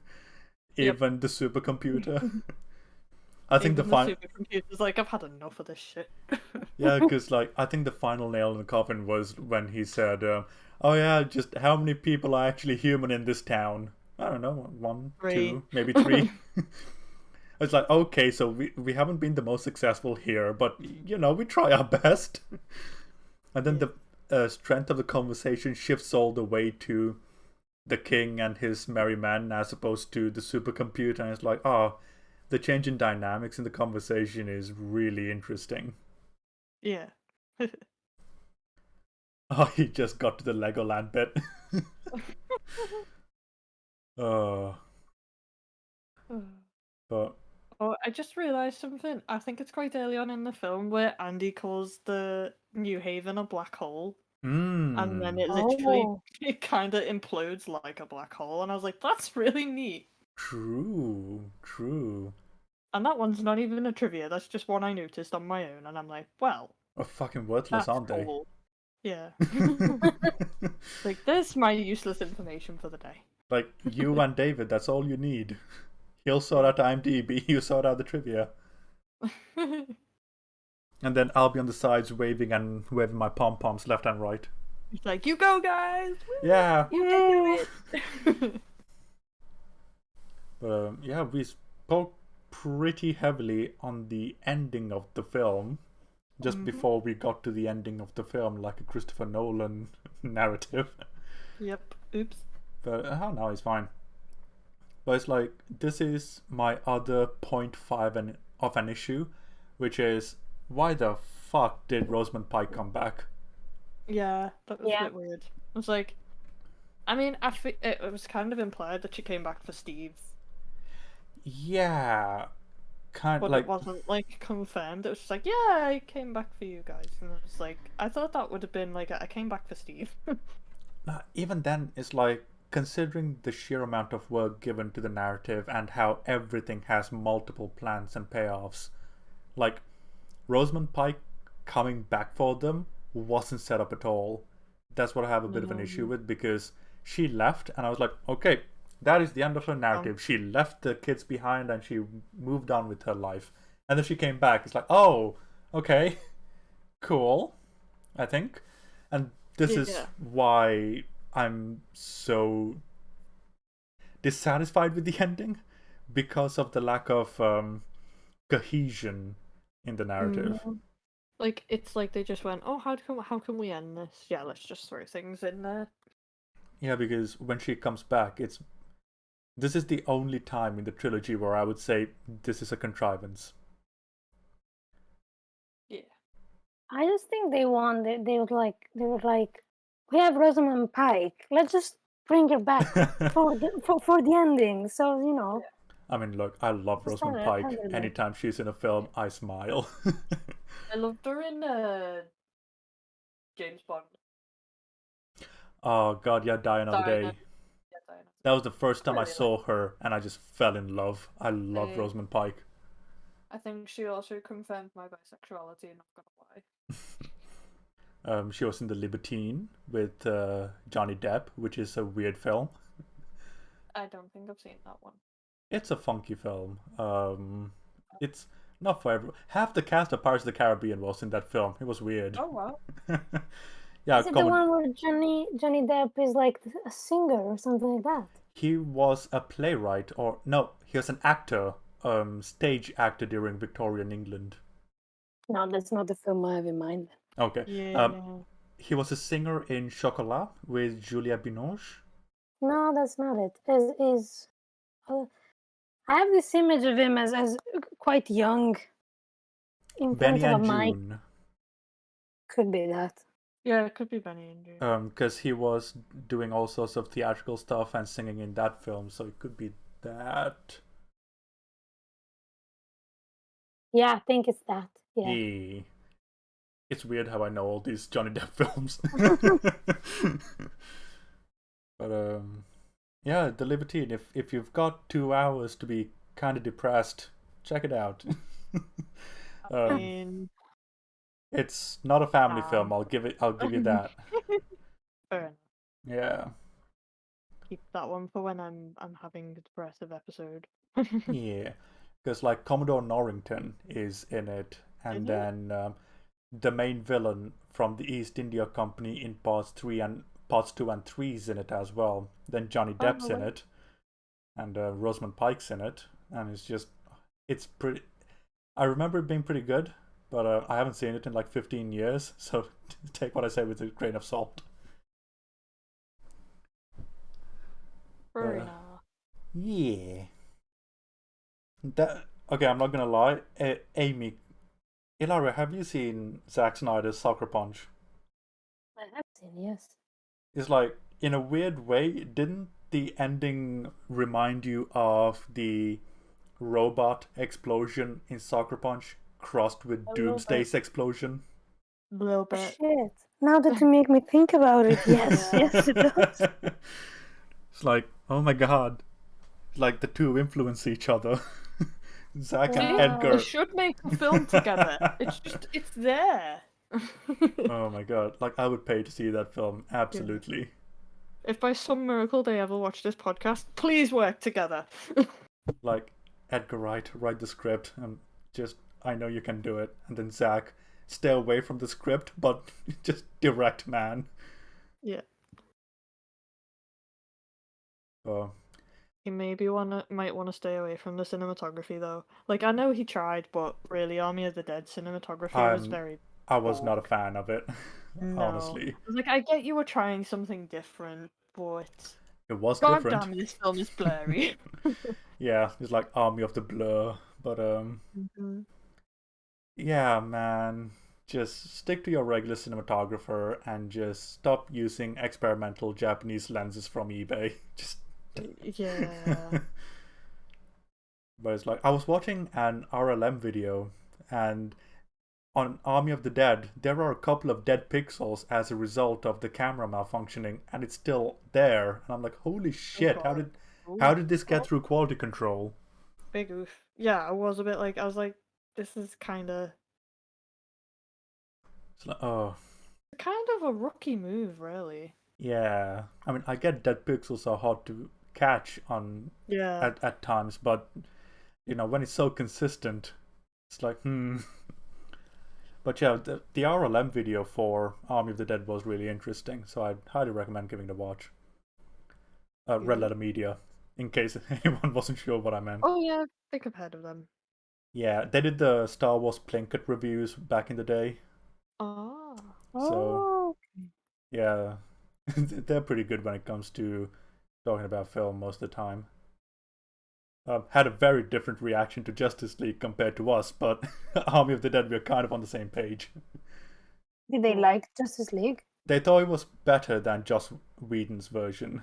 Yep. even the supercomputer. I think Even the supercomputer's like, I've had enough of this shit. yeah, because like I think the final nail in the coffin was when he said, "Oh yeah, just how many people are actually human in this town? I don't know, 1, 3. 2, maybe 3." It's like, okay, so we haven't been the most successful here, but you know, we try our best. And then the strength of the conversation shifts all the way to the king and his merry men as opposed to the supercomputer, and it's like, oh, the change in dynamics in the conversation is really interesting. Yeah. Oh, he just got to the Legoland bit. Oh. But Oh, I just realised something. I think it's quite early on in the film where Andy calls the New Haven a black hole. And then it literally it kind of implodes like a black hole, and I was like, "That's really neat." True. And that one's not even a trivia. That's just one I noticed on my own, and I'm like, "Well, Oh, fucking worthless, that's aren't they? cool." Yeah. Like, there's my useless information for the day. Like, you and David, that's all you need. He'll sort out IMDb, you sort out the trivia. And then I'll be on the sides waving my pom-poms left and right. It's like, you go, guys! Yeah! You can do it! Yeah, we spoke pretty heavily on the ending of the film just before we got to the ending of the film, like a Christopher Nolan narrative. Yep. Oops. But no, it's fine. But it's like, this is my other 0.5 of an issue, which is, why the fuck did Rosamund Pike come back? Yeah, that was a bit weird. I was like, I mean, it was kind of implied that she came back for Steve. Yeah, but it wasn't like confirmed. It was just like, yeah, I came back for you guys, and I was like, I thought that would have been like, I came back for Steve. Even then, it's like, considering the sheer amount of work given to the narrative and how everything has multiple plans and payoffs, like Rosamund Pike coming back for them wasn't set up at all. That's what I have a bit of an issue with, because she left and I was like, okay, that is the end of her narrative. She left the kids behind and she moved on with her life. And then she came back. It's like, oh, okay, cool, I think. And this is why I'm so dissatisfied with the ending, because of the lack of cohesion in the narrative. Like it's like they just went, oh, how can we end this? Yeah, let's just throw things in there. Yeah, because when she comes back, this is the only time in the trilogy where I would say this is a contrivance. Yeah. I just think they would like, we have Rosamund Pike. Let's just bring her back for the ending. So I mean, look, I love just Rosamund have Pike. her there. Anytime she's in a film, I smile. I loved her in James Bond. Oh god, yeah, Die Another Diana. Day. Yeah, Diana. That was the first time I Really saw her, and I just fell in love. I love Same. Rosamund Pike. I think she also confirmed my bisexuality, not gonna lie. She was in The Libertine with Johnny Depp, which is a weird film. I don't think I've seen that one. It's a funky film. It's not for everyone. Half the cast of Pirates of the Caribbean was in that film. It was weird. Oh wow. Yeah, Is it the one where Johnny Depp is like a singer or something like that? He was a playwright, or no, he was an actor, stage actor during Victorian England. No, that's not the film I have in mind. Okay. Yeah. He was a singer in Chocolat with Juliette Binoche. No, that's not it. I have this image of him as quite young. In Benny front of and a mic. June. Could be that. Yeah, it could be Benny and June. Because he was doing all sorts of theatrical stuff and singing in that film, so it could be that. Yeah, I think it's that. Yeah. Yeah. It's weird how I know all these Johnny Depp films. But yeah, The Libertine. If you've got 2 hours to be kind of depressed, check it out. I mean, It's not a family film. I'll give you that. fair enough. Yeah. Keep that one for when I'm having a depressive episode. Yeah, because like Commodore Norrington is in it, and then the main villain from the East India Company in parts 2 and 3 is in it as well. Then Johnny Depp's in it, and Rosamund Pike's in it, and it's pretty. I remember it being pretty good, but I haven't seen it in like 15 years, so take what I say with a grain of salt. Fair enough. Yeah. Okay, I'm not gonna lie. Amy, Ilaria, have you seen Zack Snyder's Sucker Punch? I have seen, yes. It's like, in a weird way, didn't the ending remind you of the robot explosion in Sucker Punch crossed with Doomsday's explosion? A little bit. Shit. Now that you make me think about it, yes, yes, it does. It's like, oh my god. Like the two influence each other. Zack and Edgar. We should make a film together. It's there. Oh my god. Like, I would pay to see that film. Absolutely. If by some miracle they ever watch this podcast, please work together. Like, Edgar write the script and just, I know you can do it. And then Zack, stay away from the script, but just direct, man. Yeah. Oh. He maybe might want to stay away from the cinematography though. Like, I know he tried, but really, Army of the Dead cinematography was very. I was not a fan of it, honestly. Like, I get you were trying something different, but it was God different. damn, this film is blurry. Yeah, it's like Army of the Blur, but yeah, man, just stick to your regular cinematographer and just stop using experimental Japanese lenses from eBay. Just yeah. But it's like, I was watching an RLM video, and on Army of the Dead, there are a couple of dead pixels as a result of the camera malfunctioning, and it's still there. And I'm like, holy shit! How did this get through quality control? Big oof. Yeah, I was like, this is kind of. It's like, oh. Kind of a rookie move, really. Yeah, I mean, I get dead pixels are hard to catch on at times, but you know, when it's so consistent, it's like But yeah, the RLM video for Army of the Dead was really interesting, so I'd highly recommend giving it a watch. Red Letter Media, in case anyone wasn't sure what I meant. Oh yeah, I think I've heard of them. Yeah, they did the Star Wars Plinkett reviews back in the day. Oh. So Oh, yeah, they're pretty good when it comes to talking about film most of the time. Had a very different reaction to Justice League compared to us, but Army of the Dead, we're kind of on the same page. did they like Justice League? They thought it was better than Joss Whedon's version.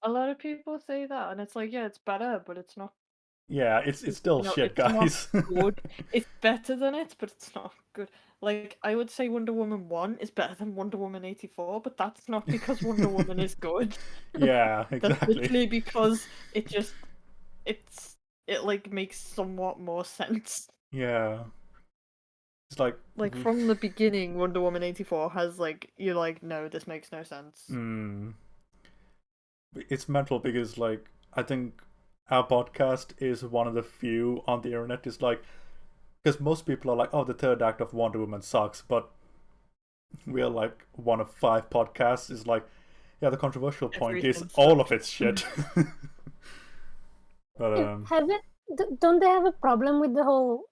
A lot of people say that, and it's like, yeah, it's better, but it's not. Yeah, it's still shit, It's not guys. good. It's better than it, but it's not good. Like, I would say Wonder Woman 1 is better than Wonder Woman 84, but that's not because Wonder Woman is good. Yeah, That's exactly. literally because it like makes somewhat more sense. Yeah. It's like Like from the beginning, Wonder Woman 84 has like you're like, no, this makes no sense. It's mental because like I think our podcast is one of the few on the internet is like because most people are like, oh, the third act of Wonder Woman sucks, but we're like one of 5 podcasts is like, yeah, the controversial point is Everything all sucks. of it's shit. But Don't they have a problem with the whole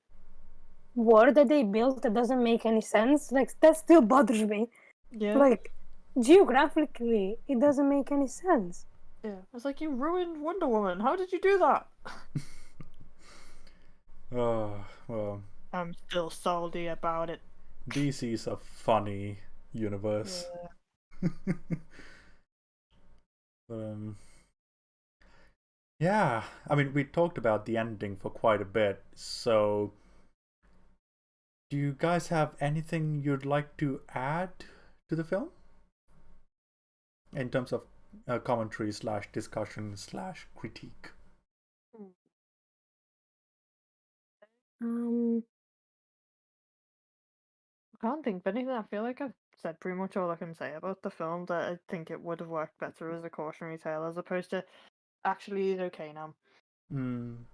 world that they built that doesn't make any sense? Like that still bothers me. Yeah. Like geographically, it doesn't make any sense. Yeah. I was like, you ruined Wonder Woman. How did you do that? oh well, I'm still salty about it. DC's a funny universe. Yeah. um, yeah, I mean, we talked about the ending for quite a bit, so do you guys have anything you'd like to add to the film in terms of commentary slash discussion slash critique? I can't think of anything. I feel like I've said pretty much all I can say about the film. That I think it would have worked better as a cautionary tale as opposed to actually he's okay now. Mm,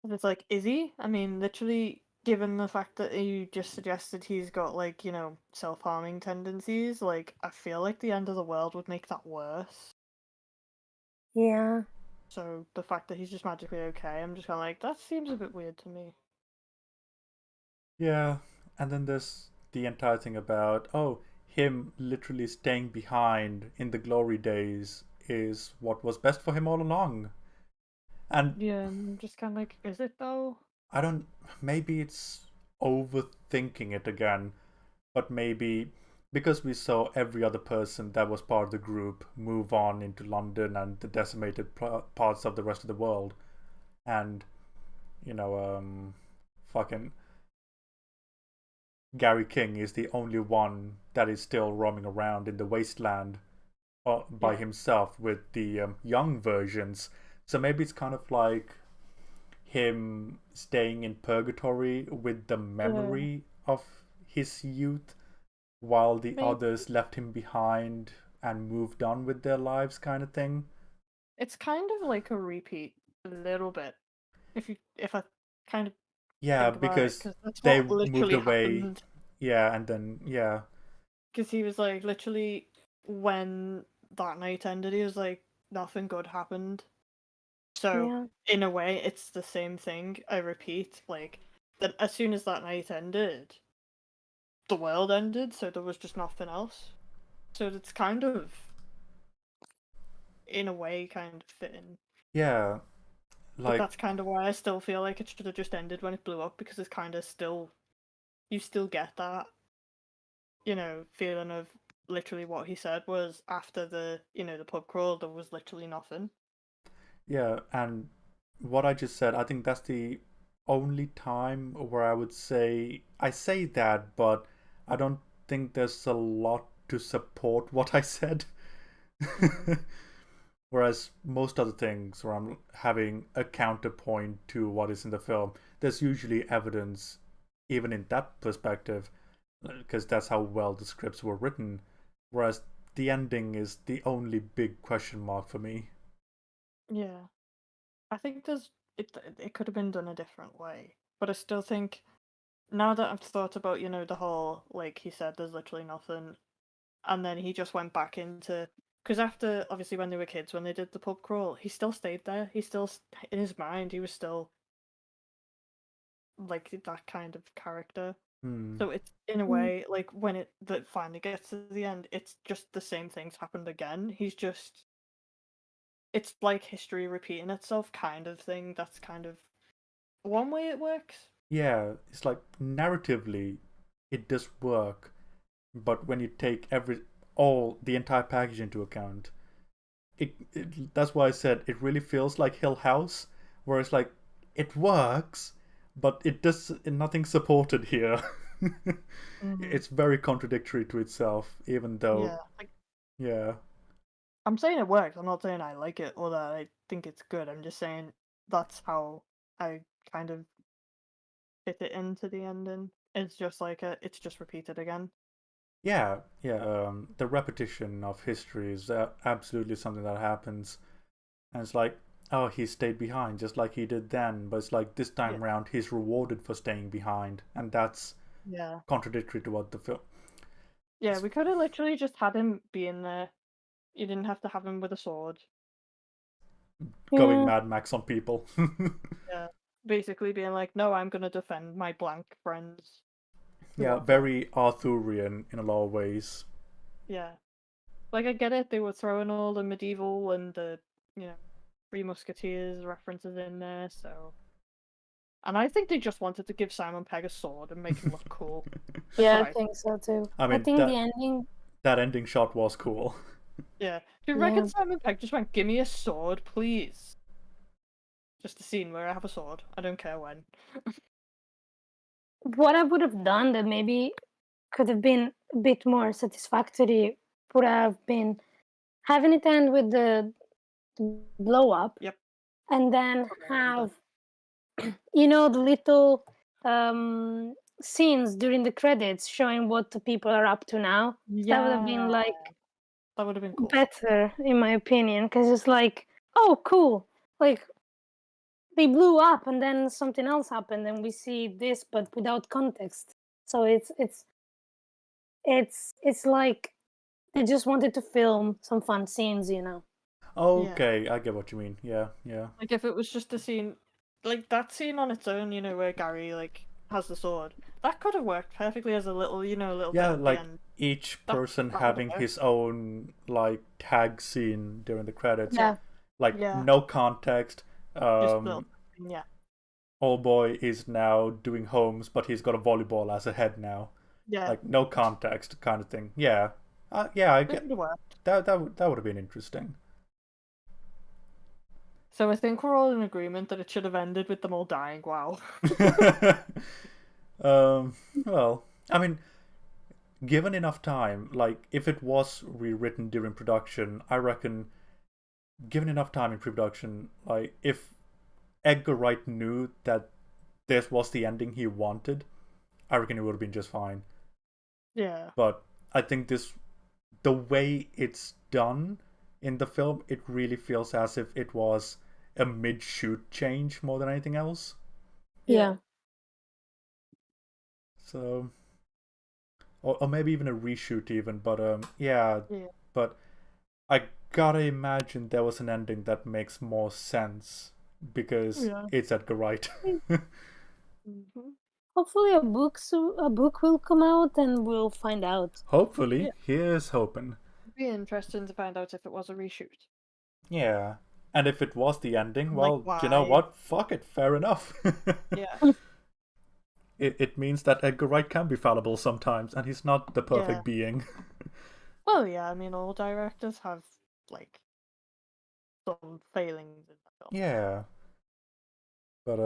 And it's like, is he? I mean, literally, given the fact that you just suggested he's got like self-harming tendencies, like I feel like the end of the world would make that worse. Yeah. So the fact that he's just magically okay, I'm just kind of like, that seems a bit weird to me. yeah, and then there's the entire thing about, oh, him literally staying behind in the glory days is what was best for him all along. And Yeah, I'm just kind of like, is it though? I don't, maybe it's overthinking it again, but maybe because we saw every other person that was part of the group move on into London and the decimated parts of the rest of the world, and fucking Gary King is the only one that is still roaming around in the wasteland by himself with the young versions. So maybe it's kind of like him staying in purgatory with the memory of his youth while the Maybe. others left him behind and moved on with their lives, kind of thing. It's kind of like a repeat, a little bit. If I kind of Yeah, think about it, because because that's they what moved literally away. happened. Yeah, and then yeah, Because he was like, literally, when that night ended, he was like, nothing good happened. So, Yeah. in a way, it's the same thing. I repeat, like, that as soon as that night ended, the world ended, so there was just nothing else. So it's kind of, in a way, kind of fitting. yeah, But like that's kind of why I still feel like it should have just ended when it blew up, because it's kind of still, you still get that, feeling of literally what he said was after the pub crawl, there was literally nothing. yeah, and what I just said, I think that's the only time where I would say I say that, but I don't think there's a lot to support what I said. Whereas most other things where I'm having a counterpoint to what is in the film, there's usually evidence, even in that perspective, because that's how well the scripts were written. Whereas the ending is the only big question mark for me. Yeah, I think it could have been done a different way, but I still think now that I've thought about the whole like he said there's literally nothing, and then he just went back into because after obviously when they were kids when they did the pub crawl he still stayed there. He still in his mind he was still like that kind of character. So it's in a Mm. way like when that finally gets to the end, it's just the same things happened again. It's like history repeating itself kind of thing. That's kind of one way it works. Yeah, it's like narratively, it does work, but when you take the entire package into account, that's why I said it really feels like Hill House, where it's like it works, but it does nothing supported here. Hmm. It's very contradictory to itself, even though, Yeah, like yeah, I'm saying it works. I'm not saying I like it or that I think it's good. I'm just saying that's how I kind of fit it into the ending. It's just like it's just repeated again. yeah. The repetition of history is absolutely something that happens, and it's like, oh, he stayed behind just like he did then, but it's like this Yeah, time around he's rewarded for staying behind, and that's yeah, contradictory to what the film. yeah. We could have literally just had him being there. You didn't have to have him with a sword. Going Yeah. Mad Max on people. Yeah, basically being like, no, I'm gonna defend my blank friends who Yeah, are blank. very Arthurian in a lot of ways. Yeah, like I get it. They were throwing all the medieval and the you know Three Musketeers references in there, so. And I think they just wanted to give Simon Pegg a sword and make him look cool. That's Yeah, what I I think. think so too. I I mean think the that ending. that ending shot was cool. Yeah. Do you reckon Yeah. Simon Pegg just went, give me a sword, please? Just a scene where I have a sword. I don't care when. What I would have done that maybe could have been a bit more satisfactory would have been having it end with the blow up Yep. and then Okay, I'm done. have the little scenes during the credits showing what the people are up to now. That would have Yeah. been like That would have been cool. better in my opinion because it's like, oh cool, like they blew up and then something else happened and we see this but without context. So it's like they just wanted to film some fun scenes. Yeah. Okay, I get what you mean. Yeah, yeah. Like if it was just a scene like that scene on its own, where Gary has the sword, that could have worked perfectly as a little bit Yeah, at the like end. each That person that would have having worked. his own like tag scene during the credits. Yeah. Yeah. Like Yeah. no context. Just little Um yeah. Old boy is now doing homes, but he's got a volleyball as a head now. Yeah. Like no context kind of thing. Yeah. Yeah, I It get would have worked. that would have been interesting. So I think we're all in agreement that it should have ended with them all dying. Wow. Well, I mean, given enough time, like if it was rewritten during production, I reckon given enough time in pre-production, like if Edgar Wright knew that this was the ending he wanted, I reckon it would have been just fine. Yeah. But I think the way it's done in the film, it really feels as if it was a mid-shoot change more than anything else. Yeah. Yeah. So, or maybe even a reshoot, even. But yeah. Yeah. But I gotta imagine there was an ending that makes more sense because Yeah. it's Edgar Wright. Hmm. Hopefully a book will come out and we'll find out. Yeah. Hopefully, here's hoping. It'd be interesting to find out if it was a reshoot. Yeah. And if it was the ending, Like well, you know why? what? Fuck it, fair enough. Yeah. It means that Edgar Wright can be fallible sometimes, and he's not the Yeah. perfect being. Well, yeah. I mean, all directors have like some failings in the film. Yeah. But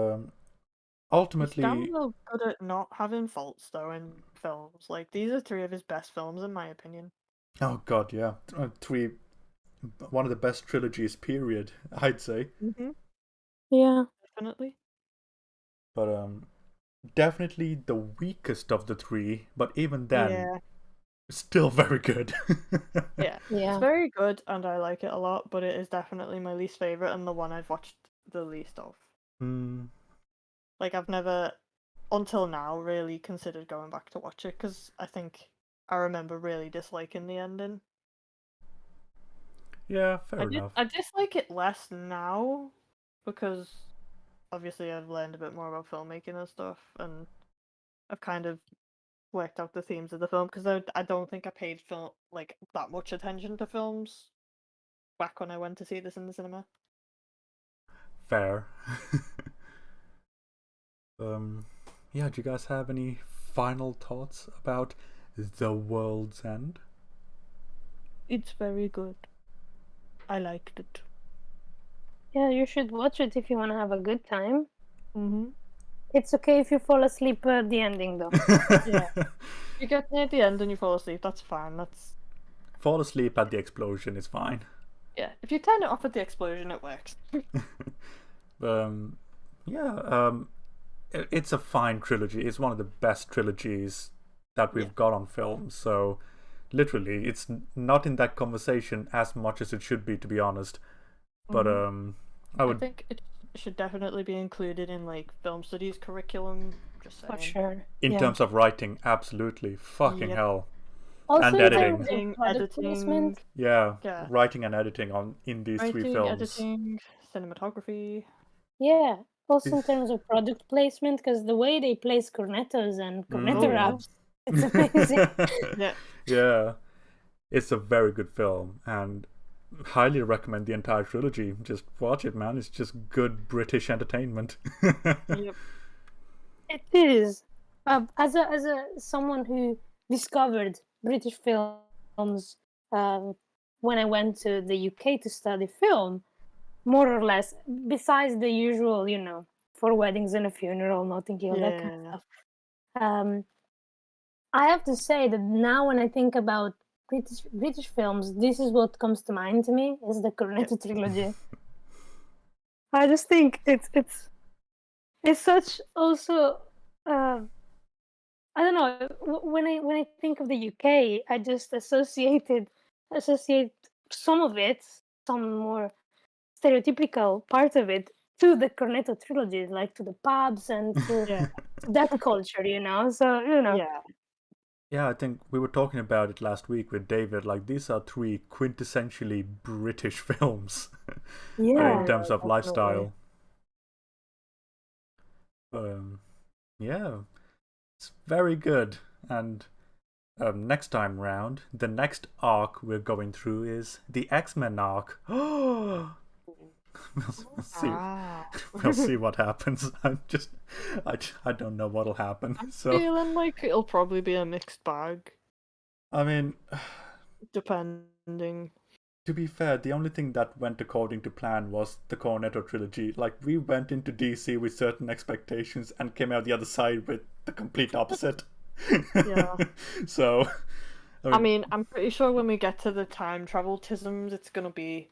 He's damn ultimately, well good at not having faults though in films. Like these are three of his best films in my opinion. oh god, yeah, three, one of the best trilogies, period. I'd say. Mm-hmm. Yeah. Definitely. But definitely the weakest of the three. But even then, Yeah. still very good. Yeah. It's Yeah. very good and I like it a lot, but it is definitely my least favorite and the one I've watched the least of. Hmm. Like I've never, until now, really considered going back to watch it because I think I remember really disliking the ending. Yeah, fair enough. I dislike it less now because obviously I've learned a bit more about filmmaking and stuff, and I've kind of worked out the themes of the film, because I don't think I paid film like that much attention to films back when I went to see this in the cinema. Fair. Yeah, do you guys have any final thoughts about The World's End? It's very good. I liked it. Yeah, you should watch it if you want to have a good time. Mm-hmm. It's okay if you fall asleep at the ending, though. Yeah. You get near the end and you fall asleep, that's fine. That's Fall asleep at the explosion is fine. yeah. If you turn it off at the explosion, it works. Yeah, it's a fine trilogy. It's one of the best trilogies that we've got on film. So, literally, it's not in that conversation as much as it should be, to be honest. But I think it should definitely be included in like film studies curriculum. Just saying. For sure. in terms of writing, absolutely, fucking Yep. hell. Also, and in terms editing. of Writing, product editing, placement, Yeah, Yeah. writing and editing in these three writing, films. editing, cinematography. yeah. Also, in This- terms of product placement, because the way they place cornetos and corneto Oh, yeah. wraps, it's amazing. Yeah. Yeah, it's a very good film, and highly recommend the entire trilogy. Just watch it, man. It's just good British entertainment. Yep. It is. As a someone who discovered British films when I went to the UK to study film, more or less, besides the usual, Four Weddings and a Funeral, Notting Hill, that kind of Yeah. stuff. I have to say that now when I think about British films, this is what comes to mind to me, is the Cornetto trilogy. I just think it's such also I don't know, when I think of the UK, I just associate some of it, some more stereotypical part of it, to the Cornetto trilogy, like to the pubs and to Yeah. that culture, So Yeah. Yeah, I think we were talking about it last week with David. Like, these are three quintessentially British films yeah. in terms of definitely. lifestyle. Yeah, it's very good. And next time round, the next arc we're going through is the X-Men arc. we'll see. Ah. We'll see what happens. I don't know what'll happen. I'm So, feeling like it'll probably be a mixed bag, I mean, depending. to be fair, the only thing that went according to plan was the Cornetto trilogy. Like, we went into DC with certain expectations and came out the other side with the complete opposite. Yeah. So, I mean, I'm pretty sure when we get to the time travel tisms, it's gonna be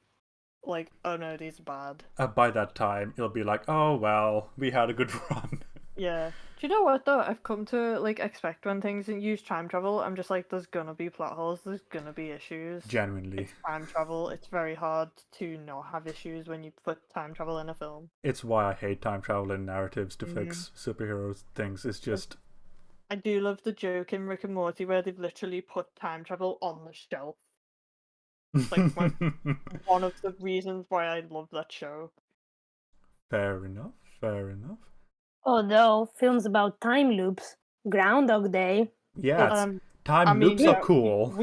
like, oh no, these are bad. by that time, it'll be like, oh well, we had a good run. Yeah. Do you know what though? I've come to like expect when things use time travel, I'm just like, there's gonna be plot holes, there's gonna be issues. Genuinely. It's time travel. It's very hard to not have issues when you put time travel in a film. It's why I hate time travel in narratives to fix superheroes things. It's just... I do love the joke in Rick and Morty where they've literally put time travel on the shelf. Like one of the reasons why I love that show. Fair enough, fair enough. Although films about time loops, Groundhog Day. Yeah, time loops are cool.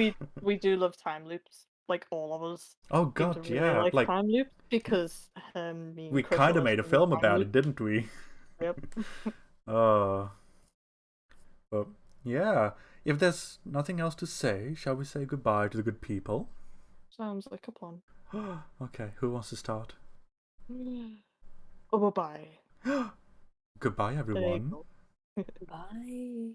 We do love time loops, like all of us. Oh seem god, to really yeah. like Like, time loops because me and we Chris kind of always made a do film time about it, loops. didn't we? Yep. But yeah, if there's nothing else to say, shall we say goodbye to the good people? Sounds like a plan. Okay, who wants to start? Oh, bye-bye. Goodbye, There you everyone. go. Bye.